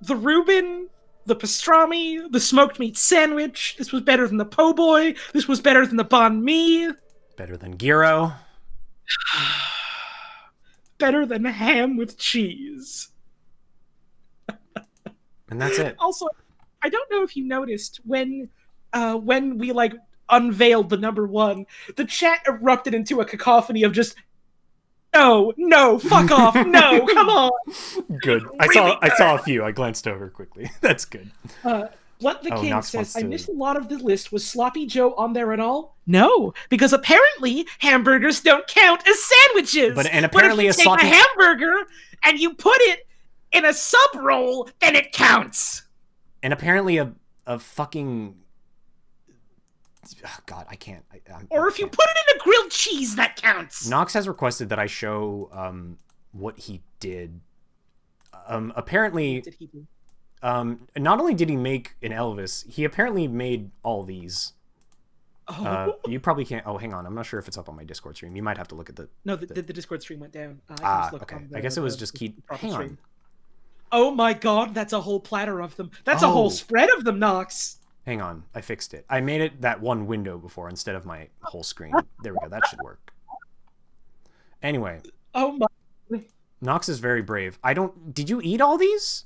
the Reuben, the pastrami, the smoked meat sandwich. This was better than the po' boy. This was better than the banh mi. Better than gyro. Better than ham with cheese. And that's it. Also, I don't know if you noticed when we like unveiled the number 1, the chat erupted into a cacophony of just no, fuck off, no, come on. Good. Really I saw a few. I glanced over quickly. That's good. Blood the King Knox says, wants I to- missed a lot of the list. Was Sloppy Joe on there at all? No, because apparently hamburgers don't count as sandwiches. And apparently if you take a hamburger and you put it in a sub roll, then it counts. And apparently a fucking... Oh, God, I can't. Or if you put it in a grilled cheese, that counts. Knox has requested that I show what he did. Apparently... Did he do? Not only did he make an Elvis, he apparently made all these. You probably can't... Oh, hang on. I'm not sure if it's up on my Discord stream. You might have to look at the... No, the Discord stream went down. I can just look okay. on I guess it was the just keep... proper Hang on. stream. Oh my god, that's a whole platter of them. That's a whole spread of them, Knox. Hang on. I fixed it. I made it that one window before instead of my whole screen. There we go. That should work. Anyway. Oh my... Knox is very brave. Did you eat all these?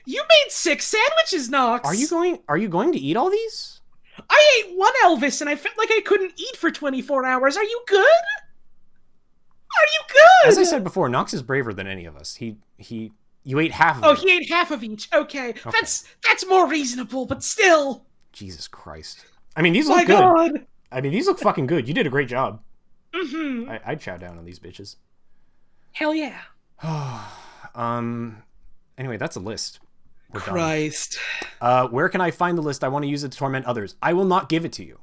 You made 6 sandwiches, Knox. Are you going to eat all these? I ate one Elvis and I felt like I couldn't eat for 24 hours. Are you good? Are you good? As I said before, Knox is braver than any of us. You ate half of it. Oh, he ate half of each. Okay. That's more reasonable, but still. Jesus Christ. I mean, these My look good. God. I mean, these look fucking good. You did a great job. Mm-hmm. I'd chow down on these bitches. Hell yeah. Anyway, that's a list. We're Christ. done. Where can I find the list? I want to use it to torment others. I will not give it to you.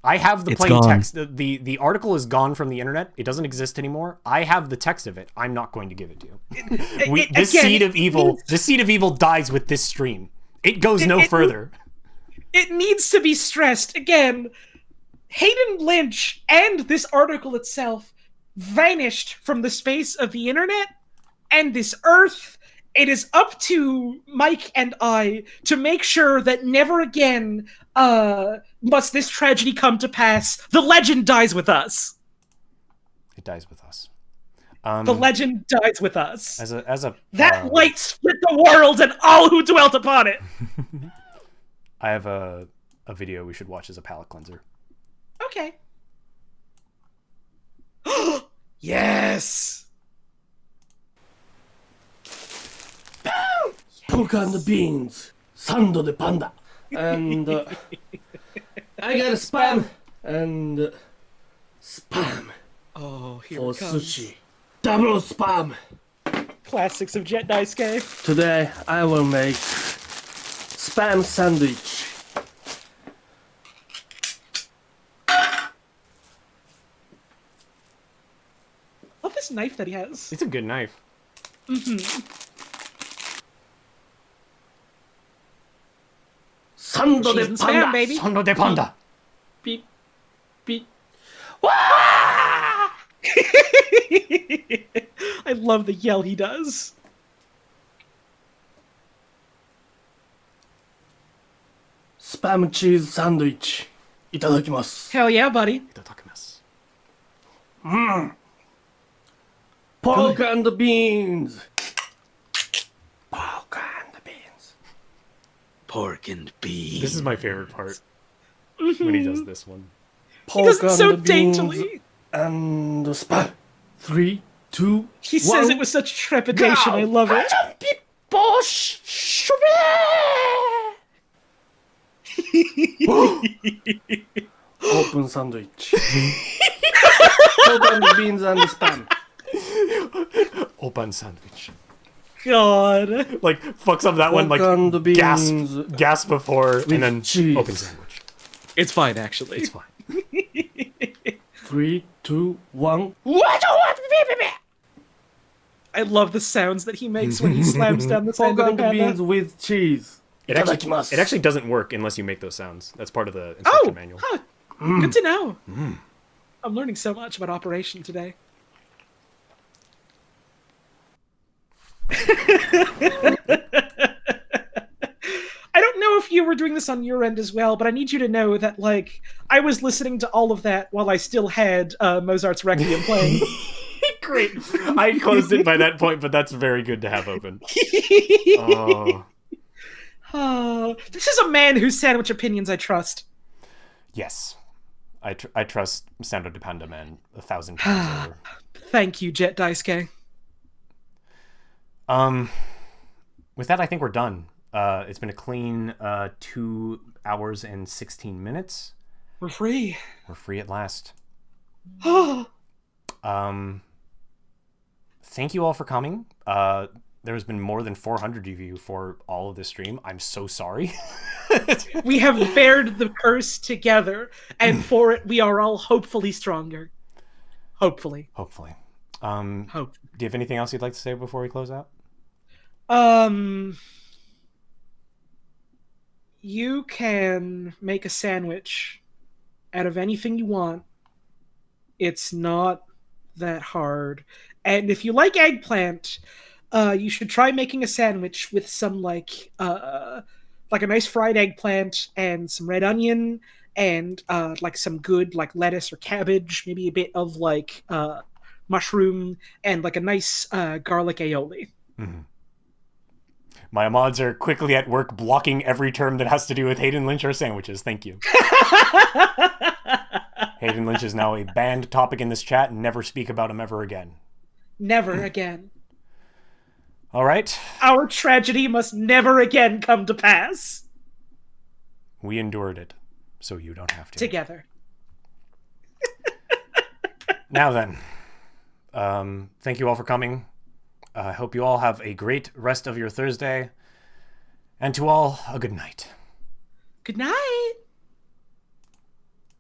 I have the plain text. The article is gone from the internet. It doesn't exist anymore. I have the text of it. I'm not going to give it to you. This seed of evil dies with this stream. It goes no further. It needs to be stressed again. Hayden Lynch and this article itself vanished from the space of the internet and this earth. It is up to Mike and I to make sure that never again must this tragedy come to pass. The legend dies with us. It dies with us. The legend dies with us. That light split the world and all who dwelt upon it. I have a video we should watch as a palate cleanser. Okay. Yes. Pork and beans, sando de panda, and I got a spam and spam Oh, here for it comes. sushi. Double spam. Classics of Jet Daisuke. Today I will make spam sandwich. Love this knife that he has. It's a good knife. Sando Cheese de and spam, panda. baby. Sondo de panda. Beep, beep. I love the yell he does. Spam cheese sandwich. いただきます. Hell yeah, buddy. Itadakimasu. Pork and beans. Pork and beans. Pork and beans. This is my favorite part. When he does this one. He does it so and beans daintily. and spam. 3, 2, He says it with such trepidation. I love it. Open sandwich. Pork and beans and spam. Open sandwich. God. Like, fucks up that one, Pork like, and beans. gasp before, and then cheese. open sandwich. It's fine, actually. It's fine. 3, 2, 1. I love the sounds that he makes when he slams down the sand Pork of the and beans panda. with cheese. It actually, Itadakimasu. it actually doesn't work unless you make those sounds. That's part of the instruction Oh, manual. huh. Good to know. I'm learning so much about Operation today. I don't know if you were doing this on your end as well, but I need you to know that, like, I was listening to all of that while I still had Mozart's Requiem playing. Great. I closed it by that point, but that's very good to have open. Oh. This is a man whose sandwich opinions I trust. Yes. I trust Sando de Panda Man 1,000 times over. Thank you, Jet Daisuke. With that, I think we're done. It's been a clean 2 hours and 16 minutes. We're free. We're free at last. Thank you all for coming. There's been more than 400 of you for all of this stream. I'm so sorry. We have bared the curse together, and for it, we are all hopefully stronger. Hopefully. Do you have anything else you'd like to say before we close out? You can make a sandwich out of anything you want. It's not that hard. And if you like eggplant, you should try making a sandwich with some like a nice fried eggplant and some red onion and like some good like lettuce or cabbage, maybe a bit of like mushroom and like a nice garlic aioli. Mm-hmm. My mods are quickly at work blocking every term that has to do with Hayden Lynch or sandwiches. Thank you. Hayden Lynch is now a banned topic in this chat, and never speak about him ever again. Never again. All right. Our tragedy must never again come to pass. We endured it, so you don't have to. Together. Now then, thank you all for coming. I hope you all have a great rest of your Thursday. And to all, a good night. Good night.